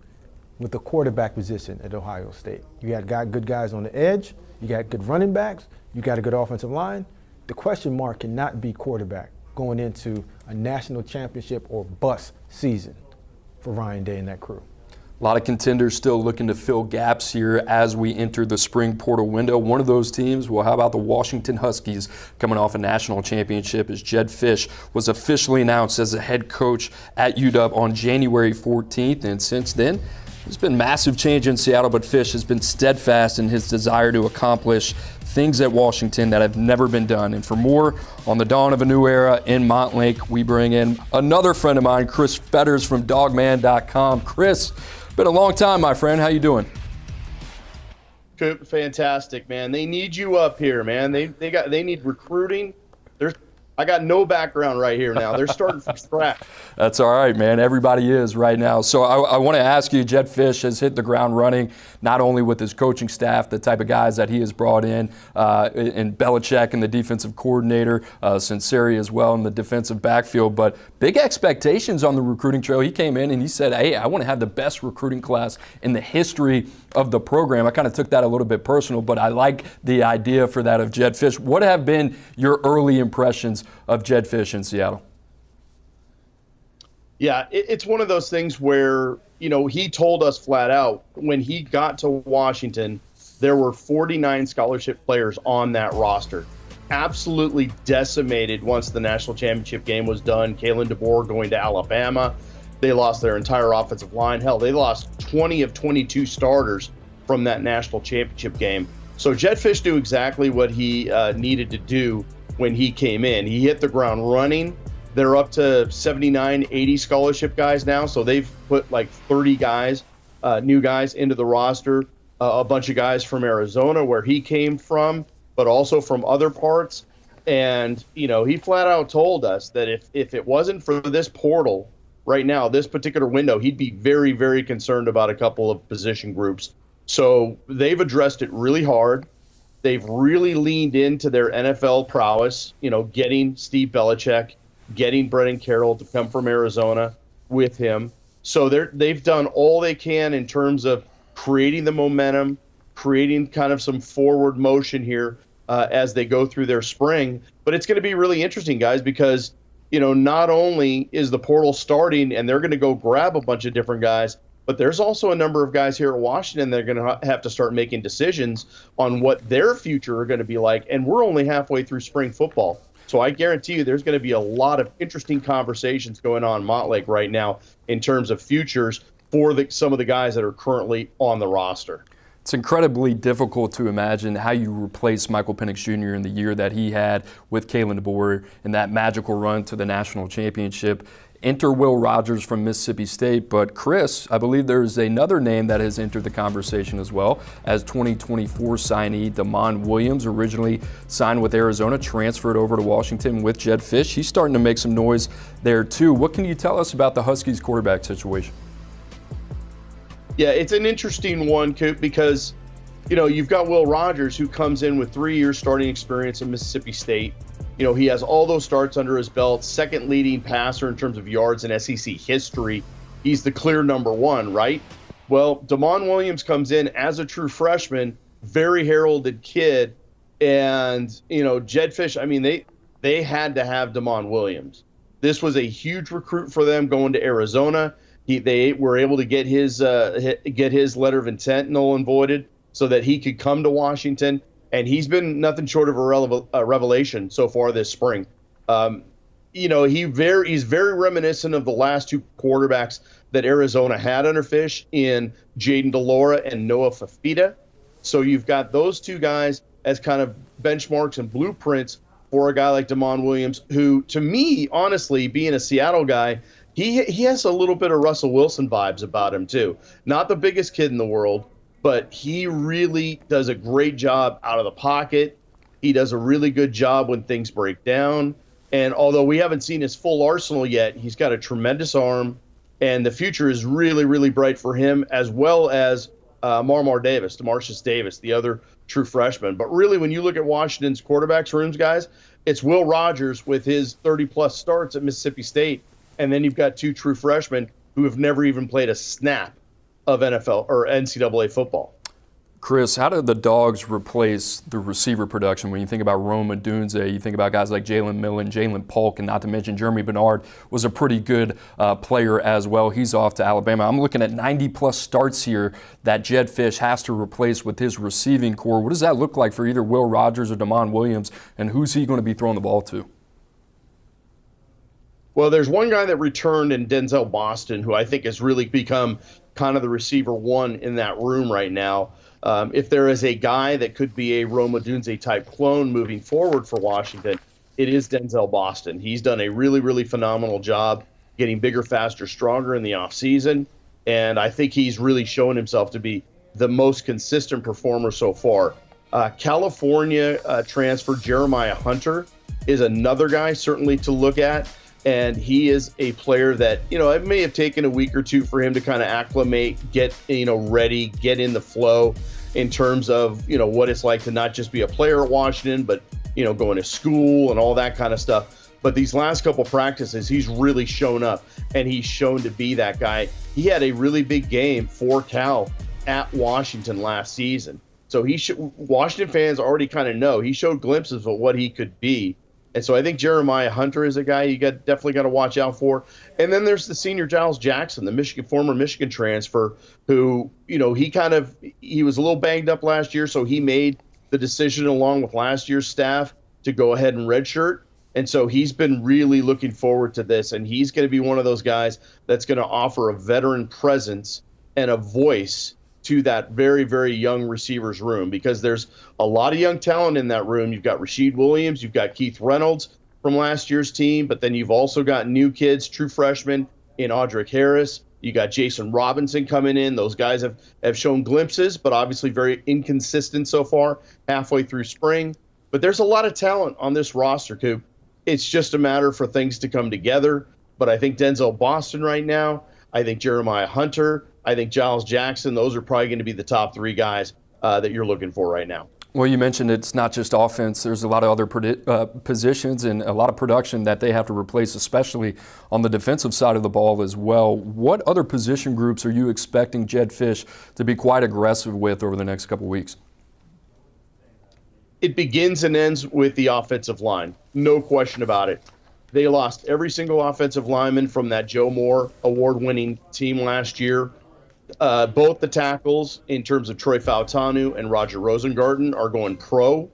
with the quarterback position at Ohio State. You got good guys on the edge. You got good running backs. You got a good offensive line. The question mark cannot be quarterback going into a national championship or bust season for Ryan Day and that crew. A lot of contenders still looking to fill gaps here as we enter the spring portal window. One of those teams, well, how about the Washington Huskies coming off a national championship, as Jedd Fisch was officially announced as the head coach at UW on January 14th. And since then, there's been massive change in Seattle, but Fisch has been steadfast in his desire to accomplish things at Washington that have never been done. And for more on the dawn of a new era in Montlake, we bring in another friend of mine, Chris Fetters from dogman.com. Chris, been a long time, my friend. How you doing? Coop, fantastic, man. They need you up here, man. They need recruiting. I got no background right here now. They're starting from scratch. That's all right, man. Everybody is right now. So I want to ask you, Jedd Fisch has hit the ground running, not only with his coaching staff, the type of guys that he has brought in Belichick and the defensive coordinator, Sinceri as well in the defensive backfield, but big expectations on the recruiting trail. He came in and he said, hey, I want to have the best recruiting class in the history of the program. I kind of took that a little bit personal, but I like the idea for that of Jedd Fisch. What have been your early impressions of Jedd Fisch in Seattle? Yeah, it's one of those things where, he told us flat out when he got to Washington, there were 49 scholarship players on that roster. Absolutely decimated once the national championship game was done. Kalen DeBoer going to Alabama. They lost their entire offensive line. Hell, they lost 20 of 22 starters from that national championship game. So Jedd Fisch knew exactly what he needed to do when he came in. He hit the ground running. They're up to 79, 80 scholarship guys now. So they've put like 30 guys, new guys into the roster, a bunch of guys from Arizona where he came from, but also from other parts. And, he flat out told us that if it wasn't for this portal right now, this particular window, he'd be very, very concerned about a couple of position groups. So they've addressed it really hard. They've really leaned into their NFL prowess, getting Steve Belichick, getting Brennan Carroll to come from Arizona with him. So they've done all they can in terms of creating the momentum, creating kind of some forward motion here as they go through their spring. But it's going to be really interesting, guys, because, not only is the portal starting and they're going to go grab a bunch of different guys, but there's also a number of guys here at Washington that are going to have to start making decisions on what their future are going to be like. And we're only halfway through spring football. So I guarantee you there's going to be a lot of interesting conversations going on in Montlake right now in terms of futures for some of the guys that are currently on the roster. It's incredibly difficult to imagine how you replace Michael Penix Jr. in the year that he had with Kalen DeBoer in that magical run to the national championship. Enter Will Rogers from Mississippi State, but Chris, I believe there's another name that has entered the conversation as well as 2024 signee Damon Williams, originally signed with Arizona, transferred over to Washington with Jedd Fisch. He's starting to make some noise there too. What can you tell us about the Huskies quarterback situation? Yeah, it's an interesting one, Coop, because, you've got Will Rogers who comes in with 3 years starting experience in Mississippi State. He has all those starts under his belt, second leading passer in terms of yards in SEC history. He's the clear number one, right? Well, Damon Williams comes in as a true freshman, very heralded kid. And, Jedd Fisch, they had to have Damon Williams. This was a huge recruit for them going to Arizona. They were able to get his letter of intent null and voided so that he could come to Washington. And he's been nothing short of a revelation so far this spring. he's very reminiscent of the last two quarterbacks that Arizona had under Fish in Jaden DeLora and Noah Fafita. So you've got those two guys as kind of benchmarks and blueprints for a guy like Damon Williams, who, to me, honestly, being a Seattle guy, he has a little bit of Russell Wilson vibes about him too. Not the biggest kid in the world, but he really does a great job out of the pocket. He does a really good job when things break down. And although we haven't seen his full arsenal yet, he's got a tremendous arm, and the future is really, really bright for him, as well as Demarcus Davis, the other true freshman. But really, when you look at Washington's quarterbacks rooms, guys, it's Will Rogers with his 30-plus starts at Mississippi State, and then you've got two true freshmen who have never even played a snap of NFL or NCAA football. Chris, how did the Dogs replace the receiver production? When you think about Rome Odunze, you think about guys like Jalen Millen, Jalen Polk, and not to mention Jeremy Bernard was a pretty good player as well. He's off to Alabama. I'm looking at 90-plus starts here that Jedd Fisch has to replace with his receiving core. What does that look like for either Will Rogers or Damon Williams, and who's he going to be throwing the ball to? Well, there's one guy that returned in Denzel Boston, who I think has really become kind of the receiver one in that room right now. If there is a guy that could be a Rome Odunze type clone moving forward for Washington, it is Denzel Boston. He's done a really, really phenomenal job getting bigger, faster, stronger in the offseason. And I think he's really shown himself to be the most consistent performer so far. California transfer Jeremiah Hunter is another guy certainly to look at. And he is a player that, it may have taken a week or two for him to kind of acclimate, get, ready, get in the flow in terms of, what it's like to not just be a player at Washington, but, going to school and all that kind of stuff. But these last couple practices, he's really shown up, and he's shown to be that guy. He had a really big game for Cal at Washington last season. So Washington fans already kind of know. He showed glimpses of what he could be. And so I think Jeremiah Hunter is a guy you definitely got to watch out for. And then there's the senior Giles Jackson, the former Michigan transfer, who, he was a little banged up last year, so he made the decision along with last year's staff to go ahead and redshirt. And so he's been really looking forward to this, and he's going to be one of those guys that's going to offer a veteran presence and a voice to that very, very young receivers room, because there's a lot of young talent in that room. You've got Rashid Williams, you've got Keith Reynolds from last year's team, but then you've also got new kids, true freshmen in Audric Harris. You got Jason Robinson coming in. Those guys have shown glimpses, but obviously very inconsistent so far halfway through spring. But there's a lot of talent on this roster, Coop. It's just a matter for things to come together. But I think Denzel Boston right now, I think Jeremiah Hunter, I think Giles Jackson, those are probably going to be the top three guys that you're looking for right now. Well, you mentioned it's not just offense. There's a lot of other positions and a lot of production that they have to replace, especially on the defensive side of the ball as well. What other position groups are you expecting Jedd Fisch to be quite aggressive with over the next couple weeks? It begins and ends with the offensive line. No question about it. They lost every single offensive lineman from that Joe Moore award-winning team last year. Both the tackles, in terms of Troy Fautanu and Roger Rosengarten, are going pro.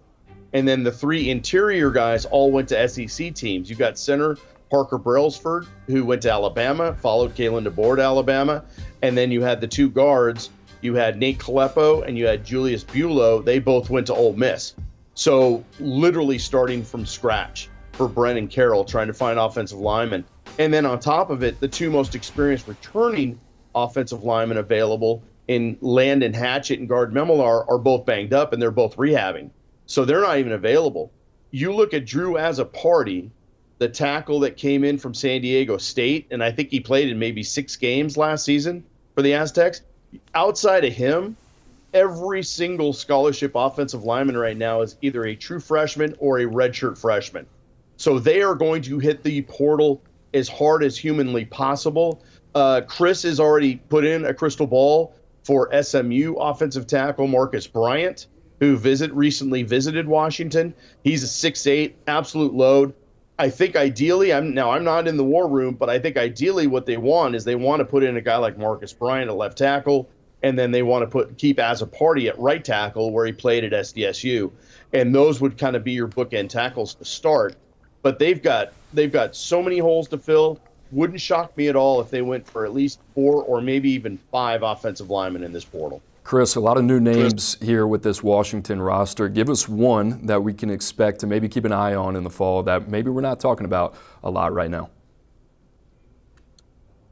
And then the three interior guys all went to SEC teams. You've got center Parker Brailsford, who went to Alabama, followed Kalen DeBoer to Alabama. And then you had the two guards. You had Nate Kalepo and you had Julius Buelow. They both went to Ole Miss. So literally starting from scratch for Brennan Carroll, trying to find offensive linemen. And then on top of it, the two most experienced returning offensive linemen available in Landon Hatchett and Gard Memolar are both banged up, and they're both rehabbing. So they're not even available. You look at Drew as a party, the tackle that came in from San Diego State, and I think he played in maybe 6 games last season for the Aztecs. Outside of him, every single scholarship offensive lineman right now is either a true freshman or a redshirt freshman. So they are going to hit the portal as hard as humanly possible. Chris has already put in a crystal ball for SMU offensive tackle Marcus Bryant, who recently visited Washington. He's a 6'8", absolute load. I think ideally, I'm not in the war room, but I think ideally what they want is they want to put in a guy like Marcus Bryant at left tackle, and then they want to keep as a party at right tackle where he played at SDSU. And those would kind of be your bookend tackles to start. But they've got They've got so many holes to fill. Wouldn't shock me at all if they went for at least 4 or maybe even 5 offensive linemen in this portal. Chris, a lot of new names here with this Washington roster. Give us one that we can expect to maybe keep an eye on in the fall that maybe we're not talking about a lot right now.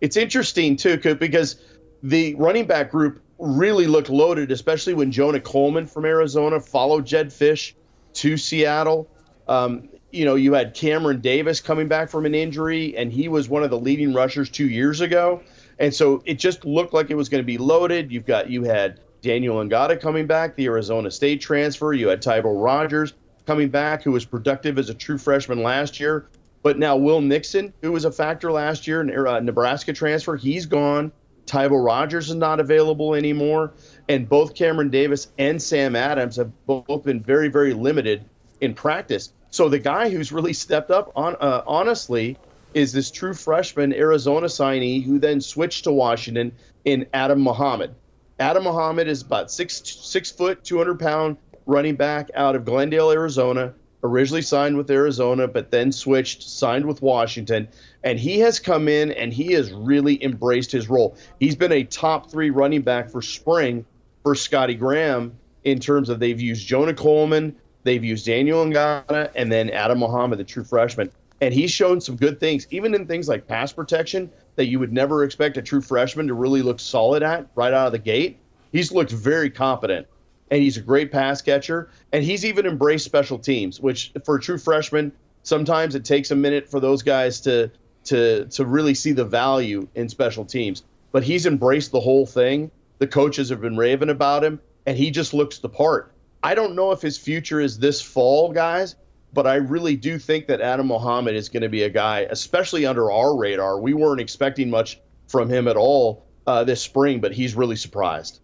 It's interesting, too, because the running back group really looked loaded, especially when Jonah Coleman from Arizona followed Jedd Fisch to Seattle. You had Cameron Davis coming back from an injury, and he was one of the leading rushers 2 years ago. And so it just looked like it was going to be loaded. You had Daniel Ngata coming back, the Arizona State transfer. You had Tybo Rogers coming back, who was productive as a true freshman last year. But now Will Nixon, who was a factor last year, Nebraska transfer, he's gone. Tybo Rogers is not available anymore. And both Cameron Davis and Sam Adams have both been very, very limited in practice. So the guy who's really stepped up, honestly, is this true freshman Arizona signee who then switched to Washington in Adam Muhammad. Adam Muhammad is about 6 foot, 200-pound running back out of Glendale, Arizona. Originally signed with Arizona, but then signed with Washington. And he has come in and he has really embraced his role. He's been a top 3 running back for spring for Scotty Graham in terms of they've used Jonah Coleman, they've used Daniel Ngata, and then Adam Muhammad, the true freshman. And he's shown some good things, even in things like pass protection that you would never expect a true freshman to really look solid at right out of the gate. He's looked very competent. And he's a great pass catcher, and he's even embraced special teams, which for a true freshman, sometimes it takes a minute for those guys to really see the value in special teams. But he's embraced the whole thing. The coaches have been raving about him, and he just looks the part. I don't know if his future is this fall, guys, but I really do think that Adam Muhammad is going to be a guy, especially under our radar. We weren't expecting much from him at all this spring, but he's really surprised.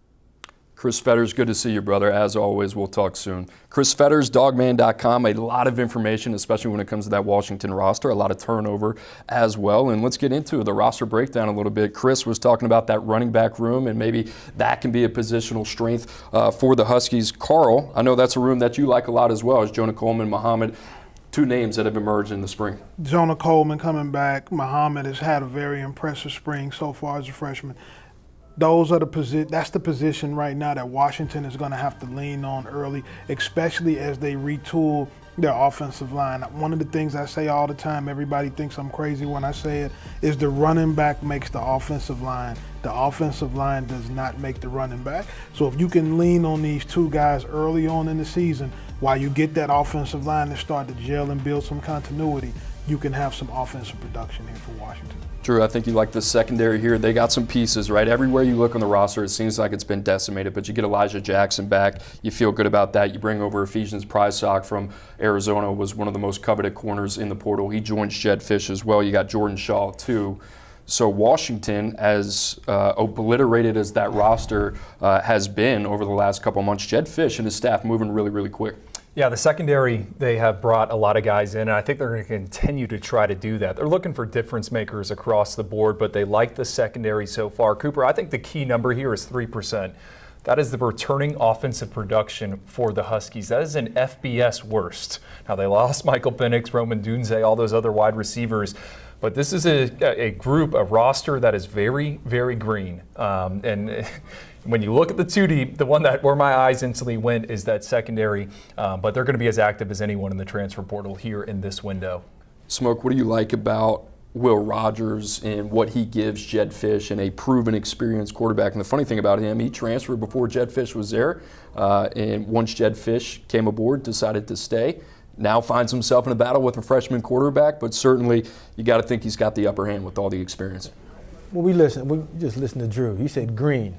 Chris Fetters, good to see you, brother. As always, we'll talk soon. Chris Fetters, dogman.com, a lot of information, especially when it comes to that Washington roster, a lot of turnover as well. And let's get into the roster breakdown a little bit. Chris was talking about that running back room, and maybe that can be a positional strength for the Huskies. Carl, I know that's a room that you like a lot as well, as Jonah Coleman, Muhammad, 2 names that have emerged in the spring. Jonah Coleman coming back. Muhammad has had a very impressive spring so far as a freshman. Those are that's the position right now that Washington is going to have to lean on early, especially as they retool their offensive line. One of the things I say all the time, everybody thinks I'm crazy when I say it, is the running back makes the offensive line. The offensive line does not make the running back. So if you can lean on these 2 guys early on in the season, while you get that offensive line to start to gel and build some continuity, you can have some offensive production here for Washington. Drew, I think you like the secondary here. They got some pieces, right? Everywhere you look on the roster, it seems like it's been decimated, but you get Elijah Jackson back. You feel good about that. You bring over Ephesians Prysock from Arizona, was one of the most coveted corners in the portal. He joins Jedd Fisch as well. You got Jordan Shaw, too. So Washington, as obliterated as that roster has been over the last couple of months, Jedd Fisch and his staff moving really, really quick. Yeah, the secondary, they have brought a lot of guys in, and I think they're going to continue to try to do that. They're looking for difference makers across the board, but they like the secondary so far. Cooper, I think the key number here is 3%. That is the returning offensive production for the Huskies. That is an FBS worst. Now, they lost Michael Penix, Roman Dunze, all those other wide receivers, but this is a group, a roster that is very, very green. And when you look at the 2 deep, the one that where my eyes instantly went is that secondary, but they're going to be as active as anyone in the transfer portal here in this window. Smoke, what do you like about Will Rogers and what he gives Jedd Fisch and a proven, experienced quarterback? And the funny thing about him, he transferred before Jedd Fisch was there, and once Jedd Fisch came aboard, decided to stay. Now finds himself in a battle with a freshman quarterback, but certainly you got to think he's got the upper hand with all the experience. Well, we just listened to Drew. He said green,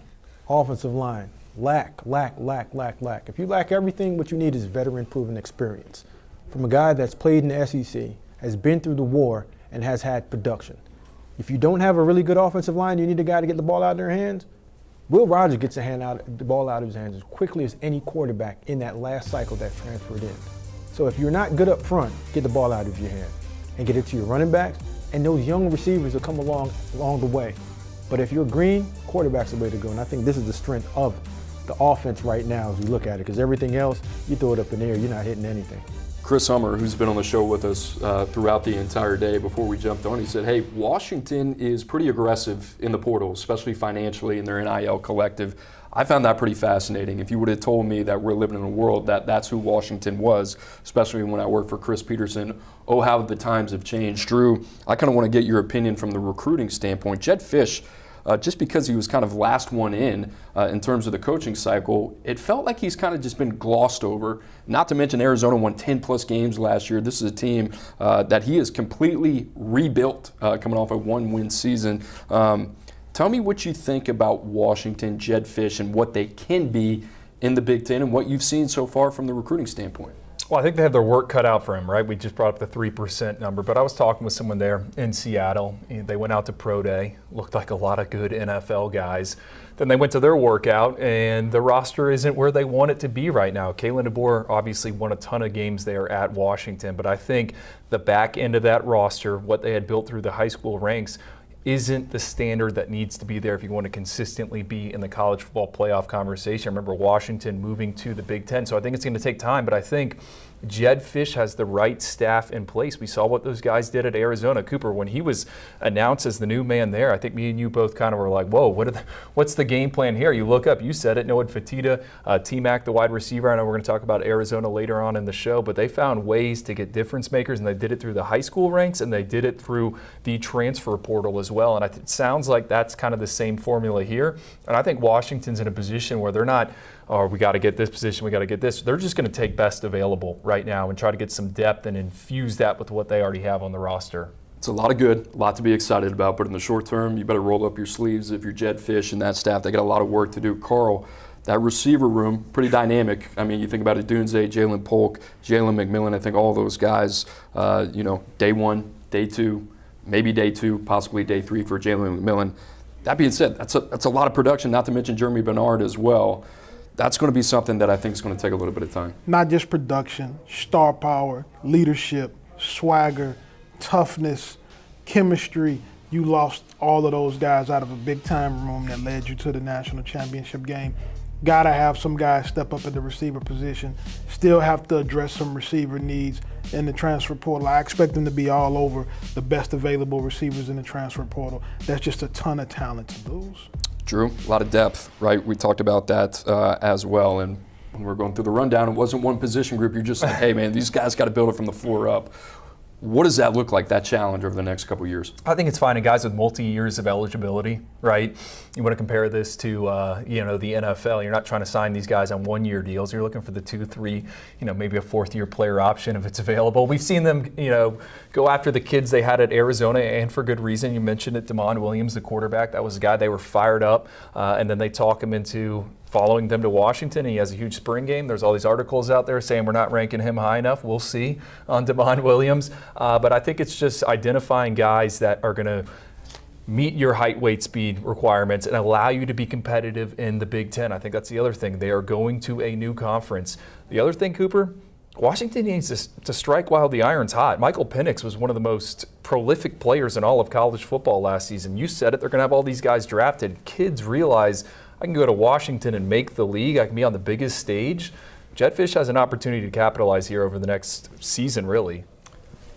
offensive line, lack. If you lack everything, what you need is veteran proven experience. From a guy that's played in the SEC, has been through the war, and has had production. If you don't have a really good offensive line, you need a guy to get the ball out of their hands. Will Rogers gets the ball out of his hands as quickly as any quarterback in that last cycle that transferred in. So if you're not good up front, get the ball out of your hand and get it to your running backs, and those young receivers will come along the way. But if you're green, quarterback's the way to go, and I think this is the strength of the offense right now as we look at it, because everything else, you throw it up in the air, you're not hitting anything. Chris Hummer, who's been on the show with us throughout the entire day before we jumped on, he said, hey, Washington is pretty aggressive in the portal, especially financially in their NIL collective. I found that pretty fascinating. If you would have told me that we're living in a world that that's who Washington was, especially when I worked for Chris Peterson, oh, how the times have changed. Drew, I kind of want to get your opinion from the recruiting standpoint. Jedd Fisch, just because he was kind of last one in terms of the coaching cycle, it felt like he's kind of just been glossed over. Not to mention Arizona won 10-plus games last year. This is a team that he has completely rebuilt coming off a one-win season. Tell me what you think about Washington, Jedd Fisch, and what they can be in the Big Ten and what you've seen so far from the recruiting standpoint. Well, I think they have their work cut out for him, right? We just brought up the 3% number, but I was talking with someone there in Seattle. They went out to Pro Day, looked like a lot of good NFL guys. Then they went to their workout, and the roster isn't where they want it to be right now. Kalen DeBoer obviously won a ton of games there at Washington, but I think the back end of that roster, what they had built through the high school ranks, isn't the standard that needs to be there if you want to consistently be in the college football playoff conversation. I remember Washington moving to the Big Ten, so I think it's going to take time, but I think Jedd Fisch has the right staff in place. We saw what those guys did at Arizona. Cooper, when he was announced as the new man there, I think me and you both kind of were like, whoa, what's the game plan here? You look up, you said it, Noah Fatita, T-Mac, the wide receiver. I know we're going to talk about Arizona later on in the show, but they found ways to get difference makers, and they did it through the high school ranks, and they did it through the transfer portal as well. And it sounds like that's kind of the same formula here. And I think Washington's in a position where they're not, oh, we got to get this position, we got to get this. They're just going to take best available right now and try to get some depth and infuse that with what they already have on the roster. It's a lot of good, a lot to be excited about, but in the short term, you better roll up your sleeves if you're Jedd Fisch and that staff. They got a lot of work to do. Carl, that receiver room, pretty dynamic. I mean, you think about it, Dunze, Jalen Polk, Jalen McMillan, I think all those guys, day one, day two, maybe day two, possibly day three for Jalen McMillan. That being said, that's a lot of production, not to mention Jeremy Bernard as well. That's going to be something that I think is going to take a little bit of time. Not just production, star power, leadership, swagger, toughness, chemistry. You lost all of those guys out of a big-time room that led you to the national championship game. Got to have some guys step up at the receiver position. Still have to address some receiver needs in the transfer portal. I expect them to be all over the best available receivers in the transfer portal. That's just a ton of talent to lose. Drew, a lot of depth, right? We talked about that as well. And when we were going through the rundown, it wasn't one position group. You're just like, hey, man, these guys got to build it from the floor up. What does that look like, that challenge over the next couple of years? I think it's finding guys with multi-years of eligibility, right? You want to compare this to, the NFL. You're not trying to sign these guys on one-year deals. You're looking for the 2, 3, maybe a fourth-year player option if it's available. We've seen them, go after the kids they had at Arizona, and for good reason. You mentioned it, Damon Williams, the quarterback. That was a guy they were fired up, and then they talk him into following them to Washington. He has a huge spring game. There's all these articles out there saying we're not ranking him high enough. We'll see on Damon Williams. But I think it's just identifying guys that are going to meet your height, weight, speed requirements and allow you to be competitive in the Big Ten. I think that's the other thing. They are going to a new conference. The other thing, Cooper, Washington needs to strike while the iron's hot. Michael Penix was one of the most prolific players in all of college football last season. You said it. They're going to have all these guys drafted. Kids realize I can go to Washington and make the league. I can be on the biggest stage. Jedd Fisch has an opportunity to capitalize here over the next season, really.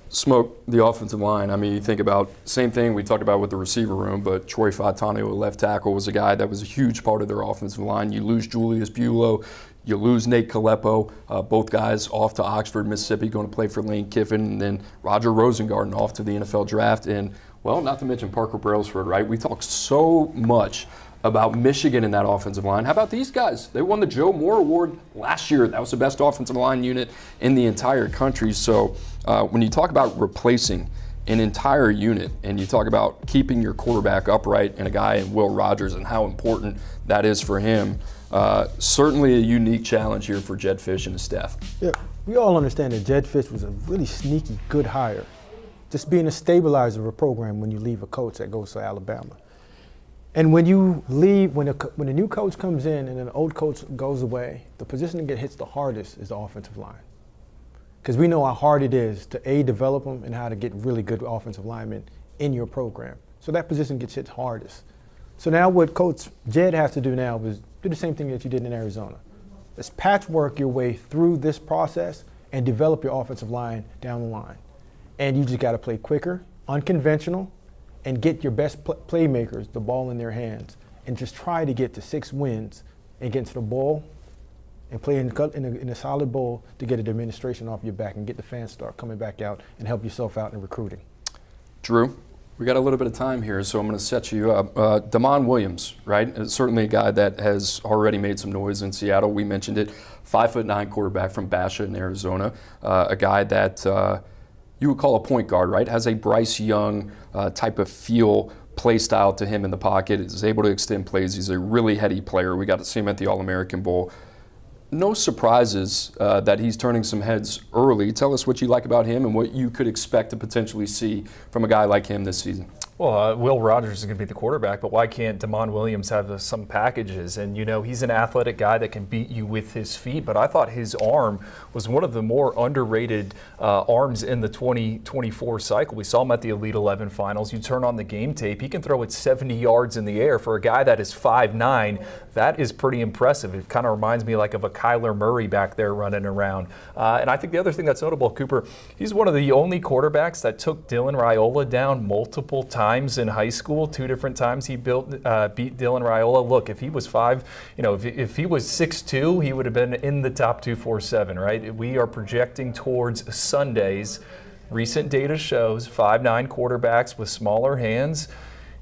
Smoke, the offensive line. I mean, you think about same thing we talked about with the receiver room, but Troy Fautano, left tackle, was a guy that was a huge part of their offensive line. You lose Julius Buelow, you lose Nate Kalepo, both guys off to Oxford, Mississippi, going to play for Lane Kiffin, and then Roger Rosengarten off to the NFL draft. And, well, not to mention Parker Brailsford, right? We talk so much about Michigan in that offensive line. How about these guys? They won the Joe Moore Award last year. That was the best offensive line unit in the entire country. So when you talk about replacing an entire unit and you talk about keeping your quarterback upright and a guy in Will Rogers and how important that is for him, certainly a unique challenge here for Jedd Fisch and his staff. Yeah, we all understand that Jedd Fisch was a really sneaky good hire. Just being a stabilizer of a program when you leave a coach that goes to Alabama. And when you leave, when a new coach comes in and an old coach goes away, the position that gets hit the hardest is the offensive line. Because we know how hard it is to develop them and how to get really good offensive linemen in your program. So that position gets hit hardest. So now what Coach Jedd has to do now is do the same thing that you did in Arizona. Let's patchwork your way through this process and develop your offensive line down the line. And you just got to play quicker, unconventional, and get your best playmakers the ball in their hands, and just try to get to 6 wins and get to the ball and play in a solid bowl to get an administration off your back and get the fans start coming back out and help yourself out in recruiting. Drew, we got a little bit of time here, so I'm going to set you up. Damon Williams, right? Certainly a guy that has already made some noise in Seattle. We mentioned it. 5'9" quarterback from Basha in Arizona. A guy that you would call a point guard, right? Has a Bryce Young type of feel, play style to him in the pocket. Is able to extend plays. He's a really heady player. We got to see him at the All-American Bowl. No surprises that he's turning some heads early. Tell us what you like about him and what you could expect to potentially see from a guy like him this season. Well, Will Rogers is going to be the quarterback, but why can't Damon Williams have some packages? And, you know, he's an athletic guy that can beat you with his feet, but I thought his arm was one of the more underrated arms in the 2024 cycle. We saw him at the Elite 11 finals. You turn on the game tape, he can throw it 70 yards in the air. For a guy that is 5'9", that is pretty impressive. It kind of reminds me like of a Kyler Murray back there running around. And I think the other thing that's notable, Cooper, he's one of the only quarterbacks that took Dylan Raiola down multiple times in high school. 2 different times he beat Dylan Raiola. Look, if he was if he was 6'2", he would have been in the top 247, right? We are projecting towards Sundays. Recent data shows 5'9" quarterbacks with smaller hands.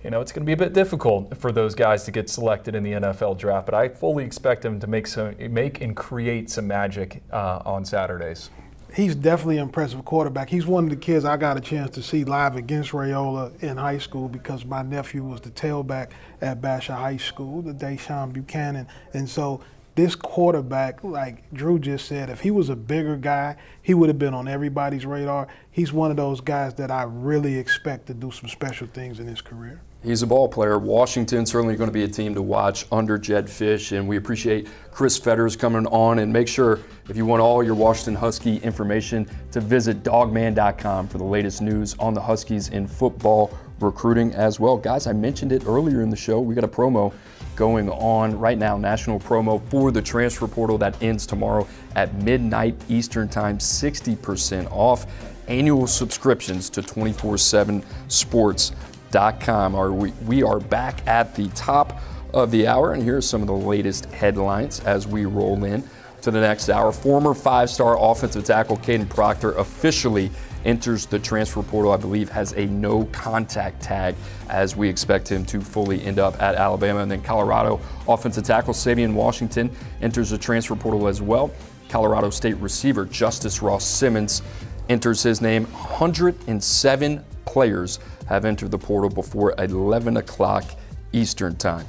You know, it's going to be a bit difficult for those guys to get selected in the NFL draft, but I fully expect him to make and create some magic on Saturdays. He's definitely an impressive quarterback. He's one of the kids I got a chance to see live against Raiola in high school because my nephew was the tailback at Basha High School, the Deshaun Buchanan. And so this quarterback, like Drew just said, if he was a bigger guy, he would have been on everybody's radar. He's one of those guys that I really expect to do some special things in his career. He's a ball player. Washington certainly going to be a team to watch under Jed Fish, and we appreciate Chris Fetters coming on. And make sure, if you want all your Washington Husky information, to visit dogman.com for the latest news on the Huskies in football recruiting as well. Guys, I mentioned it earlier in the show. We got a promo going on right now, national promo for the transfer portal that ends tomorrow at midnight Eastern Time, 60% off. Annual subscriptions to 247sports.com. We are back at the top of the hour, and here are some of the latest headlines as we roll in to the next hour. Former 5-star offensive tackle Kadyn Proctor officially enters the transfer portal. I believe has a no contact tag, as we expect him to fully end up at Alabama. And then Colorado offensive tackle Savion Washington enters the transfer portal as well. Colorado State receiver Justice Ross Simmons enters his name. 107 players have entered the portal before 11 o'clock Eastern Time.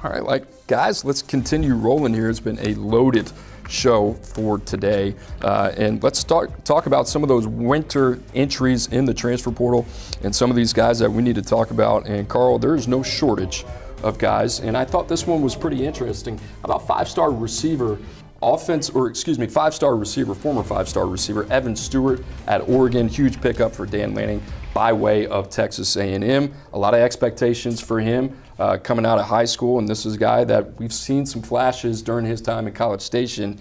All right, guys, let's continue rolling here. It's been a loaded show for today. And let's talk about some of those winter entries in the transfer portal and some of these guys that we need to talk about. And Carl, there's no shortage of guys. And I thought this one was pretty interesting. About 5-star receiver, former 5-star receiver, Evan Stewart at Oregon. Huge pickup for Dan Lanning by way of Texas A&M. A lot of expectations for him coming out of high school, and this is a guy that we've seen some flashes during his time in College Station.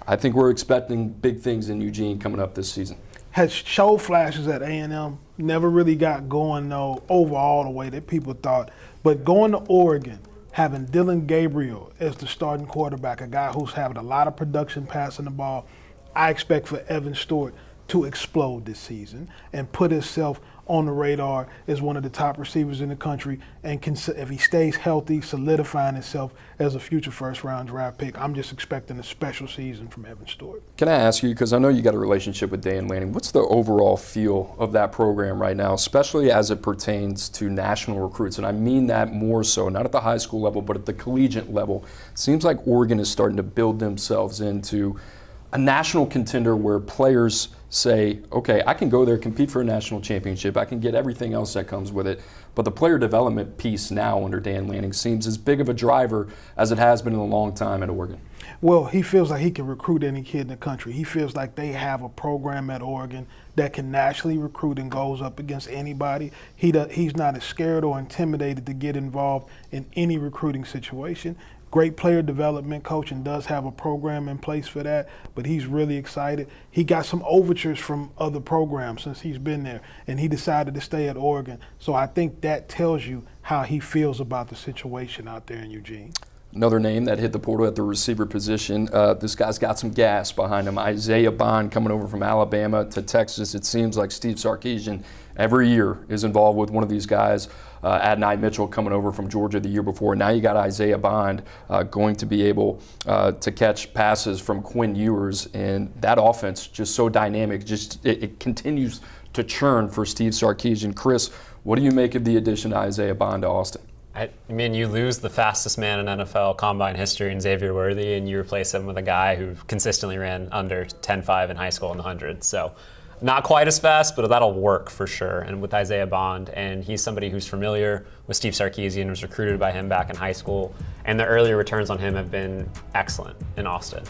I think we're expecting big things in Eugene coming up this season. Has showed flashes at A&M, never really got going though overall the way that people thought. But going to Oregon, having Dylan Gabriel as the starting quarterback, a guy who's having a lot of production passing the ball, I expect for Evan Stewart to explode this season and put himself on the radar as one of the top receivers in the country, and if he stays healthy, solidifying himself as a future first-round draft pick. I'm just expecting a special season from Evan Stewart. Can I ask you, because I know you got a relationship with Dan Lanning, what's the overall feel of that program right now, especially as it pertains to national recruits? And I mean that more so, not at the high school level, but at the collegiate level. It seems like Oregon is starting to build themselves into a national contender where players say, okay, I can go there, compete for a national championship, I can get everything else that comes with it, but the player development piece now under Dan Lanning seems as big of a driver as it has been in a long time at Oregon. Well, he feels like he can recruit any kid in the country. He feels like they have a program at Oregon that can nationally recruit and goes up against anybody. He's not as scared or intimidated to get involved in any recruiting situation. great player development coach and does have a program in place for that, but he's really excited. He got some overtures from other programs since he's been there, and he decided to stay at Oregon. So I think that tells you how he feels about the situation out there in Eugene. Another name that hit the portal at the receiver position, this guy's got some gas behind him. Isaiah Bond coming over from Alabama to Texas. It seems like Steve Sarkisian every year is involved with one of these guys. Adonai Mitchell coming over from Georgia the year before. Now you got Isaiah Bond going to be able to catch passes from Quinn Ewers, and that offense just so dynamic. Just it continues to churn for Steve Sarkisian. Chris, what do you make of the addition of Isaiah Bond to Austin? I mean, you lose the fastest man in NFL combine history in Xavier Worthy, and you replace him with a guy who consistently ran under 10.5 in high school in the 100s. So not quite as fast, but that'll work for sure. And with Isaiah Bond, and he's somebody who's familiar with Steve Sarkisian, was recruited by him back in high school, and the earlier returns on him have been excellent in Austin.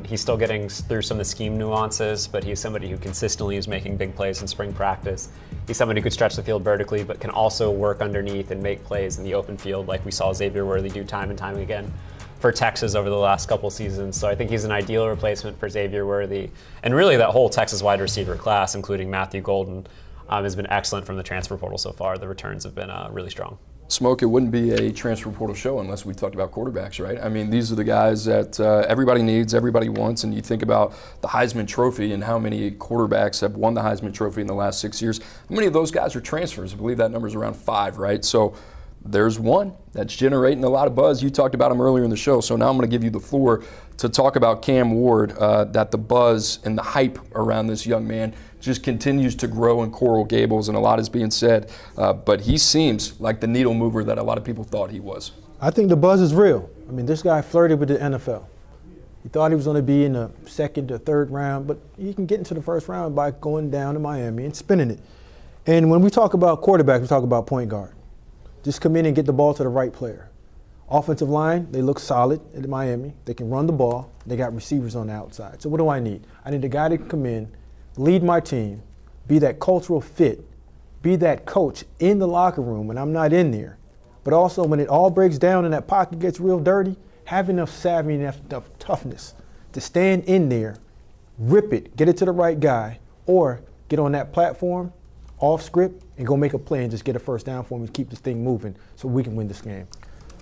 He's still getting through some of the scheme nuances, but he's somebody who consistently is making big plays in spring practice. He's somebody who could stretch the field vertically, but can also work underneath and make plays in the open field like we saw Xavier Worthy do time and time again for Texas over the last couple seasons. So I think he's an ideal replacement for Xavier Worthy. And really that whole Texas wide receiver class, including Matthew Golden, has been excellent from the transfer portal so far. The returns have been really strong. Smoke, it wouldn't be a transfer portal show unless we talked about quarterbacks, right? I mean, these are the guys that everybody needs, everybody wants, and you think about the Heisman Trophy and how many quarterbacks have won the Heisman Trophy in the last 6 years. How many of those guys are transfers? I believe that number is around 5, right? So there's one that's generating a lot of buzz. You talked about him earlier in the show, so now I'm going to give you the floor to talk about Cam Ward, that the buzz and the hype around this young man just continues to grow in Coral Gables, and a lot is being said, but he seems like the needle mover that a lot of people thought he was. I think the buzz is real. I mean, this guy flirted with the NFL. He thought he was going to be in the second or third round, but he can get into the first round by going down to Miami and spinning it. And when we talk about quarterback, we talk about point guard. Just come in and get the ball to the right player. Offensive line, they look solid at Miami. They can run the ball. They got receivers on the outside. So what do I need? I need a guy to come in, lead my team, be that cultural fit, be that coach in the locker room when I'm not in there. But also when it all breaks down and that pocket gets real dirty, have enough savvy, enough toughness to stand in there, rip it, get it to the right guy, or get on that platform, off script, and go make a play and just get a first down for me and keep this thing moving so we can win this game.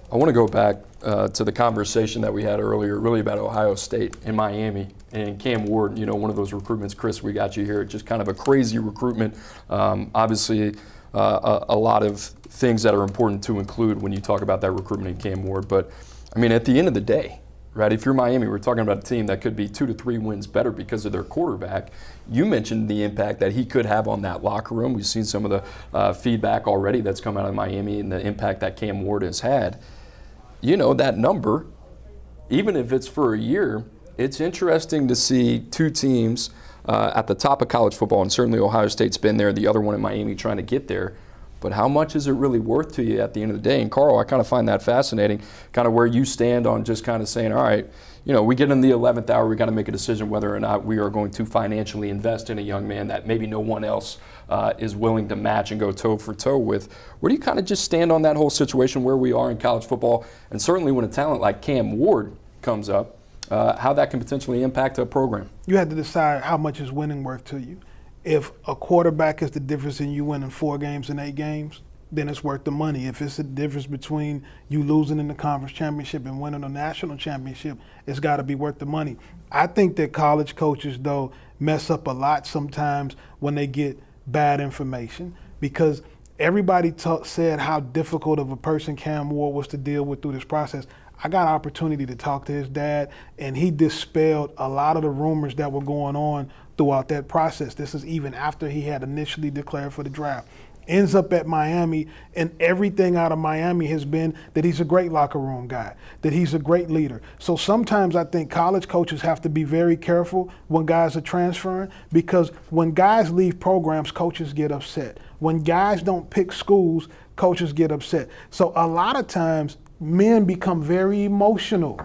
I want to go back to the conversation that we had earlier, really about Ohio State and Miami and Cam Ward. You know, one of those recruitments, Chris, we got you here. Just kind of a crazy recruitment. Obviously, a lot of things that are important to include when you talk about that recruitment in Cam Ward. But, I mean, at the end of the day, right, if you're Miami, we're talking about a team that could be 2 to 3 wins better because of their quarterback. You mentioned the impact that he could have on that locker room. We've seen some of the feedback already that's come out of Miami and the impact that Cam Ward has had. You know, that number, even if it's for a year, it's interesting to see two teams at the top of college football, and certainly Ohio State's been there, the other one in Miami trying to get there. But how much is it really worth to you at the end of the day? And Carl, I kind of find that fascinating, kind of where you stand on just kind of saying, all right, you know, we get in the 11th hour, we got to make a decision whether or not we are going to financially invest in a young man that maybe no one else is willing to match and go toe for toe with. Where do you kind of just stand on that whole situation where we are in college football, and certainly when a talent like Cam Ward comes up, how that can potentially impact a program? You have to decide how much is winning worth to you. If a quarterback is the difference in you winning 4 games in 8 games, then it's worth the money. If it's the difference between you losing in the conference championship and winning a national championship, it's got to be worth the money. I think that college coaches, though, mess up a lot sometimes when they get bad information, because everybody said how difficult of a person Cam Ward was to deal with through this process. I got an opportunity to talk to his dad, and he dispelled a lot of the rumors that were going on throughout that process. This is even after he had initially declared for the draft. Ends up at Miami, and everything out of Miami has been that he's a great locker room guy, that he's a great leader. So sometimes I think college coaches have to be very careful when guys are transferring, because when guys leave programs, coaches get upset. When guys don't pick schools, coaches get upset. So a lot of times men become very emotional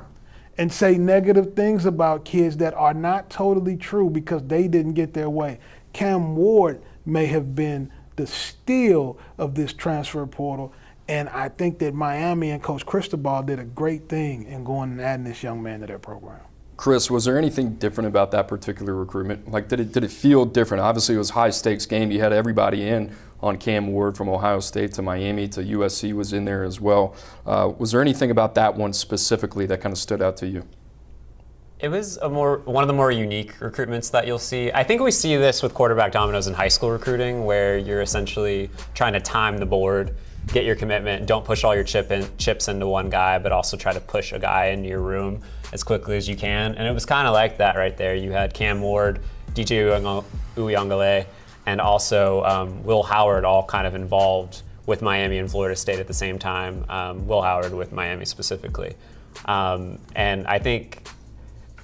and say negative things about kids that are not totally true because they didn't get their way. Cam Ward may have been the steal of this transfer portal, And I think that Miami and Coach Cristobal did a great thing in going and adding this young man to their program. Chris, was there anything different about that particular recruitment? Like, did it feel different? Obviously, it was a high-stakes game. You had everybody in on Cam Ward from Ohio State to Miami to USC was in there as well. Was there anything about that one specifically that kind of stood out to you? It was one of the more unique recruitments that you'll see. I think we see this with quarterback dominoes in high school recruiting, where you're essentially trying to time the board, get your commitment, don't push all your chips into one guy, but also try to push a guy into your room as quickly as you can. And it was kind of like that right there. You had Cam Ward, DJ Uyunglele, and also Will Howard all kind of involved with Miami and Florida State at the same time. Will Howard with Miami specifically. And I think,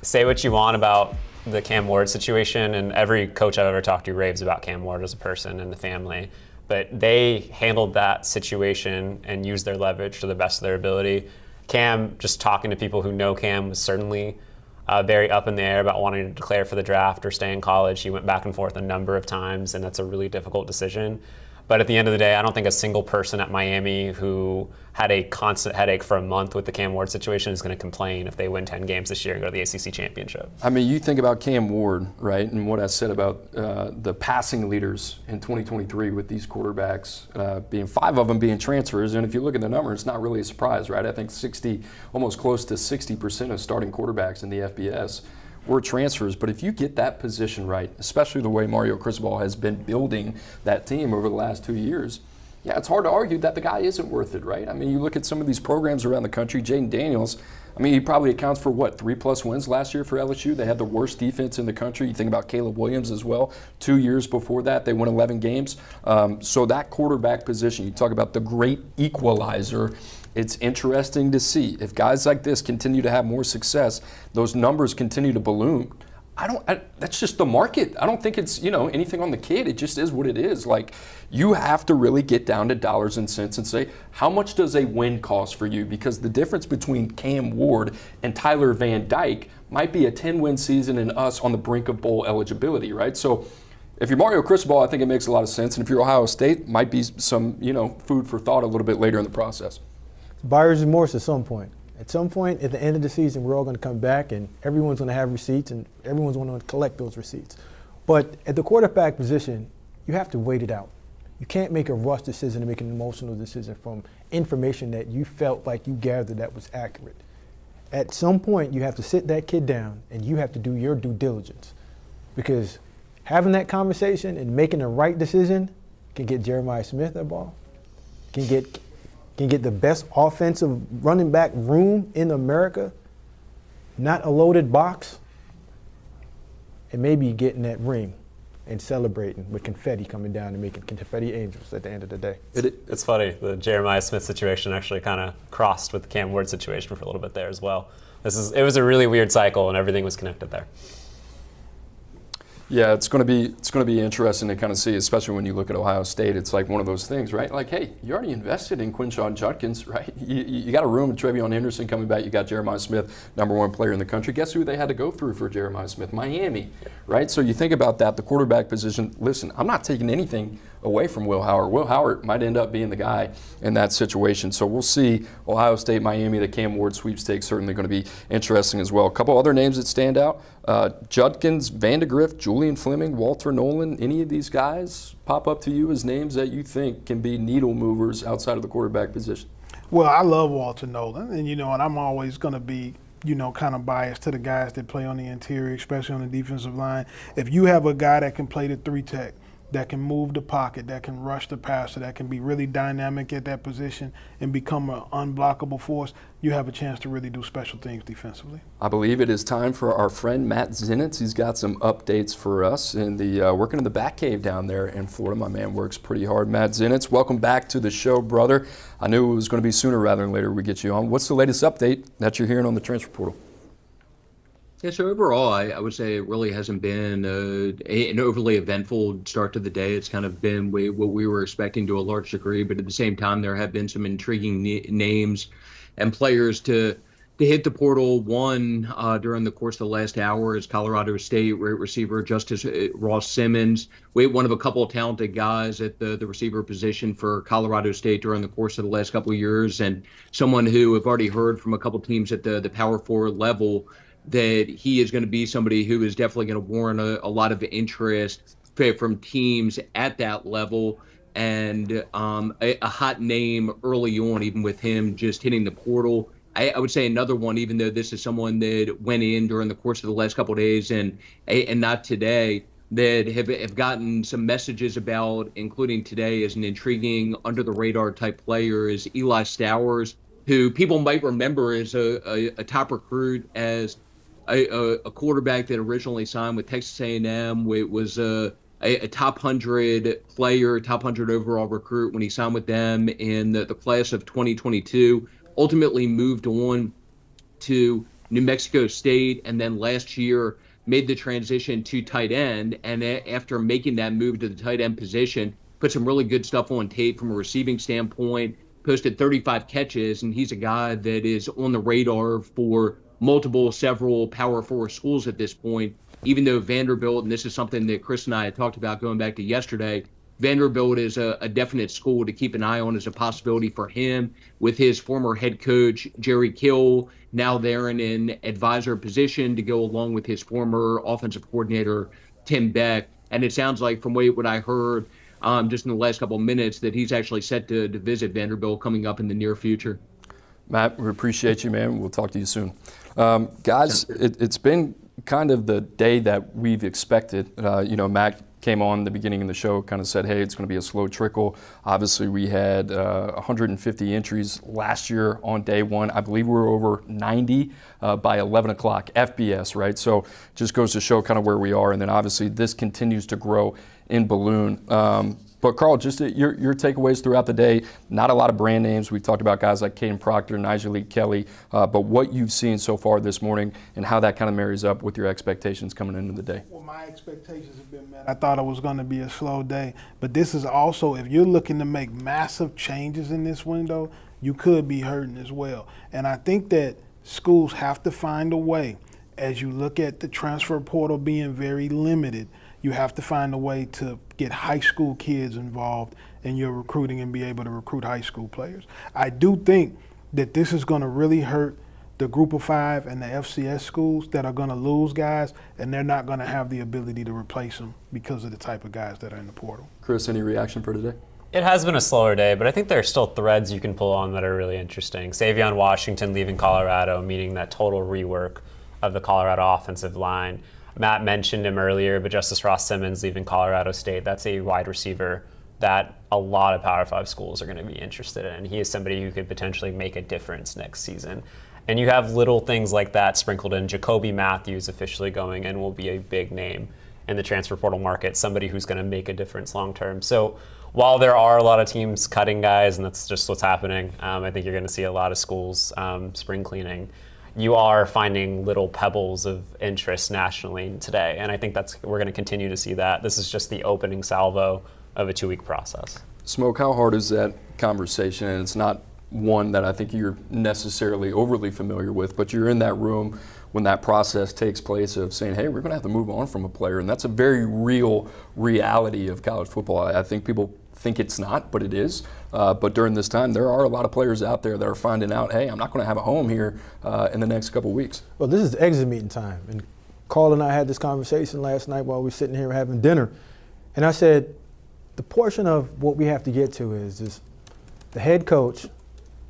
say what you want about the Cam Ward situation, and every coach I've ever talked to raves about Cam Ward as a person and the family, but they handled that situation and used their leverage to the best of their ability. Cam, just talking to people who know Cam, was certainly very up in the air about wanting to declare for the draft or stay in college. He went back and forth a number of times, and that's a really difficult decision. But at the end of the day, I don't think a single person at Miami who had a constant headache for a month with the Cam Ward situation is going to complain if they win 10 games this year and go to the ACC championship. I mean, you think about Cam Ward, right, and what I said about the passing leaders in 2023 with these quarterbacks being 5 of them being transfers. And if you look at the number, it's not really a surprise, right? I think almost close to 60% of starting quarterbacks in the FBS were transfers. But if you get that position right, especially the way Mario Cristobal has been building that team over the last 2 years, yeah, it's hard to argue that the guy isn't worth it, right? I mean, you look at some of these programs around the country, Jaden Daniels, I mean, he probably accounts for, 3+ wins last year for LSU. They had the worst defense in the country. You think about Caleb Williams as well. 2 years before that, they won 11 games. So that quarterback position, you talk about the great equalizer. It's interesting to see if guys like this continue to have more success, those numbers continue to balloon. That's just the market. I don't think it's, anything on the kid. It just is what it is. Like, you have to really get down to dollars and cents and say, how much does a win cost for you? Because the difference between Cam Ward and Tyler Van Dyke might be a 10-win season and us on the brink of bowl eligibility, right? So if you're Mario Cristobal, I think it makes a lot of sense. And if you're Ohio State, might be some, food for thought a little bit later in the process. Buyer's remorse at some point. At some point, at the end of the season, we're all going to come back and everyone's going to have receipts and everyone's going to collect those receipts. But at the quarterback position, you have to wait it out. You can't make a rush decision and make an emotional decision from information that you felt like you gathered that was accurate. At some point, you have to sit that kid down and you have to do your due diligence, because having that conversation and making the right decision can get Jeremiah Smith that ball, can get the best offensive running back room in America, not a loaded box, and maybe getting that ring and celebrating with confetti coming down and making confetti angels at the end of the day. It's funny, the Jeremiah Smith situation actually kind of crossed with the Cam Ward situation for a little bit there as well. It was a really weird cycle and everything was connected there. Yeah, it's going to be interesting to kind of see, especially when you look at Ohio State. It's like one of those things, right? Like, hey, you already invested in Quinshon Judkins, right? You got a room with Trevion Henderson coming back. You got Jeremiah Smith, #1 player in the country. Guess who they had to go through for Jeremiah Smith? Miami, right? So you think about that, the quarterback position. Listen, I'm not taking anything away from Will Howard. Will Howard might end up being the guy in that situation. So we'll see. Ohio State, Miami, the Cam Ward sweepstakes certainly going to be interesting as well. A couple other names that stand out. Judkins, Vandegrift, Julian Fleming, Walter Nolan, any of these guys pop up to you as names that you think can be needle movers outside of the quarterback position? Well, I love Walter Nolan, and I'm always going to be kind of biased to the guys that play on the interior, especially on the defensive line. If you have a guy that can play the 3-tech, that can move the pocket, that can rush the passer, that can be really dynamic at that position and become an unblockable force, you have a chance to really do special things defensively. I believe it is time for our friend Matt Zenitz. He's got some updates for us in the working in the Bat Cave down there in Florida. My man works pretty hard. Matt Zenitz, welcome back to the show, brother. I knew it was going to be sooner rather than later we get you on. What's the latest update that you're hearing on the transfer portal? Yeah, so overall, I would say it really hasn't been an overly eventful start to the day. It's kind of been what we were expecting to a large degree, but at the same time, there have been some intriguing names and players to to hit the portal. One during the course of the last hour is Colorado State receiver Justice Ross Simmons. One of a couple of talented guys at the receiver position for Colorado State during the course of the last couple of years, and someone who I've already heard from a couple of teams at the Power 4 level that he is going to be somebody who is definitely going to warrant a lot of interest from teams at that level. And a hot name early on, even with him just hitting the portal. I would say another one, even though this is someone that went in during the course of the last couple of days and not today, that have gotten some messages about, including today, as an intriguing under-the-radar type player, is Eli Stowers, who people might remember as a top recruit, as a quarterback that originally signed with Texas A&M. It was a top 100 player, top 100 overall recruit when he signed with them in the class of 2022. Ultimately moved on to New Mexico State, and then last year made the transition to tight end. And after making that move to the tight end position, put some really good stuff on tape from a receiving standpoint, posted 35 catches, and he's a guy that is on the radar for several Power 4 schools at this point, even though Vanderbilt, and this is something that Chris and I had talked about going back to yesterday, Vanderbilt is a definite school to keep an eye on as a possibility for him, with his former head coach, Jerry Kill, now there in an advisor position to go along with his former offensive coordinator, Tim Beck. And it sounds like, from what I heard just in the last couple of minutes, that he's actually set to visit Vanderbilt coming up in the near future. Matt, we appreciate you, man. We'll talk to you soon. Guys, it's been kind of the day that we've expected. Matt came on the beginning of the show, kind of said, hey, it's going to be a slow trickle. Obviously, we had 150 entries last year on day one. I believe we were over 90 by 11 o'clock, FBS, right? So just goes to show kind of where we are. And then obviously this continues to grow in balloon. But Carl, just your takeaways throughout the day. Not a lot of brand names. We've talked about guys like Kadyn Proctor, Nigel Kelly, but what you've seen so far this morning and how that kind of marries up with your expectations coming into the day. Well, my expectations have been met. I thought it was going to be a slow day, but this is also, if you're looking to make massive changes in this window, you could be hurting as well. And I think that schools have to find a way, as you look at the transfer portal being very limited, you have to find a way to get high school kids involved in your recruiting and be able to recruit high school players. I do think that this is going to really hurt the Group of Five and the FCS schools that are going to lose guys, and they're not going to have the ability to replace them because of the type of guys that are in the portal. Chris, any reaction for today? It has been a slower day, but I think there are still threads you can pull on that are really interesting. Savion Washington leaving Colorado, meaning that total rework of the Colorado offensive line. Matt mentioned him earlier, but Justice Ross Simmons leaving Colorado State, that's a wide receiver that a lot of Power 5 schools are going to be interested in. He is somebody who could potentially make a difference next season. And you have little things like that sprinkled in. Jacoby Matthews officially going in will be a big name in the transfer portal market, somebody who's going to make a difference long term. So while there are a lot of teams cutting guys, and that's just what's happening, I think you're going to see a lot of schools spring cleaning. You are finding little pebbles of interest nationally today, and I think we're going to continue to see that. This is just the opening salvo of a 2-week process. Smoke, how hard is that conversation? And it's not one that I think you're necessarily overly familiar with, but you're in that room when that process takes place of saying, hey, we're going to have to move on from a player, and that's a very real reality of college football. I think people think it's not, but it is. But during this time, there are a lot of players out there that are finding out, hey, I'm not going to have a home here in the next couple of weeks. Well, this is exit meeting time. And Carl and I had this conversation last night while we were sitting here having dinner. And I said, the portion of what we have to get to is the head coach,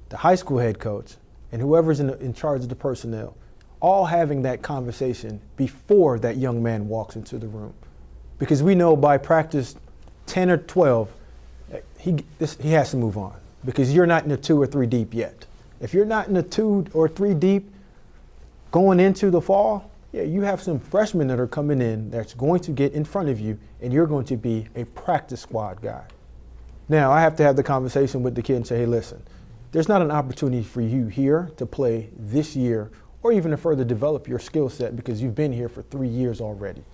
the high school head coach, and whoever's in charge of the personnel, all having that conversation before that young man walks into the room. Because we know by practice 10 or 12, he has to move on, because you're not in the 2 or 3 deep yet. If you're not in the 2 or 3 deep going into the fall, yeah, you have some freshmen that are coming in that's going to get in front of you, and you're going to be a practice squad guy. Now, I have to have the conversation with the kid and say, hey, listen, there's not an opportunity for you here to play this year or even to further develop your skill set because you've been here for 3 years already.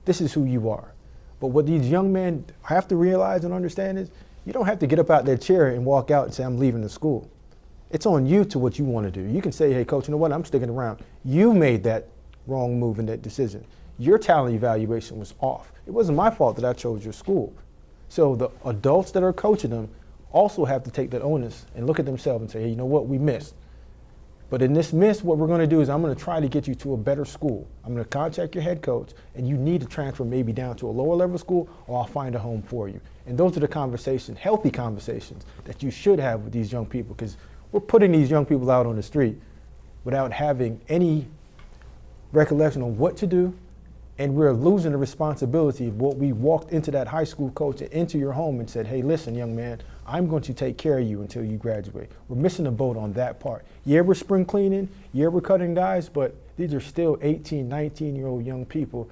This is who you are. But what these young men have to realize and understand is you don't have to get up out that chair and walk out and say, I'm leaving the school. It's on you to what you want to do. You can say, hey, coach, you know what? I'm sticking around. You made that wrong move in that decision. Your talent evaluation was off. It wasn't my fault that I chose your school. So the adults that are coaching them also have to take that onus and look at themselves and say, hey, you know what? We missed. But in this miss, what we're going to do is I'm going to try to get you to a better school. I'm going to contact your head coach, and you need to transfer maybe down to a lower level school, or I'll find a home for you. And those are the conversations, healthy conversations, that you should have with these young people, because we're putting these young people out on the street without having any recollection on what to do, and we're losing the responsibility of what we walked into that high school coach and into your home and said, hey, listen, young man, I'm going to take care of you until you graduate. We're missing the boat on that part. Yeah, we're spring cleaning, yeah, we're cutting guys, but these are still 18, 19-year-old young people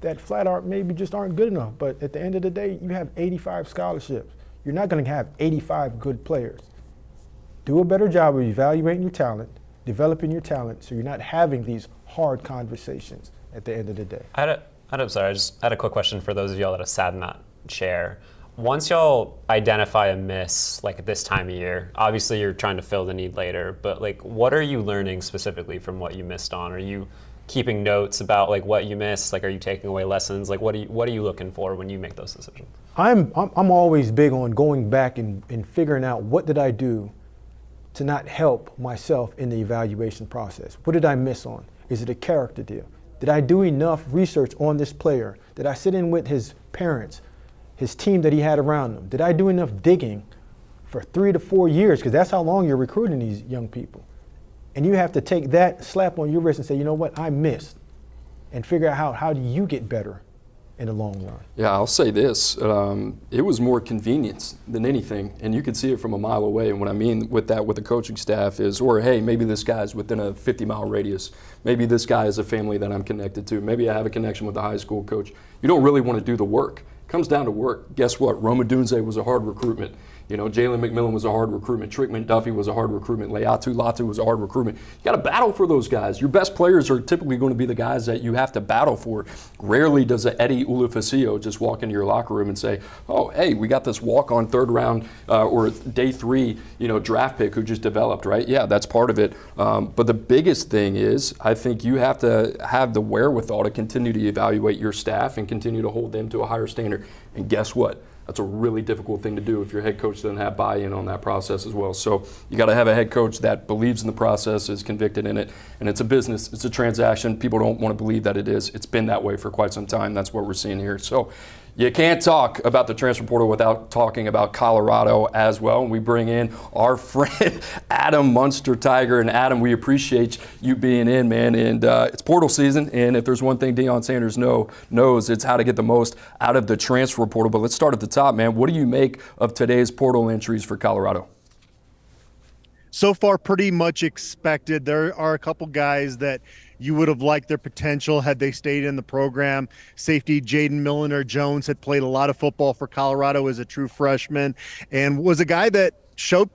that flat out maybe just aren't good enough. But at the end of the day, you have 85 scholarships. You're not going to have 85 good players. Do a better job of evaluating your talent, developing your talent, so you're not having these hard conversations at the end of the day. I just had a quick question for those of y'all that have sat in that chair. Once y'all identify a miss, like at this time of year, obviously you're trying to fill the need later, but like what are you learning specifically from what you missed on? Are you keeping notes about like what you missed? Like, are you taking away lessons? Like, what are you looking for when you make those decisions? I'm always big on going back and figuring out what did I do to not help myself in the evaluation process. What did I miss on? Is it a character deal? Did I do enough research on this player? Did I sit in with his parents, his team that he had around him? Did I do enough digging for 3 to 4 years? Because that's how long you're recruiting these young people. And you have to take that slap on your wrist and say, you know what, I missed. And figure out how do you get better in the long run. Yeah, I'll say this. It was more convenience than anything, and you could see it from a mile away. And what I mean with that with the coaching staff is, or hey, maybe this guy's within a 50-mile radius. Maybe this guy is a family that I'm connected to. Maybe I have a connection with the high school coach. You don't really want to do the work. It comes down to work. Guess what? Roma Dunze was a hard recruitment. You know, Jalen McMillan was a hard recruitment. Trickman Duffy was a hard recruitment. Leatu Latu was a hard recruitment. You got to battle for those guys. Your best players are typically going to be the guys that you have to battle for. Rarely does a Eddie Ulufacillo just walk into your locker room and say, oh, hey, we got this walk-on third round or day 3, draft pick who just developed, right? Yeah, that's part of it. But the biggest thing is I think you have to have the wherewithal to continue to evaluate your staff and continue to hold them to a higher standard. And guess what? That's a really difficult thing to do if your head coach doesn't have buy-in on that process as well. So you got to have a head coach that believes in the process, is convicted in it, and it's a business, it's a transaction. People don't want to believe that it is. It's been that way for quite some time. That's what we're seeing here. So you can't talk about the transfer portal without talking about Colorado as well. And we bring in our friend Adam Munster Tiger. And Adam, we appreciate you being in, man. And it's portal season. And if there's one thing Deion Sanders knows, it's how to get the most out of the transfer portal. But let's start at the top, man. What do you make of today's portal entries for Colorado? So far, pretty much expected. There are a couple guys that you would have liked their potential had they stayed in the program. Safety Jaden Milliner-Jones had played a lot of football for Colorado as a true freshman and was a guy that showed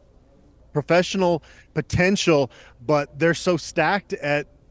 professional potential, but they're so stacked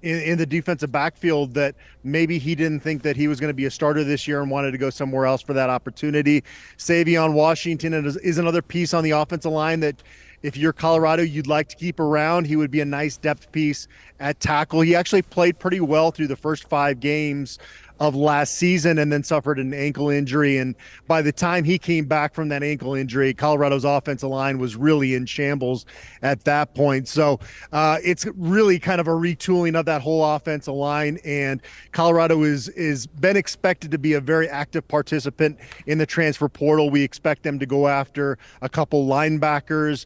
in the defensive backfield that maybe he didn't think that he was going to be a starter this year and wanted to go somewhere else for that opportunity. Savion Washington is another piece on the offensive line that if you're Colorado, you'd like to keep around. He would be a nice depth piece at tackle. He actually played pretty well through the first 5 games of last season and then suffered an ankle injury. And by the time he came back from that ankle injury, Colorado's offensive line was really in shambles at that point. So it's really kind of a retooling of that whole offensive line. And Colorado is been expected to be a very active participant in the transfer portal. We expect them to go after a couple linebackers,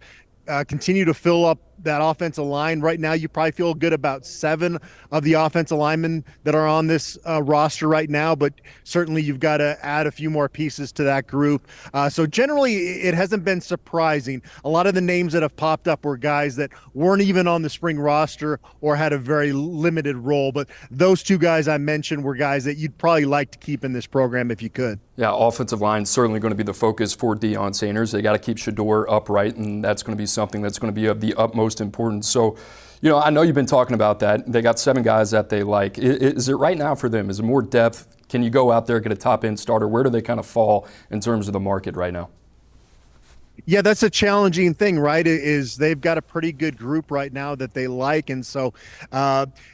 continue to fill up that offensive line. Right now, you probably feel good about 7 of the offensive linemen that are on this roster right now, but certainly you've got to add a few more pieces to that group. So generally, it hasn't been surprising. A lot of the names that have popped up were guys that weren't even on the spring roster or had a very limited role, but those 2 guys I mentioned were guys that you'd probably like to keep in this program if you could. Yeah, offensive line is certainly going to be the focus for Deion Sanders. They got to keep Shedeur upright, and that's going to be something that's going to be of the utmost importance. So, I know you've been talking about that. They got 7 guys that they like. Is it right now for them? Is it more depth? Can you go out there, get a top-end starter? Where do they kind of fall in terms of the market right now? Yeah, that's a challenging thing, right? Is they've got a pretty good group right now that they like, and so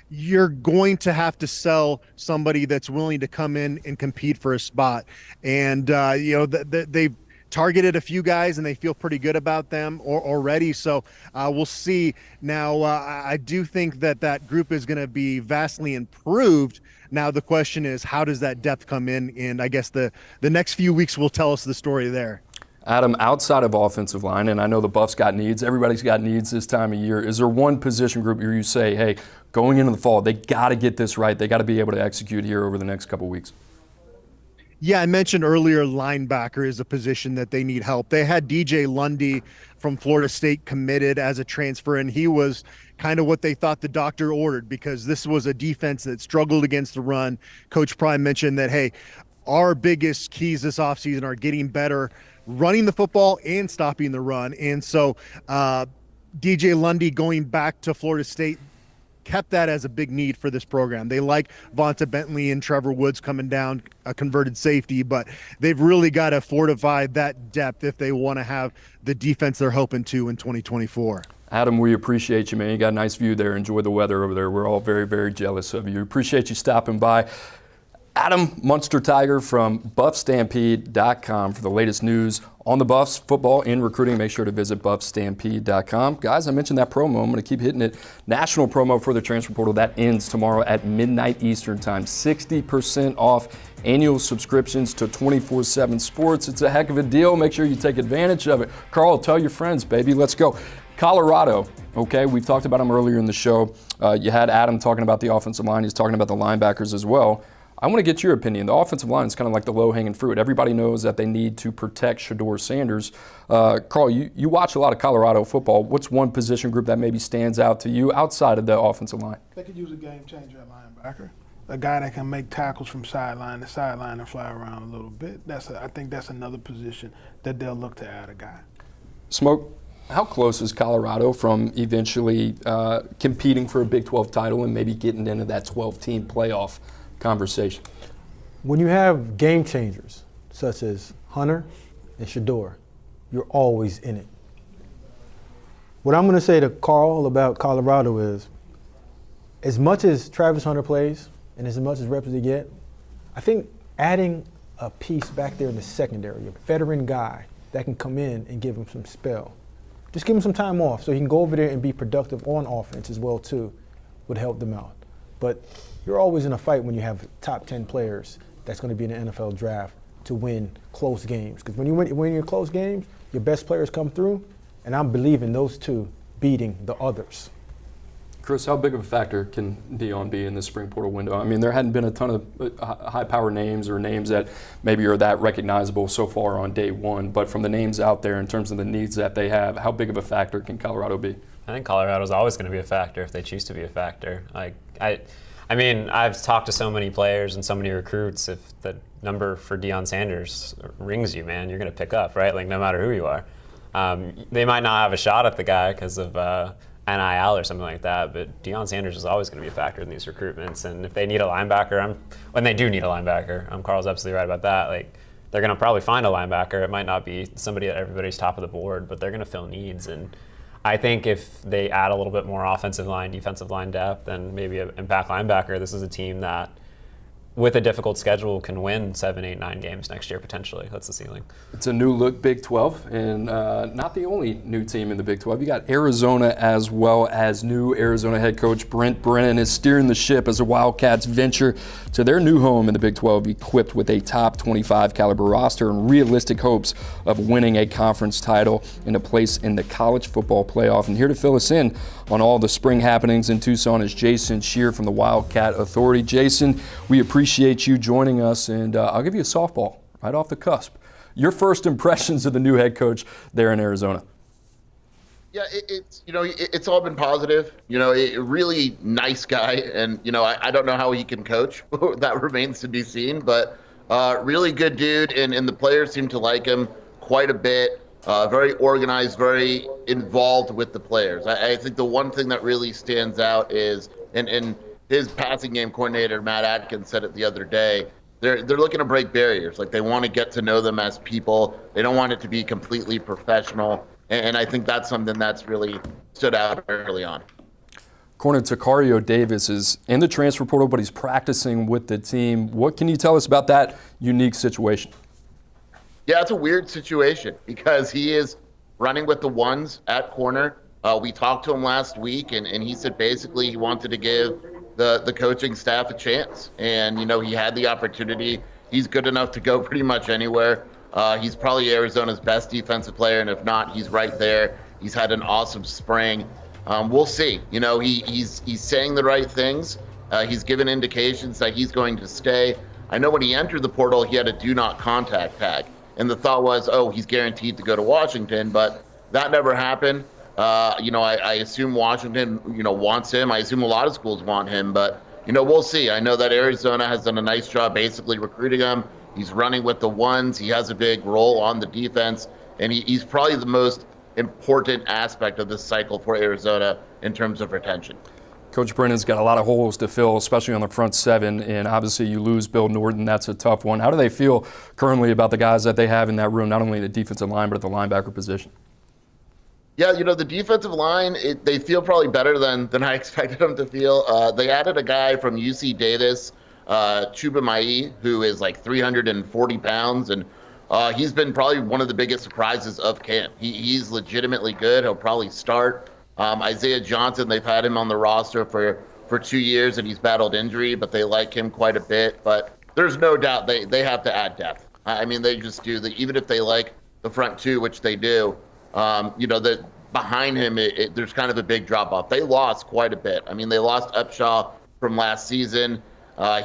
you're going to have to sell somebody that's willing to come in and compete for a spot. And they've targeted a few guys, and they feel pretty good about them already. So we'll see. Now, I do think that group is going to be vastly improved. Now the question is, how does that depth come in? And I guess the next few weeks will tell us the story there. Adam, outside of offensive line, and I know the Buffs got needs, everybody's got needs this time of year, is there one position group where you say, hey, going into the fall, they got to get this right, they got to be able to execute here over the next couple weeks? Yeah, I mentioned earlier linebacker is a position that they need help. They had DJ Lundy from Florida State committed as a transfer, and he was kind of what they thought the doctor ordered because this was a defense that struggled against the run. Coach Prime mentioned that, hey, our biggest keys this offseason are getting better running the football and stopping the run. And so DJ Lundy going back to Florida State kept that as a big need for this program. They like Vonta Bentley and Trevor Woods coming down, a converted safety, but they've really got to fortify that depth if they want to have the defense they're hoping to in 2024. Adam, we appreciate you, man. You got a nice view there. Enjoy the weather over there. We're all very, very jealous of you. Appreciate you stopping by. Adam Munster Tiger from BuffStampede.com for the latest news on the Buffs, football, and recruiting. Make sure to visit BuffStampede.com. Guys, I mentioned that promo. I'm going to keep hitting it. National promo for the transfer portal. That ends tomorrow at midnight Eastern time. 60% off annual subscriptions to 24/7 Sports. It's a heck of a deal. Make sure you take advantage of it. Carl, tell your friends, baby. Let's go. Colorado, okay, we've talked about them earlier in the show. You had Adam talking about the offensive line. He's talking about the linebackers as well. I want to get your opinion. The offensive line is kind of like the low-hanging fruit. Everybody knows that they need to protect Shedeur Sanders. Carl, you watch a lot of Colorado football. What's one position group that maybe stands out to you outside of the offensive line? They could use a game changer at linebacker, a guy that can make tackles from sideline to sideline and fly around a little bit. I think that's another position that they'll look to add a guy. Smoke, how close is Colorado from eventually competing for a Big 12 title and maybe getting into that 12-team playoff conversation? When you have game changers such as Hunter and Shedeur, you're always in it. What I'm going to say to Carl about Colorado is, as much as Travis Hunter plays and as much as reps they get, I think adding a piece back there in the secondary, a veteran guy that can come in and give him some spell, just give him some time off so he can go over there and be productive on offense as well too, would help them out. But you're always in a fight when you have top 10 players that's going to be in the NFL draft to win close games. Because when you win your close games, your best players come through, and I'm believing those two beating the others. Chris, how big of a factor can Deion be in this spring portal window? I mean, there hadn't been a ton of high-power names or names that maybe are that recognizable so far on day one, but from the names out there in terms of the needs that they have, how big of a factor can Colorado be? I think Colorado's always going to be a factor if they choose to be a factor. I mean, I've talked to so many players and so many recruits. If the number for Deion Sanders rings you, man, you're going to pick up, right? Like, no matter who you are. They might not have a shot at the guy because of NIL or something like that, but Deion Sanders is always going to be a factor in these recruitments. And if they need a linebacker, when they do need a linebacker, Carl's absolutely right about that. Like, they're going to probably find a linebacker. It might not be somebody at everybody's top of the board, but they're going to fill needs. And I think if they add a little bit more offensive line, defensive line depth, and maybe an impact linebacker, this is a team that, with a difficult schedule, can win 7, 8, 9 games next year potentially. That's the ceiling. It's a new look Big 12, and not the only new team in the Big 12. You got Arizona as well, as new Arizona head coach Brent Brennan is steering the ship as the Wildcats venture to their new home in the Big 12, equipped with a top 25 caliber roster and realistic hopes of winning a conference title and a place in the college football playoff. And here to fill us in on all the spring happenings in Tucson is Jason Shear from the Wildcat Authority. Jason, we appreciate you joining us, and I'll give you a softball right off the cusp. Your first impressions of the new head coach there in Arizona. Yeah, it's all been positive. A really nice guy, and I don't know how he can coach. That remains to be seen. But really good dude, and the players seem to like him quite a bit. Very organized, very involved with the players. I think the one thing that really stands out is, and his passing game coordinator Matt Atkins said it the other day, They're looking to break barriers. Like, they want to get to know them as people. They don't want it to be completely professional. And I think that's something that's really stood out early on. Corner Takario Davis is in the transfer portal, but he's practicing with the team. What can you tell us about that unique situation? Yeah, it's a weird situation because he is running with the ones at corner. We talked to him last week, and he said basically he wanted to give the coaching staff a chance. And, he had the opportunity. He's good enough to go pretty much anywhere. He's probably Arizona's best defensive player, and if not, he's right there. He's had an awesome spring. We'll see. He's saying the right things. He's given indications that he's going to stay. I know when he entered the portal, he had a do not contact tag. And the thought was, he's guaranteed to go to Washington, but that never happened. I assume Washington, wants him. I assume a lot of schools want him, but, we'll see. I know that Arizona has done a nice job basically recruiting him. He's running with the ones. He has a big role on the defense, and he's probably the most important aspect of this cycle for Arizona in terms of retention. Coach Brennan's got a lot of holes to fill, especially on the front seven, and obviously you lose Bill Norton. That's a tough one. How do they feel currently about the guys that they have in that room, not only the defensive line, but at the linebacker position? Yeah, the defensive line, they feel probably better than I expected them to feel. They added a guy from UC Davis, Chuba Mai, who is like 340 pounds, and he's been probably one of the biggest surprises of camp. He's legitimately good. He'll probably start. Isaiah Johnson, they've had him on the roster for 2 years, and he's battled injury, but they like him quite a bit. But there's no doubt they have to add depth. I mean, they just do. Even if they like the front two, which they do, that behind him, there's kind of a big drop-off. They lost quite a bit. I mean, they lost Upshaw from last season.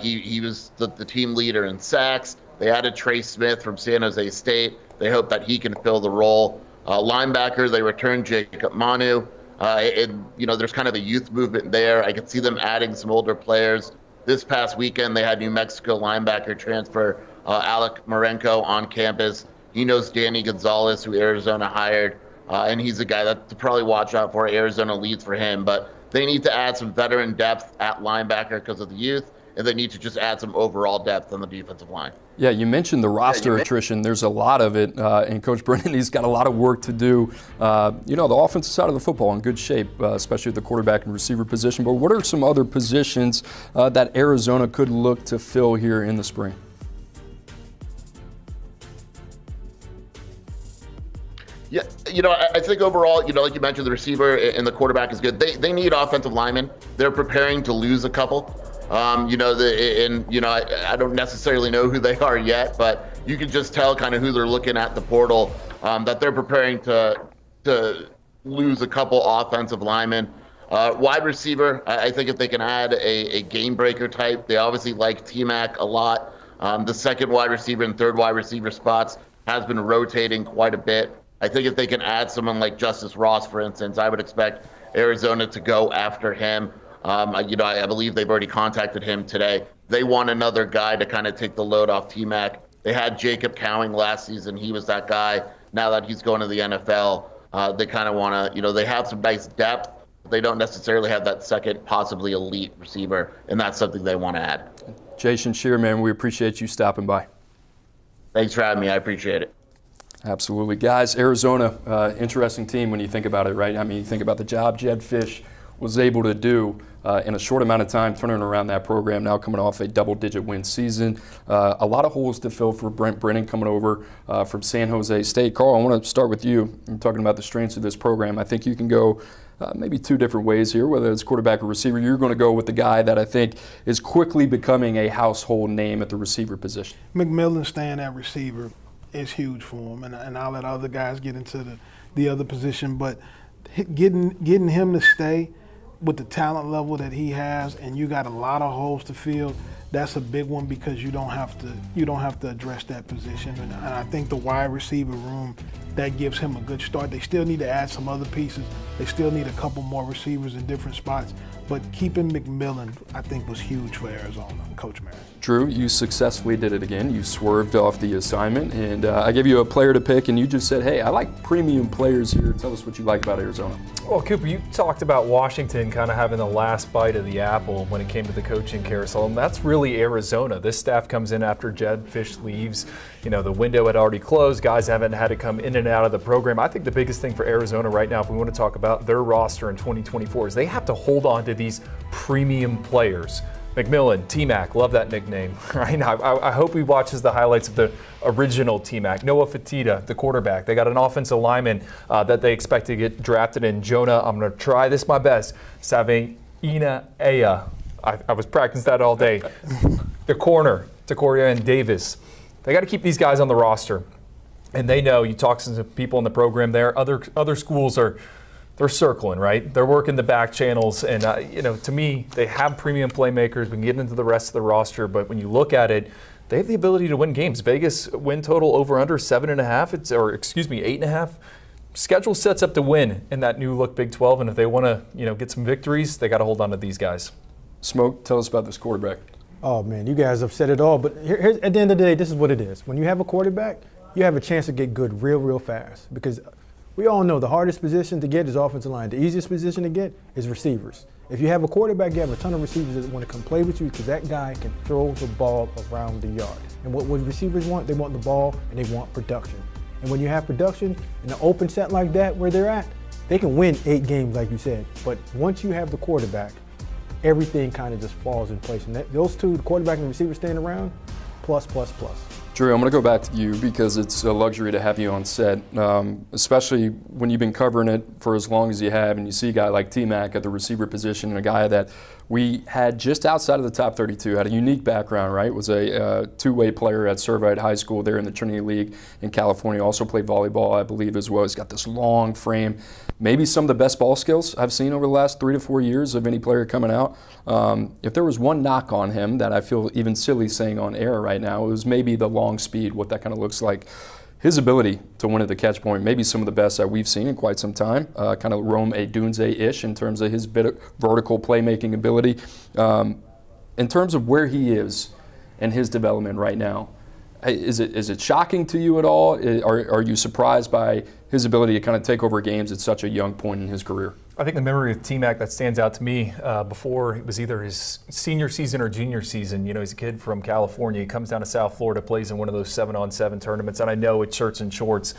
He was the team leader in sacks. They added Trey Smith from San Jose State. They hope that he can fill the role. Linebacker, they returned Jacob Manu. There's kind of a youth movement there. I could see them adding some older players. This past weekend, they had New Mexico linebacker transfer Alec Marenko on campus. He knows Danny Gonzalez, who Arizona hired, and he's a guy that to probably watch out for. Arizona leads for him, but they need to add some veteran depth at linebacker because of the youth, and they need to just add some overall depth on the defensive line. Yeah, you mentioned the roster attrition. There's a lot of it, and Coach Brennan, he's got a lot of work to do. The offensive side of the football in good shape, especially at the quarterback and receiver position. But what are some other positions that Arizona could look to fill here in the spring? Yeah, I think overall, like you mentioned, the receiver and the quarterback is good. They need offensive linemen. They're preparing to lose a couple. I don't necessarily know who they are yet, but you can just tell kind of who they're looking at the portal, that they're preparing to lose a couple offensive linemen. Wide receiver, I think if they can add a game breaker type, they obviously like T-Mac a lot. The second wide receiver and third wide receiver spots has been rotating quite a bit. I think if they can add someone like Justice Ross, for instance, I would expect Arizona to go after him. I believe they've already contacted him today. They want another guy to kind of take the load off T-Mac. They had Jacob Cowing last season. He was that guy. Now that he's going to the NFL, they kind of want to, they have some nice depth, but they don't necessarily have that second, possibly elite receiver, and that's something they want to add. Jason Shear, man, we appreciate you stopping by. Thanks for having me. I appreciate it. Absolutely. Guys, Arizona, interesting team when you think about it, right? I mean, you think about the job Jed Fish was able to do in a short amount of time, turning around that program, now coming off a double-digit win season. A lot of holes to fill for Brent Brennan coming over from San Jose State. Carl, I want to start with you. I'm talking about the strengths of this program. I think you can go maybe two different ways here, whether it's quarterback or receiver. You're going to go with the guy that I think is quickly becoming a household name at the receiver position. McMillan staying at receiver is huge for him, and I'll let other guys get into the other position, but getting him to stay with the talent level that he has, and you got a lot of holes to fill, that's a big one because you don't have to address that position. And I think the wide receiver room, that gives him a good start. They still need to add some other pieces. They still need a couple more receivers in different spots. But keeping McMillan, I think, was huge for Arizona, Coach Marion. Drew, you successfully did it again. You swerved off the assignment, and I gave you a player to pick, and you just said, hey, I like premium players here. Tell us what you like about Arizona. Well, Cooper, you talked about Washington kind of having the last bite of the apple when it came to the coaching carousel, and that's really really Arizona. This staff comes in after Jedd Fisch leaves. You know, the window had already closed. Guys haven't had to come in and out of the program. I think the biggest thing for Arizona right now, if we want to talk about their roster in 2024, is they have to hold on to these premium players. McMillan, T-Mac, love that nickname, right? I hope he watches the highlights of the original T-Mac. Noah Fatita, the quarterback. They got an offensive lineman that they expect to get drafted in. Jonah, I'm going to try this my best. Saveina Aya. I was practicing that all day. The corner, Tacoria and Davis. They got to keep these guys on the roster. And they know, you talk to some people in the program there, other schools they're circling, right? They're working the back channels. And, you know, to me, they have premium playmakers. We can get into the rest of the roster. But when you look at it, they have the ability to win games. Vegas win total over under 7.5, or excuse me, 8.5. Schedule sets up to win in that new look Big 12. And if they want to, you know, get some victories, they got to hold on to these guys. Smoke, tell us about this quarterback. Oh, man, you guys have said it all. But here's, at the end of the day, this is what it is. When you have a quarterback, you have a chance to get good real fast. Because we all know the hardest position to get is offensive line. The easiest position to get is receivers. If you have a quarterback, you have a ton of receivers that want to come play with you because that guy can throw the ball around the yard. And what receivers want? They want the ball and they want production. And when you have production in an open set like that where they're at, they can win 8 games like you said. But once you have the quarterback, everything kind of just falls in place. And those two, the quarterback and the receiver staying around, plus. Drew, I'm going to go back to you because it's a luxury to have you on set, especially when you've been covering it for as long as you have and you see a guy like T-Mac at the receiver position and a guy that we had just outside of the top 32, had a unique background, right? Was a two-way player at Servite High School there in the Trinity League in California. Also played volleyball, I believe, as well. He's got this long frame. Maybe some of the best ball skills I've seen over the last 3 to 4 years of any player coming out. If there was one knock on him that I feel even silly saying on air right now, it was maybe the long speed, what that kind of looks like. His ability to win at the catch point, maybe some of the best that we've seen in quite some time, kind of Rome Odunze-ish in terms of his vertical playmaking ability. In terms of where he is and his development right now, is it shocking to you at all? Are you surprised by his ability to kind of take over games at such a young point in his career? I think the memory of T-Mac that stands out to me before it was either his senior season or junior season. You know, he's a kid from California. He comes down to South Florida, plays in one of those 7-on-7 tournaments, and I know it's shirts and shorts.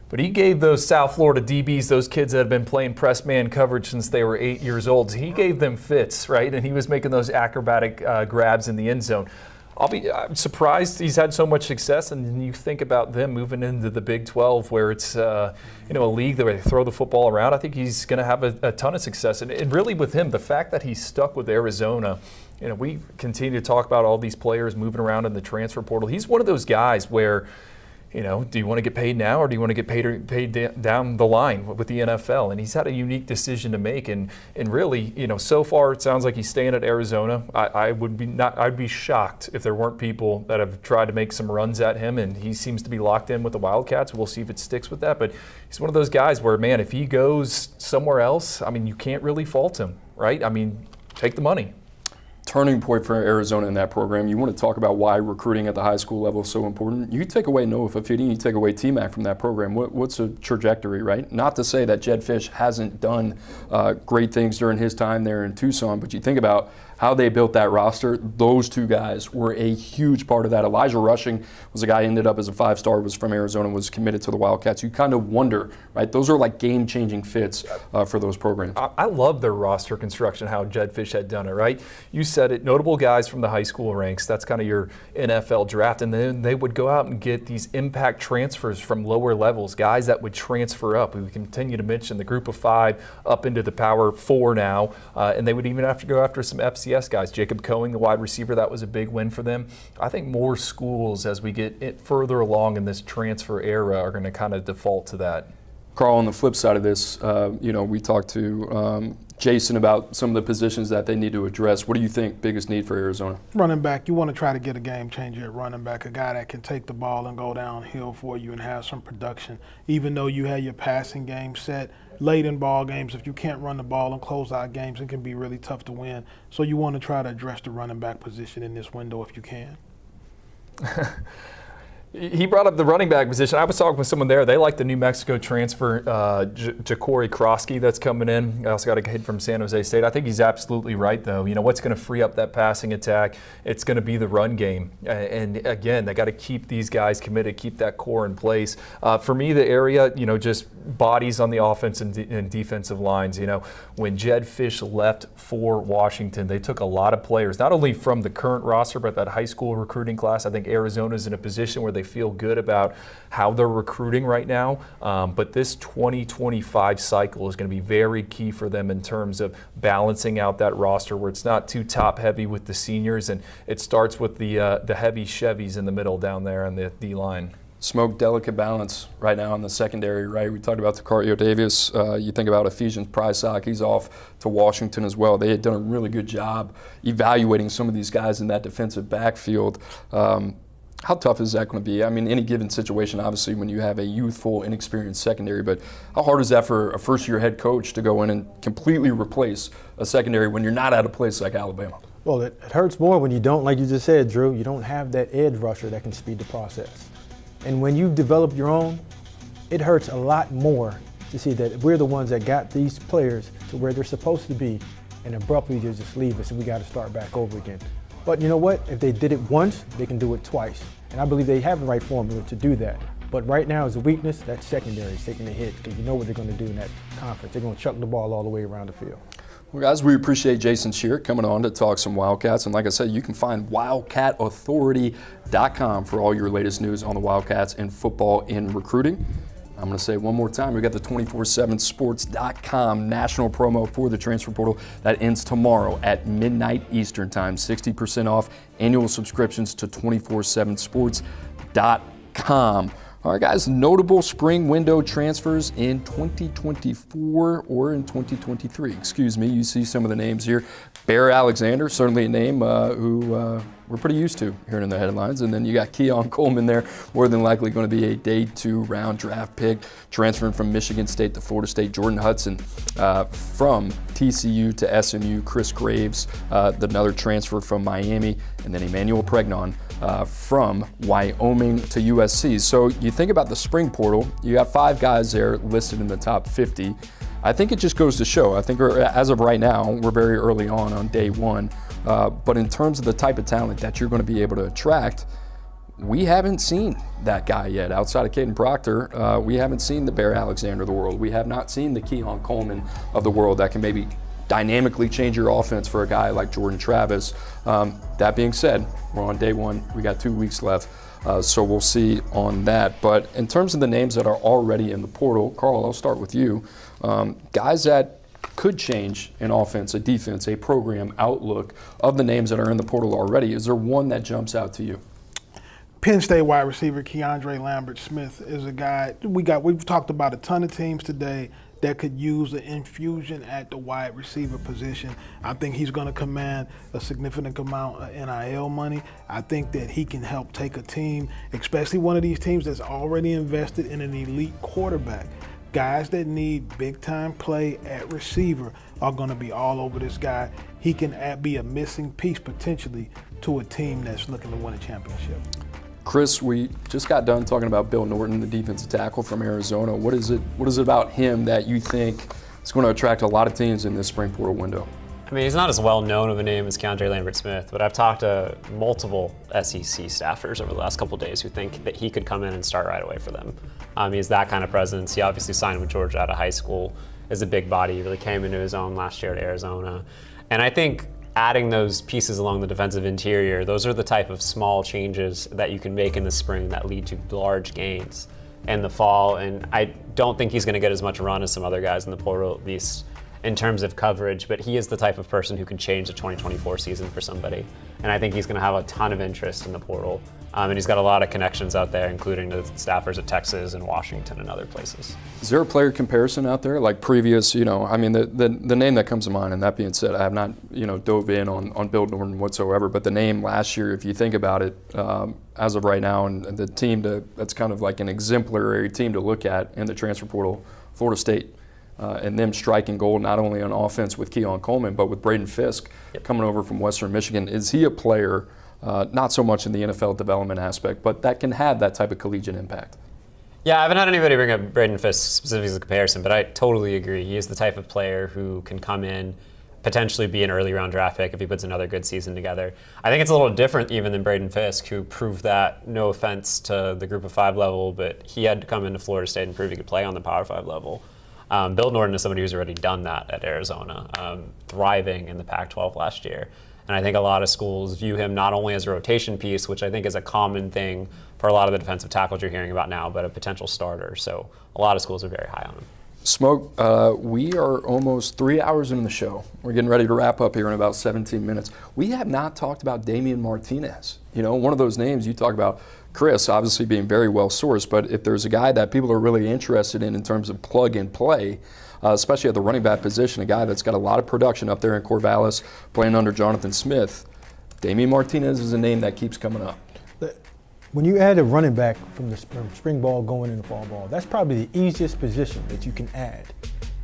But he gave those South Florida DBs, those kids that have been playing press man coverage since they were 8 years old, he gave them fits, right? And he was making those acrobatic grabs in the end zone. I'm surprised he's had so much success, and then you think about them moving into the Big 12 where it's a league where they throw the football around. I think he's going to have a ton of success. And really with him, the fact that he's stuck with Arizona, you know, we continue to talk about all these players moving around in the transfer portal. He's one of those guys where, you know, do you want to get paid now or do you want to get paid down the line with the NFL? And he's had a unique decision to make. And really, you know, so far it sounds like he's staying at Arizona. I'd be shocked if there weren't people that have tried to make some runs at him. And he seems to be locked in with the Wildcats. We'll see if it sticks with that. But he's one of those guys where, man, if he goes somewhere else, I mean, you can't really fault him, right? I mean, take the money. Turning point for Arizona in that program. You want to talk about why recruiting at the high school level is so important. You take away Noah Fafiti, you take away T-Mac from that program. What's the trajectory, right? Not to say that Jedd Fisch hasn't done great things during his time there in Tucson, but you think about how they built that roster. Those two guys were a huge part of that. Elijah Rushing was a guy who ended up as a 5-star, was from Arizona, was committed to the Wildcats. You kind of wonder, right? Those are like game-changing fits for those programs. I love their roster construction, how Jedd Fisch had done it, right? You said it, notable guys from the high school ranks. That's kind of your NFL draft. And then they would go out and get these impact transfers from lower levels, guys that would transfer up. We continue to mention the group of 5 up into the Power 4 now. And they would even have to go after some FCS guys. Jacob Coing, the wide receiver, that was a big win for them. I think more schools, as we get further along in this transfer era, are going to kind of default to that. Carl, on the flip side of this, we talked to Jason about some of the positions that they need to address. What do you think biggest need for Arizona? Running back, you want to try to get a game changer at running back, a guy that can take the ball and go downhill for you and have some production. Even though you have your passing game set, late in ball games, if you can't run the ball and close out games, it can be really tough to win. So you want to try to address the running back position in this window if you can. He brought up the running back position. I was talking with someone there. They like the New Mexico transfer, Ja'Cory Krosky, that's coming in. I also got a kid from San Jose State. I think he's absolutely right, though. You know, what's going to free up that passing attack? It's going to be the run game. And again, they got to keep these guys committed, keep that core in place. For me, the area, you know, just bodies on the offense and defensive lines. You know, when Jed Fish left for Washington, they took a lot of players, not only from the current roster, but that high school recruiting class. I think Arizona's in a position where they feel good about how they're recruiting right now. But this 2025 cycle is going to be very key for them in terms of balancing out that roster where it's not too top heavy with the seniors, and it starts with the heavy Chevys in the middle down there on the D-line. Smoke, delicate balance right now in the secondary, right? We talked about Tacario Davis. You think about Ephesians Prysock. He's off to Washington as well. They had done a really good job evaluating some of these guys in that defensive backfield. How tough is that going to be? I mean, any given situation, obviously, when you have a youthful, inexperienced secondary, but how hard is that for a first-year head coach to go in and completely replace a secondary when you're not at a place like Alabama? Well, it hurts more when you don't, like you just said, Drew, you don't have that edge rusher that can speed the process. And when you've developed your own, it hurts a lot more to see that we're the ones that got these players to where they're supposed to be, and abruptly they just leave us and we got to start back over again. But you know what? If they did it once, they can do it twice. And I believe they have the right formula to do that. But right now, as a weakness, that secondary is taking a hit because you know what they're going to do in that conference. They're going to chuck the ball all the way around the field. Well, guys, we appreciate Jason Shear coming on to talk some Wildcats. And like I said, you can find WildcatAuthority.com for all your latest news on the Wildcats in football and recruiting. I'm going to say one more time, we got the 247sports.com national promo for the transfer portal that ends tomorrow at midnight Eastern time. 60% off annual subscriptions to 247sports.com. All right, guys, notable spring window transfers in 2024 or in 2023. Excuse me, you see some of the names here. Bear Alexander, certainly a name who we're pretty used to hearing in the headlines. And then you got Keon Coleman there, more than likely going to be a day 2 round draft pick, transferring from Michigan State to Florida State. Jordan Hudson from TCU to SMU. Chris Graves, another transfer from Miami. And then Emmanuel Pregnon from Wyoming to USC. So you think about the spring portal, you got 5 guys there listed in the top 50. I think it just goes to show, I think as of right now, we're very early on day 1, but in terms of the type of talent that you're going to be able to attract, we haven't seen that guy yet. Outside of Kadyn Proctor, we haven't seen the Bear Alexander of the world. We have not seen the Keon Coleman of the world that can maybe dynamically change your offense for a guy like Jordan Travis. That being said, we're on day 1. We got 2 weeks left, so we'll see on that. But in terms of the names that are already in the portal, Carl, I'll start with you. Guys that could change an offense, a defense, a program outlook of the names that are in the portal already. Is there one that jumps out to you? Penn State wide receiver Keandre Lambert-Smith is a guy we've talked about a ton of teams today that could use an infusion at the wide receiver position. I think he's going to command a significant amount of NIL money. I think that he can help take a team, especially one of these teams that's already invested in an elite quarterback. Guys that need big-time play at receiver are going to be all over this guy. He can be a missing piece potentially to a team that's looking to win a championship. Chris, we just got done talking about Bill Norton, the defensive tackle from Arizona. What is it about him that you think is going to attract a lot of teams in this spring portal window? I mean, he's not as well known of a name as Keandre Lambert-Smith, but I've talked to multiple SEC staffers over the last couple of days who think that he could come in and start right away for them. He's that kind of presence. He obviously signed with Georgia out of high school as a big body. He really came into his own last year at Arizona. And I think adding those pieces along the defensive interior, those are the type of small changes that you can make in the spring that lead to large gains in the fall. And I don't think he's going to get as much run as some other guys in the portal, at least in terms of coverage, but he is the type of person who can change the 2024 season for somebody. And I think he's going to have a ton of interest in the portal. And he's got a lot of connections out there, including the staffers at Texas and Washington and other places. Is there a player comparison out there, like previous, I mean, the name that comes to mind, and that being said, I have not, dove in on Bill Norton whatsoever, but the name last year, if you think about it, as of right now, and the team that's kind of like an exemplary team to look at in the transfer portal, Florida State. And them striking gold not only on offense with Keon Coleman, but with Braden Fisk coming over from Western Michigan. Is he a player Not so much in the NFL development aspect, but that can have that type of collegiate impact. Yeah, I haven't had anybody bring up Braden Fisk specifically as a comparison, but I totally agree. He is the type of player who can come in, potentially be an early round draft pick if he puts another good season together. I think it's a little different even than Braden Fisk, who proved that, no offense to the Group of 5 level, but he had to come into Florida State and prove he could play on the Power 5 level. Bill Norton is somebody who's already done that at Arizona, thriving in the Pac-12 last year. And I think a lot of schools view him not only as a rotation piece, which I think is a common thing for a lot of the defensive tackles you're hearing about now, but a potential starter. So a lot of schools are very high on him. Smoke, we are almost 3 hours into the show. We're getting ready to wrap up here in about 17 minutes. We have not talked about Damian Martinez. You know, one of those names you talk about, Chris, obviously being very well sourced, but if there's a guy that people are really interested in terms of plug and play, especially at the running back position, a guy that's got a lot of production up there in Corvallis, playing under Jonathan Smith, Damian Martinez is a name that keeps coming up. When you add a running back from the spring ball going into fall ball, that's probably the easiest position that you can add.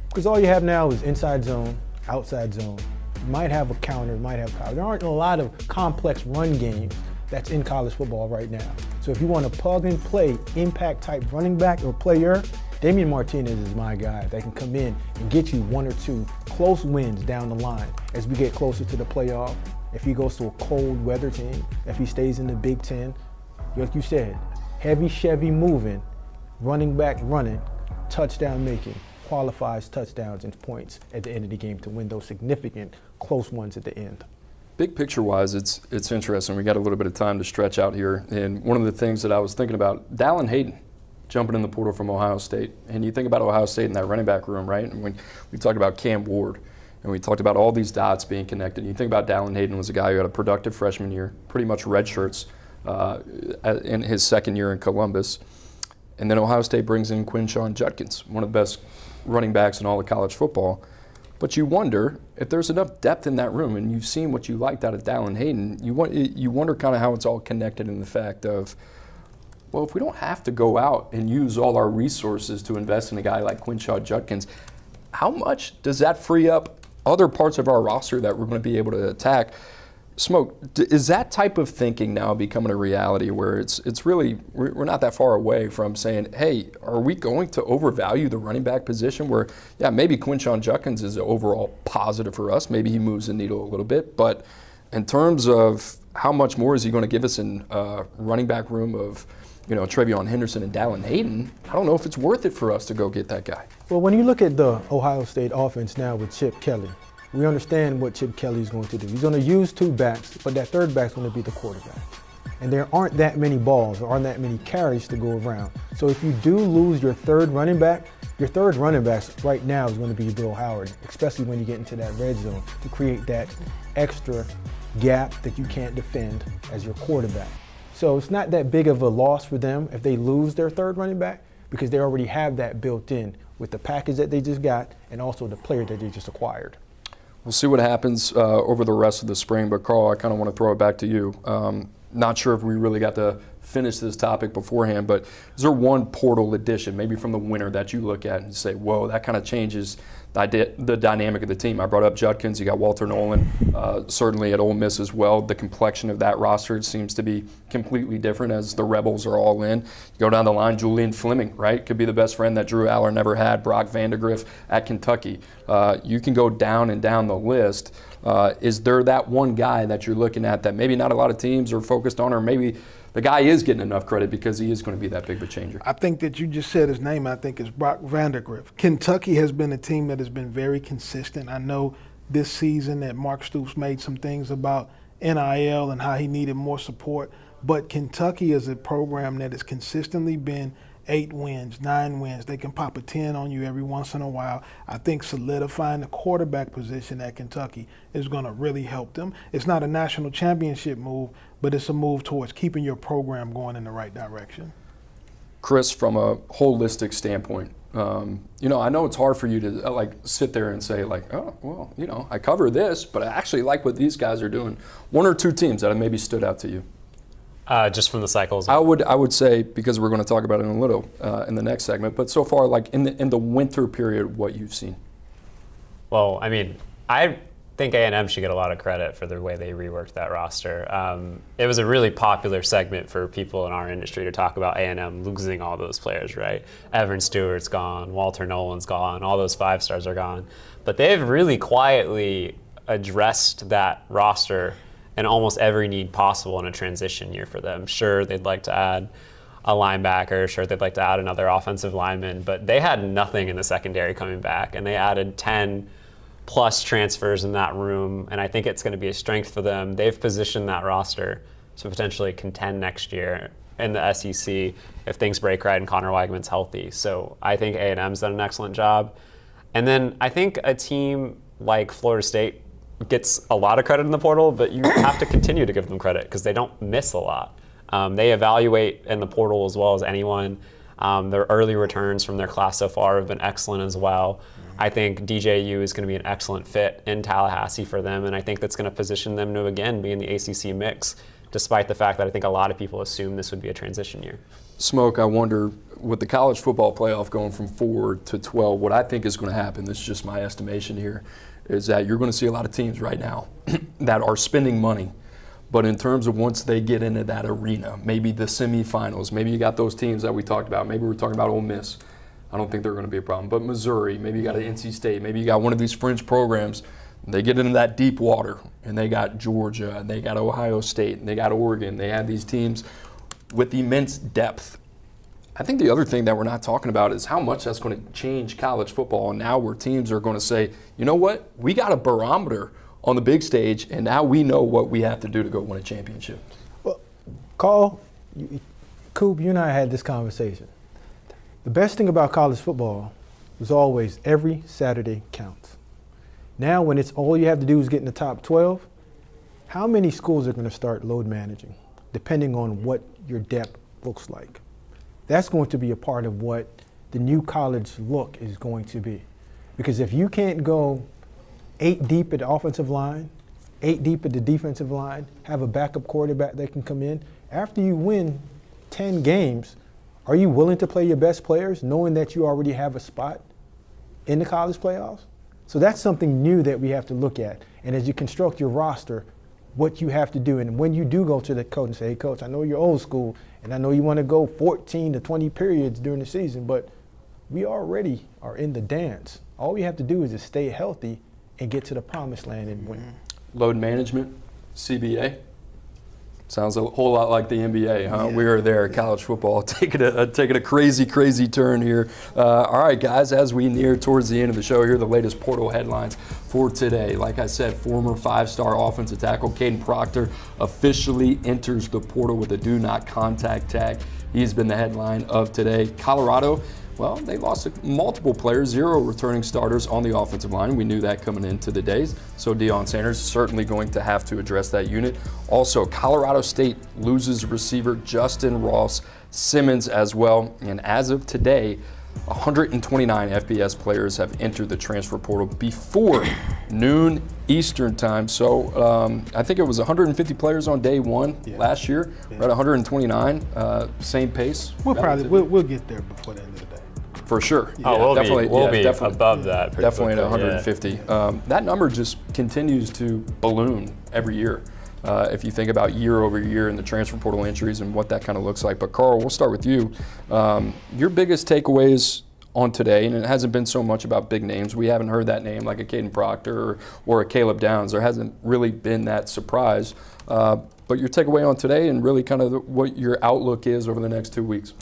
Because all you have now is inside zone, outside zone. You might have a counter, might have power. There aren't a lot of complex run games that's in college football right now. So if you want a plug and play impact type running back or player, Damian Martinez is my guy that can come in and get you 1 or 2 close wins down the line as we get closer to the playoff. If he goes to a cold weather team, if he stays in the Big Ten, like you said, heavy Chevy moving, running back running, touchdown making, qualifies touchdowns and points at the end of the game to win those significant close ones at the end. Big picture-wise, it's interesting. We got a little bit of time to stretch out here, and one of the things that I was thinking about, Dallin Hayden jumping in the portal from Ohio State, and you think about Ohio State in that running back room, right? And when we talked about Cam Ward, and we talked about all these dots being connected, and you think about Dallin Hayden was a guy who had a productive freshman year, pretty much red shirts in his second year in Columbus, and then Ohio State brings in Quinshon Judkins, one of the best running backs in all of college football. But you wonder if there's enough depth in that room, and you've seen what you liked out of Dallin Hayden. You wonder kind of how it's all connected in the fact of, well, if we don't have to go out and use all our resources to invest in a guy like Quinshon Judkins, how much does that free up other parts of our roster that we're going to be able to attack? Smoke, is that type of thinking now becoming a reality where it's really, we're not that far away from saying, hey, are we going to overvalue the running back position where, yeah, maybe Quinshon Judkins is an overall positive for us. Maybe he moves the needle a little bit. But in terms of how much more is he going to give us in running back room of, you know, Trevion Henderson and Dallin Hayden, I don't know if it's worth it for us to go get that guy. Well, when you look at the Ohio State offense now with Chip Kelly, we understand what Chip Kelly is going to do. He's going to use 2 backs, but that third back's going to be the quarterback. And there aren't that many balls or aren't that many carries to go around. So if you do lose your third running back right now is going to be Bill Howard, especially when you get into that red zone to create that extra gap that you can't defend as your quarterback. So it's not that big of a loss for them if they lose their third running back because they already have that built in with the package that they just got and also the player that they just acquired. We'll see what happens over the rest of the spring, but Carl, I kind of want to throw it back to you. Not sure if we really got to finish this topic beforehand, but is there one portal addition, maybe from the winter, that you look at and say, whoa, that kind of changes the dynamic of the team? I brought up Judkins, you got Walter Nolan, certainly at Ole Miss as well. The complexion of that roster seems to be completely different as the Rebels are all in. You go down the line, Julian Fleming, right? Could be the best friend that Drew Aller never had. Brock Vandegrift at Kentucky. You can go down and down the list. Is there that one guy that you're looking at that maybe not a lot of teams are focused on, or maybe the guy is getting enough credit because he is going to be that big of a changer? I think that you just said his name. I think it's Brock Vandegrift. Kentucky has been a team that has been very consistent. I know this season that Mark Stoops made some things about NIL and how he needed more support, but Kentucky is a program that has consistently been 8 wins, 9 wins. They can pop a 10 on you every once in a while. I think solidifying the quarterback position at Kentucky is going to really help them. It's not a national championship move, but it's a move towards keeping your program going in the right direction. Chris, from a holistic standpoint, you know, I know it's hard for you to sit there and say oh, well, you know, I cover this, but I actually like what these guys are doing. 1 or 2 teams that have maybe stood out to you? Just from the cycles. I would say, because we're going to talk about it in a little in the next segment, but so far, like in the winter period, what you've seen. Well, I mean, I think A&M should get a lot of credit for the way they reworked that roster. It was a really popular segment for people in our industry to talk about A&M losing all those players, right? Evan Stewart's gone, Walter Nolan's gone, all those 5-stars are gone. But they've really quietly addressed that roster and almost every need possible in a transition year for them. Sure, they'd like to add a linebacker, sure, they'd like to add another offensive lineman, but they had nothing in the secondary coming back, and they added 10 plus transfers in that room, and I think it's going to be a strength for them. They've positioned that roster to potentially contend next year in the SEC if things break right and Connor Weigman's healthy. So I think A&M's done an excellent job. And then I think a team like Florida State gets a lot of credit in the portal, but you have to continue to give them credit because they don't miss a lot. They evaluate in the portal as well as anyone. Their early returns from their class so far have been excellent as well. I think DJU is going to be an excellent fit in Tallahassee for them, and I think that's going to position them to, again, be in the ACC mix, despite the fact that I think a lot of people assume this would be a transition year. Smoke, I wonder, with the college football playoff going from 4 to 12, what I think is going to happen, this is just my estimation here, is that you're going to see a lot of teams right now that are spending money. But in terms of once they get into that arena, maybe the semifinals, maybe you got those teams that we talked about, maybe we're talking about Ole Miss. I don't think they're going to be a problem. But Missouri, maybe you got an NC State, maybe you got one of these fringe programs. They get into that deep water, and they got Georgia, and they got Ohio State, and they got Oregon. They have these teams with immense depth. I think the other thing that we're not talking about is how much that's going to change college football. And now where teams are going to say, you know what, we got a barometer on the big stage, and now we know what we have to do to go win a championship. Well, Carl, Coop, you and I had this conversation. The best thing about college football was always every Saturday counts. Now when it's all you have to do is get in the top 12, how many schools are going to start load managing, depending on what your depth looks like? That's going to be a part of what the new college look is going to be. Because if you can't go 8 deep at the offensive line, 8 deep at the defensive line, have a backup quarterback that can come in, after you win 10 games, are you willing to play your best players knowing that you already have a spot in the college playoffs? So that's something new that we have to look at. And as you construct your roster, what you have to do. And when you do go to the coach and say, hey, coach, I know you're old school, and I know you want to go 14 to 20 periods during the season, but we already are in the dance. All we have to do is just stay healthy and get to the promised land and win. Load management, CBA. Sounds a whole lot like the NBA, huh? Yeah. We are there, college football, taking a crazy, crazy turn here. All right, guys, as we near towards the end of the show, here are the latest portal headlines for today. Like I said, former 5-star offensive tackle Kadyn Proctor officially enters the portal with a do not contact tag. He's been the headline of today. Colorado, well, they lost multiple players, 0 returning starters on the offensive line. We knew that coming into the days. So Deion Sanders certainly going to have to address that unit. Also, Colorado State loses receiver Justin Ross Simmons as well. And as of today, 129 FBS players have entered the transfer portal before noon Eastern time. So I think it was 150 players on day one last year. We're at 129, same pace. We'll get there before the end of the day. For sure. We'll be definitely above that. pretty Definitely at quickly, 150. That number just continues to balloon every year. If you think about year over year in the transfer portal entries and what that kind of looks like. But Carl, we'll start with you. Your biggest takeaways on today, and it hasn't been so much about big names. We haven't heard that name like a Kadyn Proctor or a Caleb Downs. There hasn't really been that surprise. But your takeaway on today and really kind of what your outlook is over the next 2 weeks.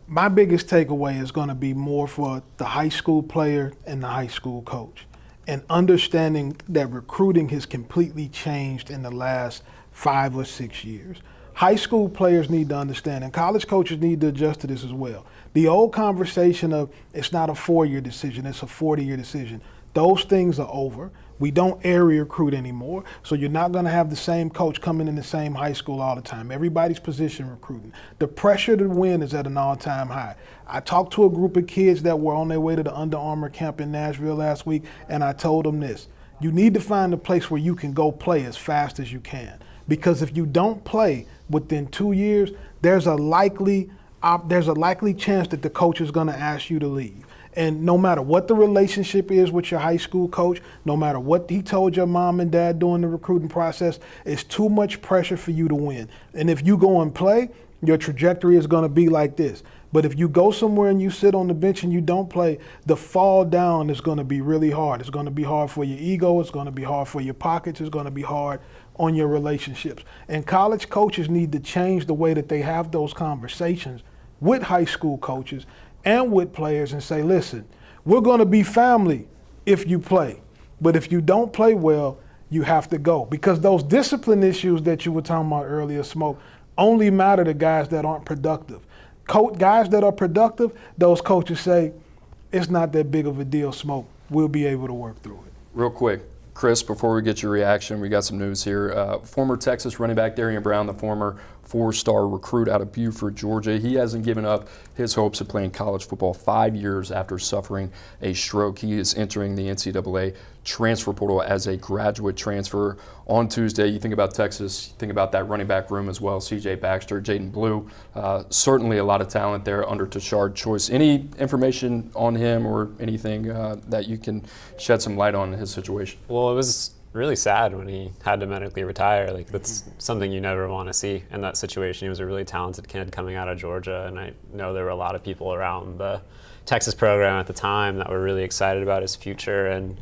My biggest takeaway is going to be more for the high school player and the high school coach, and understanding that recruiting has completely changed in the last 5 or 6 years. High school players need to understand, and college coaches need to adjust to this as well. The old conversation of it's not a 4-year decision, it's a 40-year decision. Those things are over. We don't area recruit anymore, so you're not going to have the same coach coming in the same high school all the time. Everybody's position recruiting. The pressure to win is at an all-time high. I talked to a group of kids that were on their way to the Under Armour camp in Nashville last week, and I told them this. You need to find a place where you can go play as fast as you can, because if you don't play within 2 years, there's a likely chance that the coach is going to ask you to leave. And no matter what the relationship is with your high school coach, no matter what he told your mom and dad during the recruiting process, it's too much pressure for you to win. And if you go and play, your trajectory is going to be like this. But if you go somewhere and you sit on the bench and you don't play, the fall down is going to be really hard. It's going to be hard for your ego. It's going to be hard for your pockets. It's going to be hard on your relationships. And college coaches need to change the way that they have those conversations with high school coaches and with players and say, listen, we're going to be family if you play. But if you don't play well, you have to go. Because those discipline issues that you were talking about earlier, Smoke, only matter to guys that aren't productive. Guys that are productive, those coaches say, it's not that big of a deal, Smoke. We'll be able to work through it. Real quick, Chris, before we get your reaction, we got some news here. Former Texas running back Darien Brown, the former 4-star recruit out of Beaufort, Georgia, he hasn't given up his hopes of playing college football 5 years after suffering a stroke. He is entering the NCAA transfer portal as a graduate transfer. On Tuesday, you think about Texas, you think about that running back room as well, C.J. Baxter, Jaden Blue. Certainly a lot of talent there under Tashard Choice. Any information on him or anything that you can shed some light on in his situation? Well, it was really sad when he had to medically retire. Like, that's something you never want to see in that situation. He was a really talented kid coming out of Georgia, and I know there were a lot of people around the Texas program at the time that were really excited about his future. And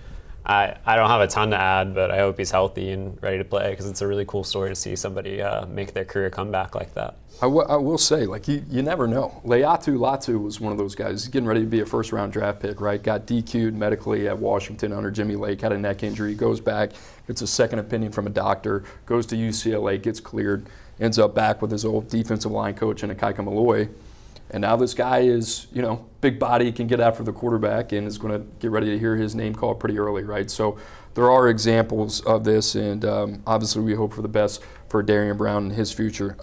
I don't have a ton to add, but I hope he's healthy and ready to play, because it's a really cool story to see somebody make their career comeback like that. I will say, like, you never know. Leatu Latu was one of those guys. He's getting ready to be a first-round draft pick, right? Got DQ'd medically at Washington under Jimmy Lake, had a neck injury, goes back, gets a second opinion from a doctor, goes to UCLA, gets cleared, ends up back with his old defensive line coach in Akaika Malloy. And now this guy is, big body, can get after the quarterback, and is going to get ready to hear his name called pretty early, right? So there are examples of this, and obviously we hope for the best for Darien Brown and his future.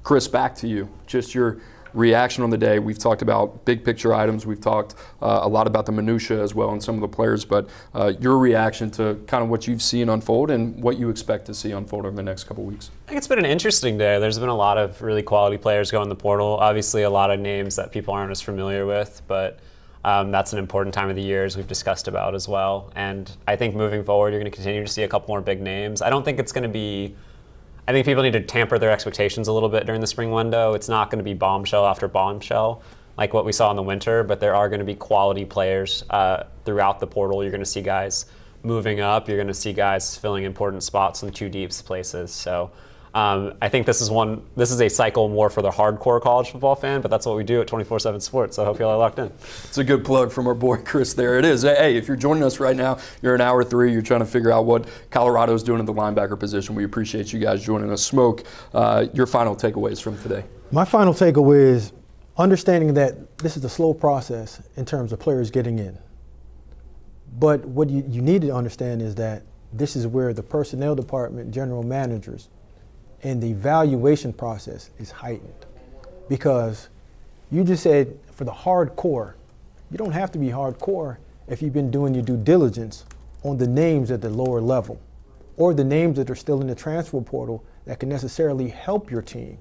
Chris, back to you. Just your reaction on the day. We've talked about big picture items. We've talked a lot about the minutia as well and some of the players, but your reaction to kind of what you've seen unfold and what you expect to see unfold over the next couple weeks. I think it's been an interesting day. There's been a lot of really quality players go in the portal. Obviously, a lot of names that people aren't as familiar with, but that's an important time of the year, as we've discussed about as well. And I think moving forward, you're going to continue to see a couple more big names. I don't think it's going to be I think people need to tamper their expectations a little bit during the spring window. It's not going to be bombshell after bombshell like what we saw in the winter, but there are going to be quality players throughout the portal. You're going to see guys moving up. You're going to see guys filling important spots in two deep places. So I think this is a cycle more for the hardcore college football fan, but that's what we do at 24/7 Sports. So I hope you all are locked in. It's a good plug from our boy Chris. There it is. Hey, if you're joining us right now, you're in hour 3. You're trying to figure out what Colorado's doing at the linebacker position. We appreciate you guys joining us. Smoke, your final takeaways from today. My final takeaway is understanding that this is a slow process in terms of players getting in. But what you need to understand is that this is where the personnel department, general managers, and the evaluation process is heightened. Because you just said for the hardcore, you don't have to be hardcore if you've been doing your due diligence on the names at the lower level or the names that are still in the transfer portal that can necessarily help your team.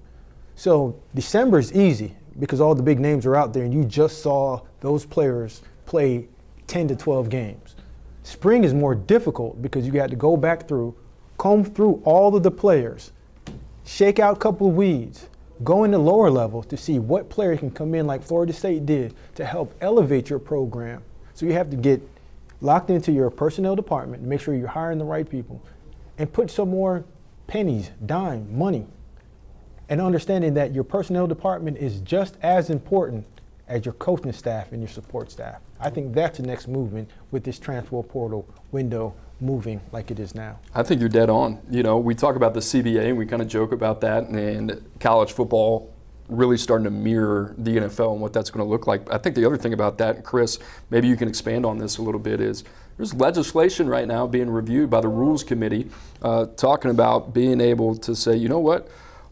So December is easy because all the big names are out there and you just saw those players play 10 to 12 games. Spring is more difficult because you got to go back through, comb through all of the players, shake out a couple of weeds, go in the lower level to see what player can come in like Florida State did to help elevate your program. So you have to get locked into your personnel department, make sure you're hiring the right people, and put some more pennies, dime, money, and understanding that your personnel department is just as important as your coaching staff and your support staff. I think that's the next movement with this transfer portal window moving like it is now. I think you're dead on. You know, we talk about the CBA and we kind of joke about that, and college football really starting to mirror the NFL and what that's going to look like. I think the other thing about that, Chris, maybe you can expand on this a little bit, is there's legislation right now being reviewed by the Rules Committee talking about being able to say, you know what,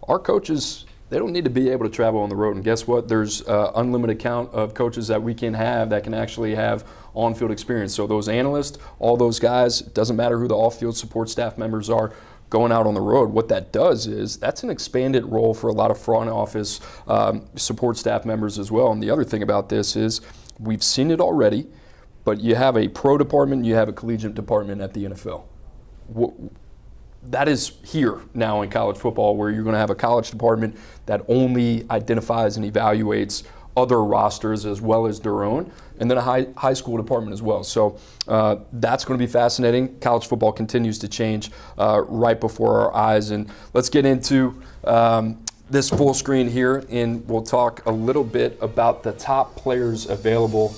our coaches, they don't need to be able to travel on the road. And guess what? There's unlimited count of coaches that we can have that can actually have on-field experience. So those analysts, all those guys, it doesn't matter who the off-field support staff members are, going out on the road. What that does is that's an expanded role for a lot of front office support staff members as well. And the other thing about this is we've seen it already, but you have a pro department, you have a collegiate department at the NFL. That is here now in college football, where you're going to have a college department that only identifies and evaluates other rosters as well as their own, and then a high school department as well. So that's going to be fascinating. College football continues to change right before our eyes. And let's get into this full screen here, and we'll talk a little bit about the top players available.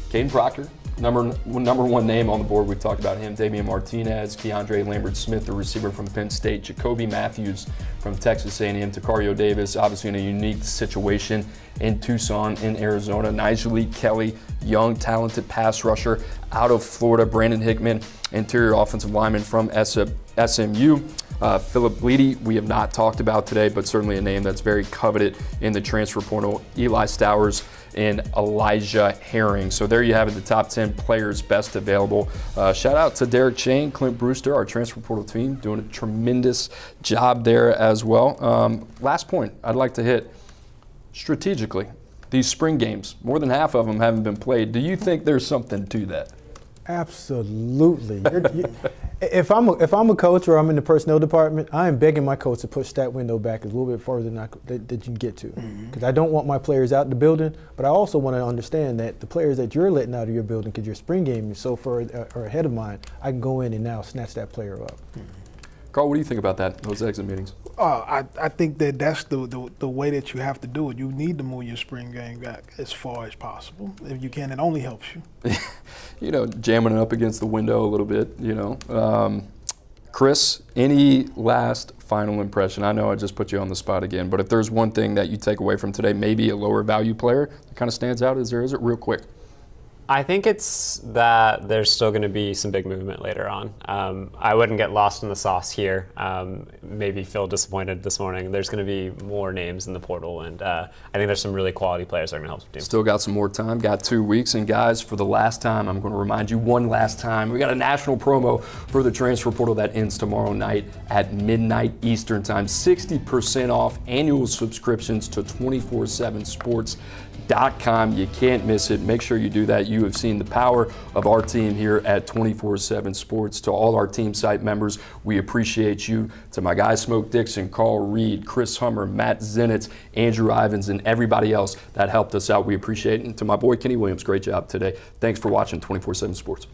Kadyn Proctor, number one name on the board. We've talked about him. Damian Martinez, Keandre Lambert-Smith, the receiver from Penn State, Jacoby Matthews from Texas A&M, Takario Davis, obviously in a unique situation in Tucson, in Arizona. Nigel Kelly, young, talented pass rusher out of Florida. Brandon Hickman, interior offensive lineman from SMU. Philip Bleedy, we have not talked about today, but certainly a name that's very coveted in the transfer portal. Eli Stowers and Elijah Herring. So there you have it, the top 10 players best available. Shout out to Derek Chain, Clint Brewster, our transfer portal team, doing a tremendous job there as well. Last point I'd like to hit, strategically, these spring games, more than half of them haven't been played. Do you think there's something to that? Absolutely. If I'm a coach or I'm in the personnel department, I am begging my coach to push that window back a little bit further than that you can get to. Because I don't want my players out in the building, but I also want to understand that the players that you're letting out of your building, because your spring game is so far or ahead of mine, I can go in and now snatch that player up. Carl, what do you think about that, those exit meetings? I think that's the way that you have to do it. You need to move your spring game back as far as possible. If you can, it only helps you. You know, jamming it up against the window a little bit, you know. Chris, any last final impression? I know I just put you on the spot again, but if there's one thing that you take away from today, maybe a lower value player that kind of stands out, is it real quick? I think it's that there's still going to be some big movement later on. I wouldn't get lost in the sauce here. Maybe feel disappointed this morning. There's going to be more names in the portal, and I think there's some really quality players that are going to help the team. Still got some more time, got 2 weeks. And guys, for the last time, I'm going to remind you one last time, we got a national promo for the transfer portal that ends tomorrow night at midnight Eastern time. 60% off annual subscriptions to 247sports.com. You can't miss it. Make sure you do that. You have seen the power of our team here at 24/7 Sports. To all our team site members, we appreciate you. To my guys, Smoke Dixon, Carl Reed, Chris Hummer, Matt Zenitz, Andrew Ivins, and everybody else that helped us out, we appreciate it. And to my boy Kenny Williams, great job today. Thanks for watching 24/7 Sports.